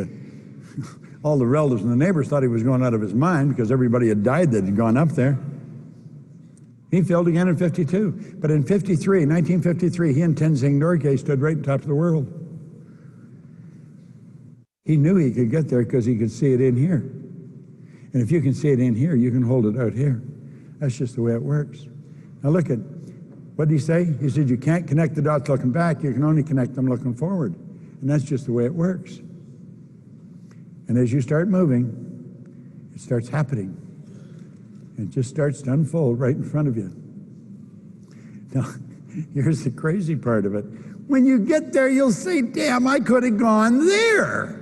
all the relatives and the neighbors thought he was going out of his mind because everybody had died that had gone up there. He failed again in 52. But in 1953, he and Tenzing Norgay stood right on top of the world. He knew he could get there because he could see it in here. And if you can see it in here, you can hold it out here. That's just the way it works. Now look at, what did he say? He said, you can't connect the dots looking back, you can only connect them looking forward. And that's just the way it works. And as you start moving, it starts happening. It just starts to unfold right in front of you. Now, here's the crazy part of it. When you get there, you'll say, damn, I could have gone there.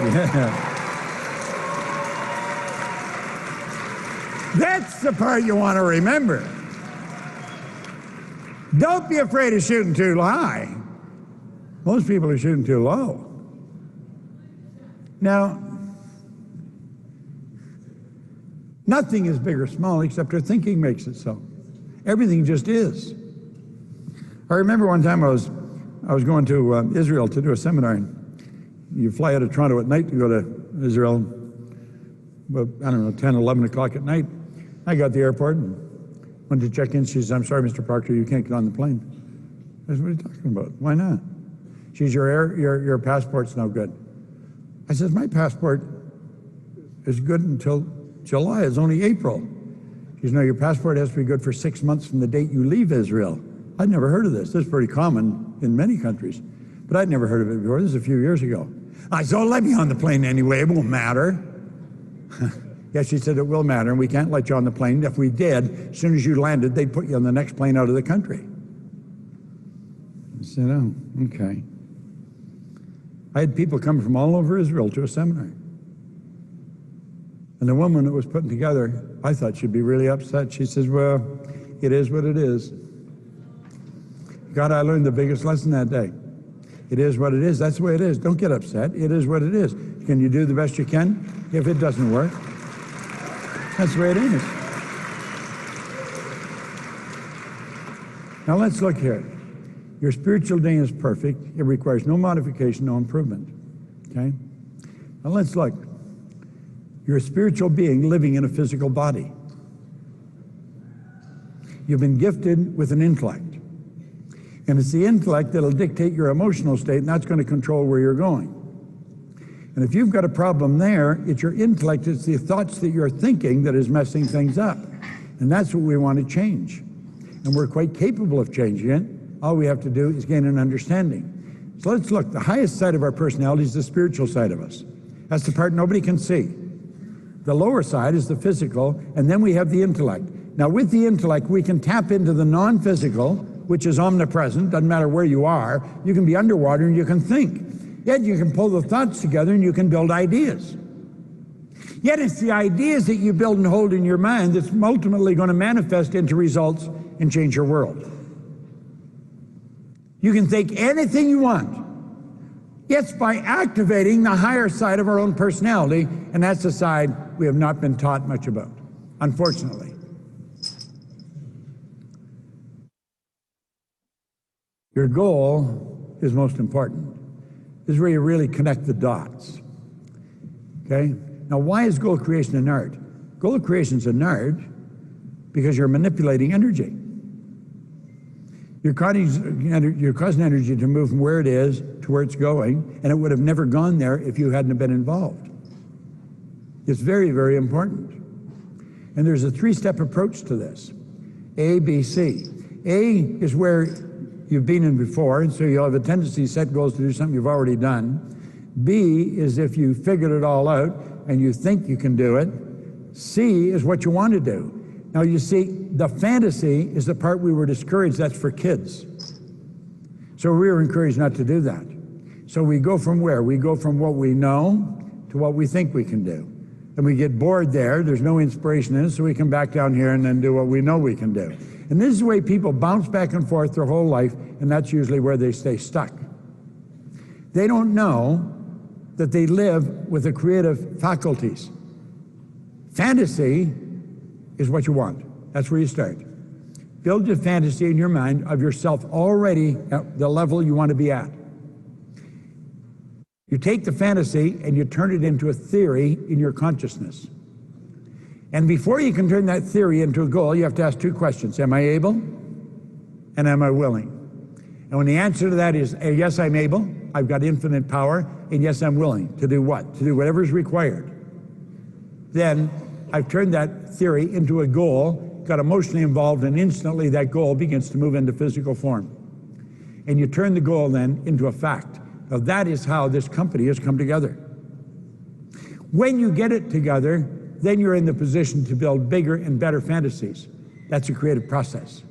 Yeah. That's the part you want to remember. Don't be afraid of shooting too high. Most people are shooting too low. Now, nothing is big or small except our thinking makes it so. Everything just is. I remember one time I was going to Israel to do a seminar, and You fly out of Toronto at night to go to Israel, about, I don't know, 10, 11 o'clock at night. I got to the airport and went to check in. She says, I'm sorry, Mr. Proctor, you can't get on the plane. I said, what are you talking about? Why not? She says, your passport's no good. I said, my passport is good until July. It's only April. She says, no, your passport has to be good for 6 months from the date you leave Israel. I'd never heard of this. This is pretty common in many countries, but I'd never heard of it before. This is a few years ago. I said, oh, let me on the plane anyway. It won't matter. Yeah, she said, it will matter, and we can't let you on the plane. If we did, as soon as you landed, they'd put you on the next plane out of the country. I said, oh, okay. I had people come from all over Israel to a seminar. And the woman that was putting together, I thought she'd be really upset. She says, well, it is what it is. God, I learned the biggest lesson that day. It is what it is. That's the way it is. Don't get upset. It is what it is. Can you do the best you can? If it doesn't work, that's the way it is. Now let's look here. Your spiritual being is perfect. It requires no modification, no improvement. Okay? Now let's look. You're a spiritual being living in a physical body. You've been gifted with an intellect. And it's the intellect that'll dictate your emotional state, and that's going to control where you're going. And if you've got a problem there, it's your intellect, it's the thoughts that you're thinking that is messing things up. And that's what we want to change. And we're quite capable of changing it. All we have to do is gain an understanding. So let's look. The highest side of our personality is the spiritual side of us. That's the part nobody can see. The lower side is the physical, and then we have the intellect. Now with the intellect, we can tap into the non-physical, which is omnipresent, doesn't matter where you are. You can be underwater and you can think. Yet you can pull the thoughts together and you can build ideas. Yet it's the ideas that you build and hold in your mind that's ultimately going to manifest into results and change your world. You can think anything you want. It's by activating the higher side of our own personality, and that's the side we have not been taught much about, unfortunately. Your goal is most important. This is where you really connect the dots. Okay? Now, why is goal creation an art? Goal creation is an art because you're manipulating energy. You're causing energy to move from where it is to where it's going, and it would have never gone there if you hadn't been involved. It's very, very important. And there's a three-step approach to this. A, B, C. A is where you've been in before, and so you'll have a tendency to set goals to do something you've already done. B is if you figured it all out and you think you can do it. C is what you want to do. Now you see, the fantasy is the part we were discouraged. That's for kids. So we were encouraged not to do that. So we go from where? We go from what we know to what we think we can do. And we get bored there. There's no inspiration in it, so we come back down here and then do what we know we can do. And this is the way people bounce back and forth their whole life, and that's usually where they stay stuck. They don't know that they live with the creative faculties. Fantasy is what you want. That's where you start. Build a fantasy in your mind of yourself already at the level you want to be at. You take the fantasy and you turn it into a theory in your consciousness. And before you can turn that theory into a goal, you have to ask two questions. Am I able? And am I willing? And when the answer to that is, yes, I'm able, I've got infinite power, and yes, I'm willing to do what? To do whatever is required. Then I've turned that theory into a goal, got emotionally involved, and instantly that goal begins to move into physical form. And you turn the goal then into a fact. Now that is how this company has come together. When you get it together, then you're in the position to build bigger and better fantasies. That's a creative process.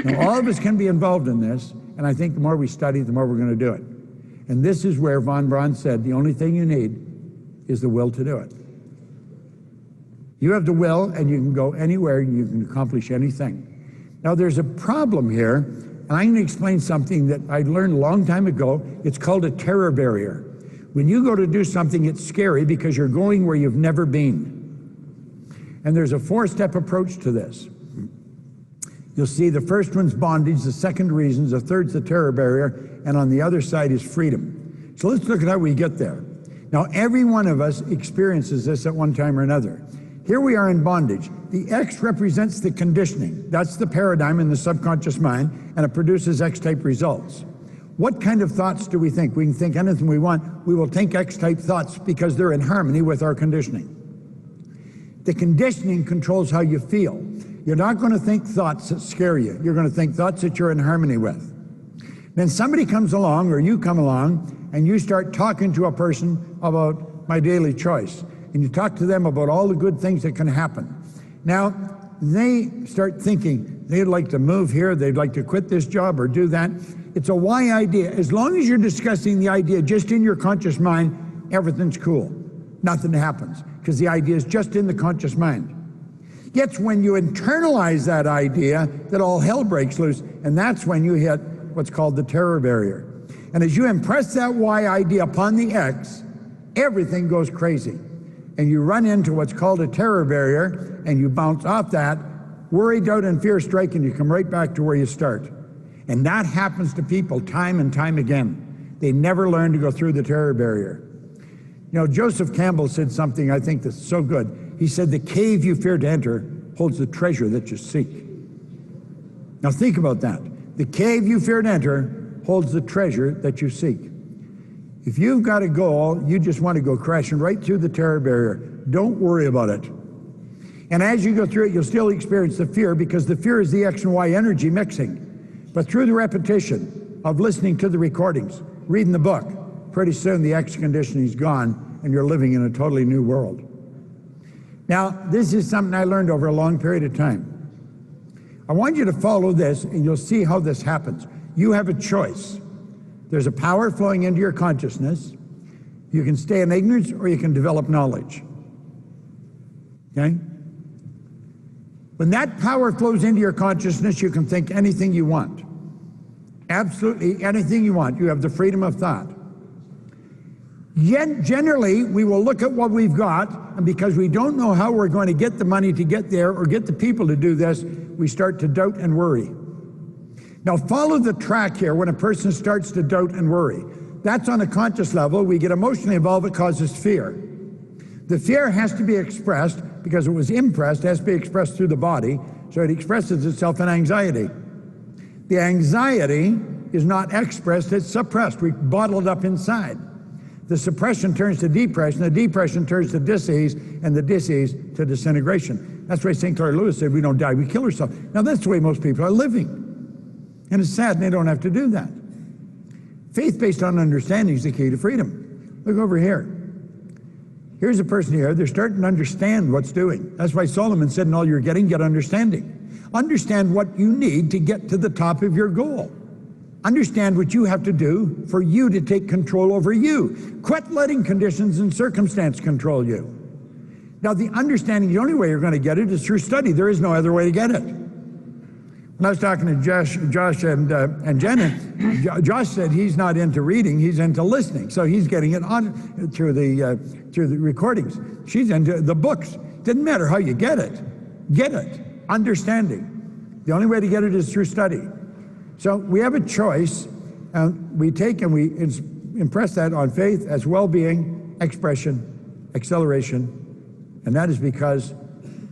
Now, all of us can be involved in this, and I think the more we study, the more we're going to do it. And this is where von Braun said, the only thing you need is the will to do it. You have the will, and you can go anywhere, and you can accomplish anything. Now, there's a problem here, and I'm going to explain something that I learned a long time ago. It's called a terror barrier. When you go to do something, it's scary because you're going where you've never been. And there's a four-step approach to this. You'll see the first one's bondage, the second reasons, the third's the terror barrier, and on the other side is freedom. So let's look at how we get there. Now, every one of us experiences this at one time or another. Here we are in bondage. The X represents the conditioning. That's the paradigm in the subconscious mind, and it produces X-type results. What kind of thoughts do we think? We can think anything we want. We will think X-type thoughts because they're in harmony with our conditioning. The conditioning controls how you feel. You're not going to think thoughts that scare you. You're going to think thoughts that you're in harmony with. Then somebody comes along, or you come along, and you start talking to a person about my daily choice. And you talk to them about all the good things that can happen. Now, they start thinking they'd like to move here, they'd like to quit this job or do that. It's a why idea. As long as you're discussing the idea just in your conscious mind, everything's cool. Nothing happens, because the idea is just in the conscious mind. Yet when you internalize that idea, that all hell breaks loose, and that's when you hit what's called the terror barrier. And as you impress that why idea upon the X, everything goes crazy. And you run into what's called a terror barrier, and you bounce off that, worry, doubt, and fear strike, and you come right back to where you start. And that happens to people time and time again. They never learn to go through the terror barrier. You know, Joseph Campbell said something I think that's so good. He said, the cave you fear to enter holds the treasure that you seek. Now think about that. The cave you fear to enter holds the treasure that you seek. If you've got a goal, you just want to go crashing right through the terror barrier. Don't worry about it. And as you go through it, you'll still experience the fear, because the fear is the X and Y energy mixing. But through the repetition of listening to the recordings, reading the book, pretty soon the X conditioning is gone and you're living in a totally new world. Now, this is something I learned over a long period of time. I want you to follow this and you'll see how this happens. You have a choice. There's a power flowing into your consciousness. You can stay in ignorance or you can develop knowledge. Okay? When that power flows into your consciousness, you can think anything you want. Absolutely anything you want. You have the freedom of thought. Yet generally, we will look at what we've got, and because we don't know how we're going to get the money to get there or get the people to do this, we start to doubt and worry. Now follow the track here. When a person starts to doubt and worry, that's on a conscious level. We get emotionally involved. It causes fear. The fear has to be expressed because it was impressed. It has to be expressed through the body, so it expresses itself in anxiety. The anxiety is not expressed, it's suppressed. We bottle it up inside. The suppression turns to depression, the depression turns to disease, and the disease to disintegration. That's why St. Clair Lewis said we don't die, we kill ourselves. Now that's the way most people are living. And it's sad, and they don't have to do that. Faith based on understanding is the key to freedom. Look over here. Here's a person here, they're starting to understand what's doing. That's why Solomon said, in all you're getting, get understanding. Understand what you need to get to the top of your goal. Understand what you have to do for you to take control over you. Quit letting conditions and circumstance control you. Now the understanding, the only way you're going to get it is through study. There is no other way to get it. When I was talking to Josh and Jenna, Josh said he's not into reading, he's into listening. So he's getting it on through the recordings. She's into the books. Didn't matter how you get it. Get it. Understanding. The only way to get it is through study. So we have a choice, and we take and we impress that on faith as well-being, expression, acceleration, and that is because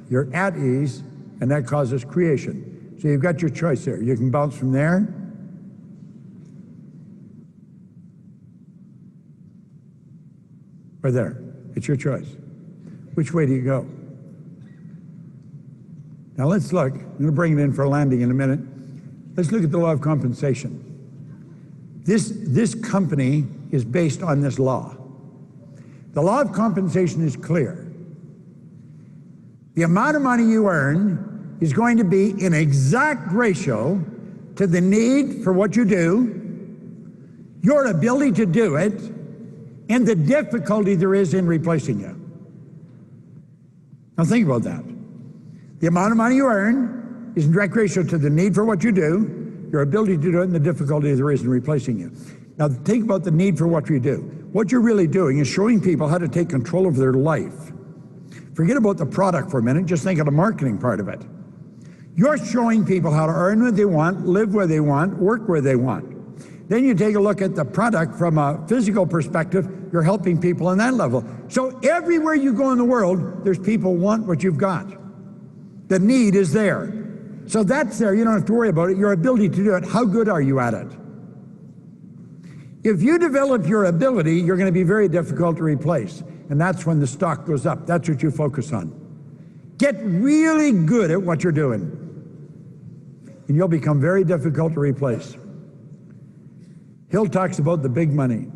you're at ease, and that causes creation. So you've got your choice there. You can bounce from there or there. It's your choice. Which way do you go? Now let's look. I'm going to bring it in for a landing in a minute. Let's look at the law of compensation. This company is based on this law. The law of compensation is clear. The amount of money you earn is going to be in exact ratio to the need for what you do, your ability to do it, and the difficulty there is in replacing you. Now think about that. The amount of money you earn is in direct ratio to the need for what you do, your ability to do it, and the difficulty there is in replacing you. Now think about the need for what you do. What you're really doing is showing people how to take control of their life. Forget about the product for a minute, just think of the marketing part of it. You're showing people how to earn what they want, live where they want, work where they want. Then you take a look at the product from a physical perspective, you're helping people on that level. So everywhere you go in the world, there's people want what you've got. The need is there. So that's there, you don't have to worry about it. Your ability to do it, how good are you at it? If you develop your ability, you're going to be very difficult to replace. And that's when the stock goes up. That's what you focus on. Get really good at what you're doing. And you'll become very difficult to replace. Hill talks about the big money.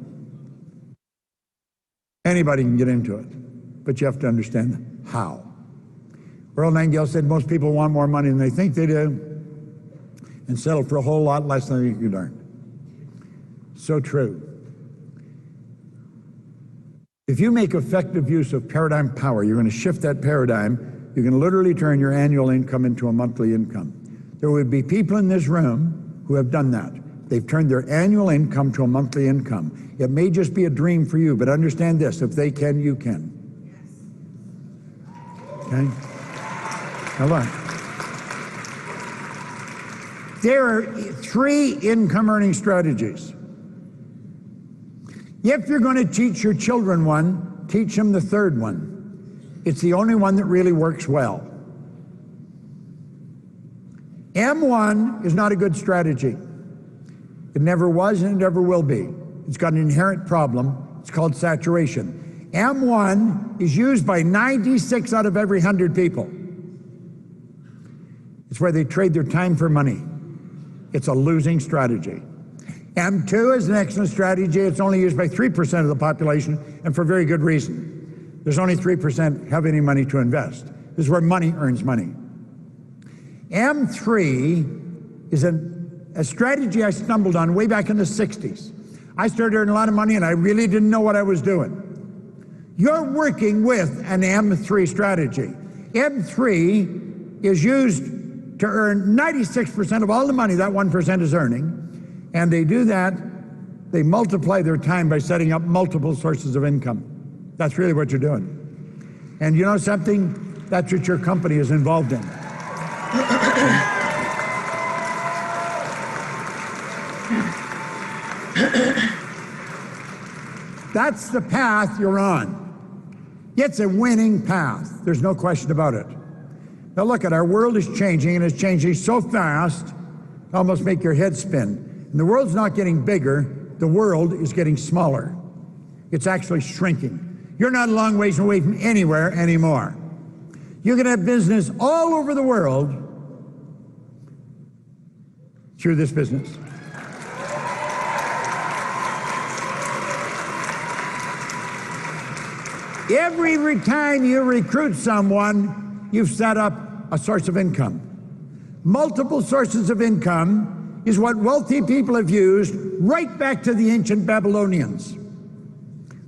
Anybody can get into it, but you have to understand how. Earl Nightingale said most people want more money than they think they do and settle for a whole lot less than they could earn. So true. If you make effective use of paradigm power, you're going to shift that paradigm. You can literally turn your annual income into a monthly income. There would be people in this room who have done that. They've turned their annual income to a monthly income. It may just be a dream for you, but understand this, if they can, you can. Okay? Now look. There are 3 income earning strategies. If you're going to teach your children one, teach them the 3rd one. It's the only one that really works well. M1 is not a good strategy. It never was and it never will be. It's got an inherent problem. It's called saturation. M1 is used by 96 out of every 100 people. It's where they trade their time for money. It's a losing strategy. M2 is an excellent strategy. It's only used by 3% of the population, and for very good reason. There's only 3% have any money to invest. This is where money earns money. M3 is a strategy I stumbled on way back in the 60s. I started earning a lot of money and I really didn't know what I was doing. You're working with an M3 strategy. M3 is used to earn 96% of all the money that 1% is earning, and they do that, they multiply their time by setting up multiple sources of income. That's really what you're doing. And you know something? That's what your company is involved in. That's the path you're on. It's a winning path. There's no question about it. Now look, our world is changing, and it's changing so fast, it almost make your head spin. And the world's not getting bigger, the world is getting smaller. It's actually shrinking. You're not a long ways away from anywhere anymore. You can have business all over the world through this business. Every time you recruit someone, you've set up a source of income. Multiple sources of income is what wealthy people have used right back to the ancient Babylonians.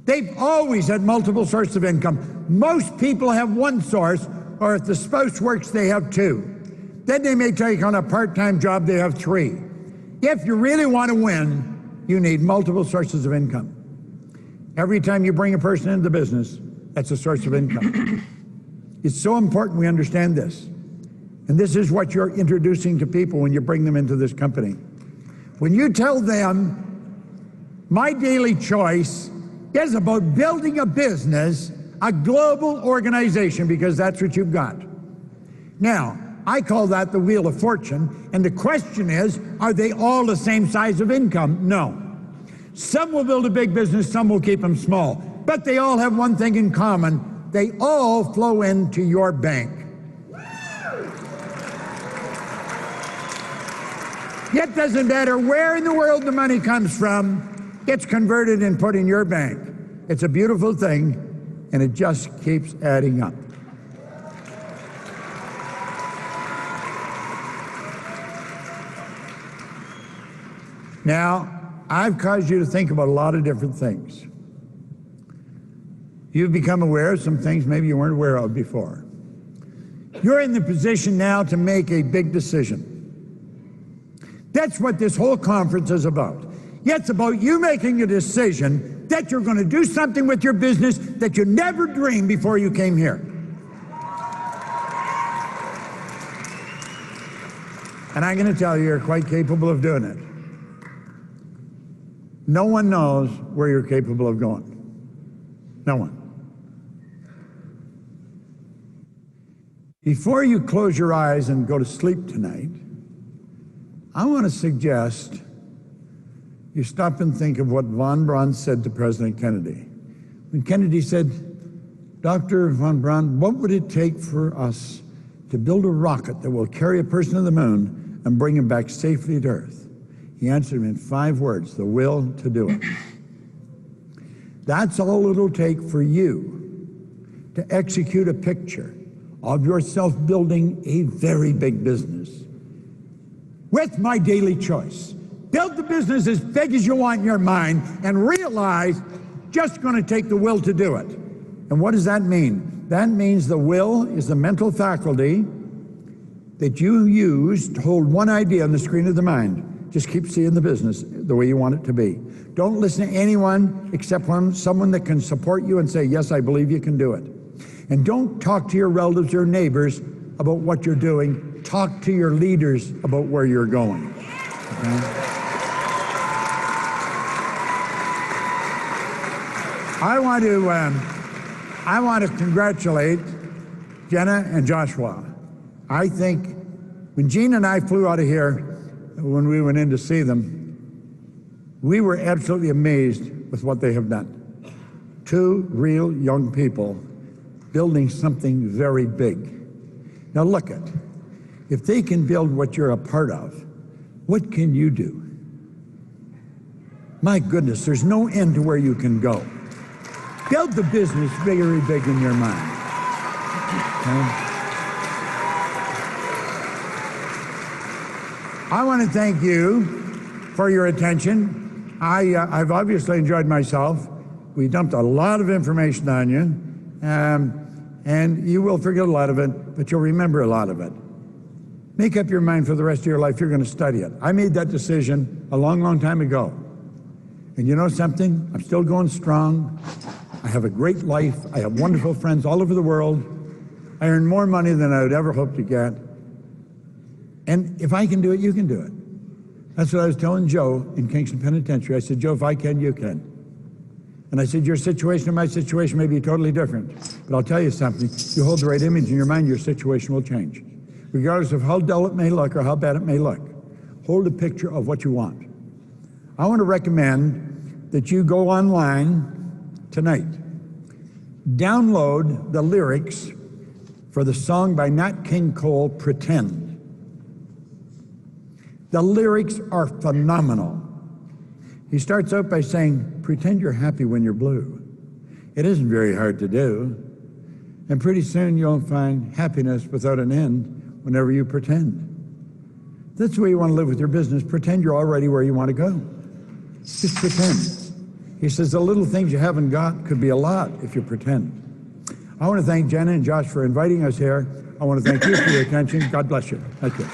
They've always had multiple sources of income. Most people have one source, or if the spouse works, they have 2. Then they may take on a part-time job, they have 3. If you really want to win, you need multiple sources of income. Every time you bring a person into the business, that's a source of income. It's so important we understand this. And this is what you're introducing to people when you bring them into this company. When you tell them, my daily choice is about building a business, a global organization, because that's what you've got. Now, I call that the Wheel of Fortune, and the question is, are they all the same size of income? No. Some will build a big business, some will keep them small. But they all have one thing in common. They all flow into your bank. It doesn't matter where in the world the money comes from, it's converted and put in your bank. It's a beautiful thing, and it just keeps adding up. Now, I've caused you to think about a lot of different things. You've become aware of some things maybe you weren't aware of before. You're in the position now to make a big decision. That's what this whole conference is about. It's about you making a decision that you're going to do something with your business that you never dreamed before you came here. And I'm going to tell you, you're quite capable of doing it. No one knows where you're capable of going. No one. Before you close your eyes and go to sleep tonight, I want to suggest you stop and think of what von Braun said to President Kennedy. When Kennedy said, Dr. von Braun, what would it take for us to build a rocket that will carry a person to the moon and bring him back safely to Earth? He answered him in 5 words, the will to do it. That's all it'll take for you to execute a picture of yourself building a very big business with my daily choice. Build the business as big as you want in your mind and realize just going to take the will to do it. And what does that mean? That means the will is the mental faculty that you use to hold one idea on the screen of the mind. Just keep seeing the business the way you want it to be. Don't listen to anyone except someone that can support you and say, yes, I believe you can do it. And don't talk to your relatives or neighbors about what you're doing. Talk to your leaders about where you're going. Okay? I want to congratulate Jenna and Joshua. I think when Gene and I flew out of here, when we went in to see them, we were absolutely amazed with what they have done. 2 real young people building something very big. Now look at, if they can build what you're a part of, what can you do? My goodness, there's no end to where you can go. Build the business very big in your mind. Okay? I want to thank you for your attention. I've obviously enjoyed myself. We dumped a lot of information on you, and you will forget a lot of it, but you'll remember a lot of it. Make up your mind for the rest of your life, you're going to study it. I made that decision a long, long time ago. And you know something? I'm still going strong. I have a great life. I have wonderful friends all over the world. I earn more money than I would ever hope to get. And if I can do it, you can do it. That's what I was telling Joe in Kingston Penitentiary. I said, Joe, if I can, you can. And I said, your situation and my situation may be totally different, but I'll tell you something. If you hold the right image in your mind, your situation will change. Regardless of how dull it may look or how bad it may look. Hold a picture of what you want. I want to recommend that you go online tonight. Download the lyrics for the song by Nat King Cole, Pretend. The lyrics are phenomenal. He starts out by saying, pretend you're happy when you're blue. It isn't very hard to do. And pretty soon you'll find happiness without an end whenever you pretend. That's the way you want to live with your business. Pretend you're already where you want to go. Just pretend. He says the little things you haven't got could be a lot if you pretend. I want to thank Jenna and Josh for inviting us here. I want to thank you for your attention. God bless you. Thank you.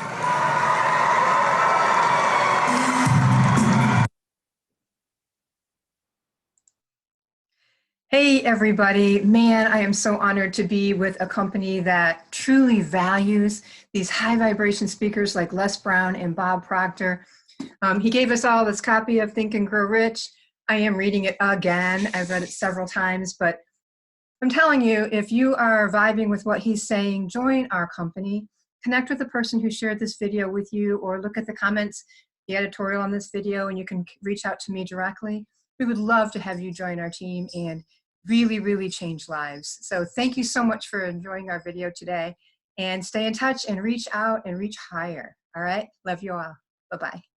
Hey, everybody. Man, I am so honored to be with a company that truly values these high vibration speakers like Les Brown and Bob Proctor. He gave us all this copy of Think and Grow Rich. I am reading it again. I've read it several times, but I'm telling you, if you are vibing with what he's saying, join our company. Connect with the person who shared this video with you, or look at the comments, the editorial on this video, and you can reach out to me directly. We would love to have you join our team and really, really change lives. So thank you so much for enjoying our video today, and stay in touch and reach out and reach higher. All right. Love you all. Bye-bye.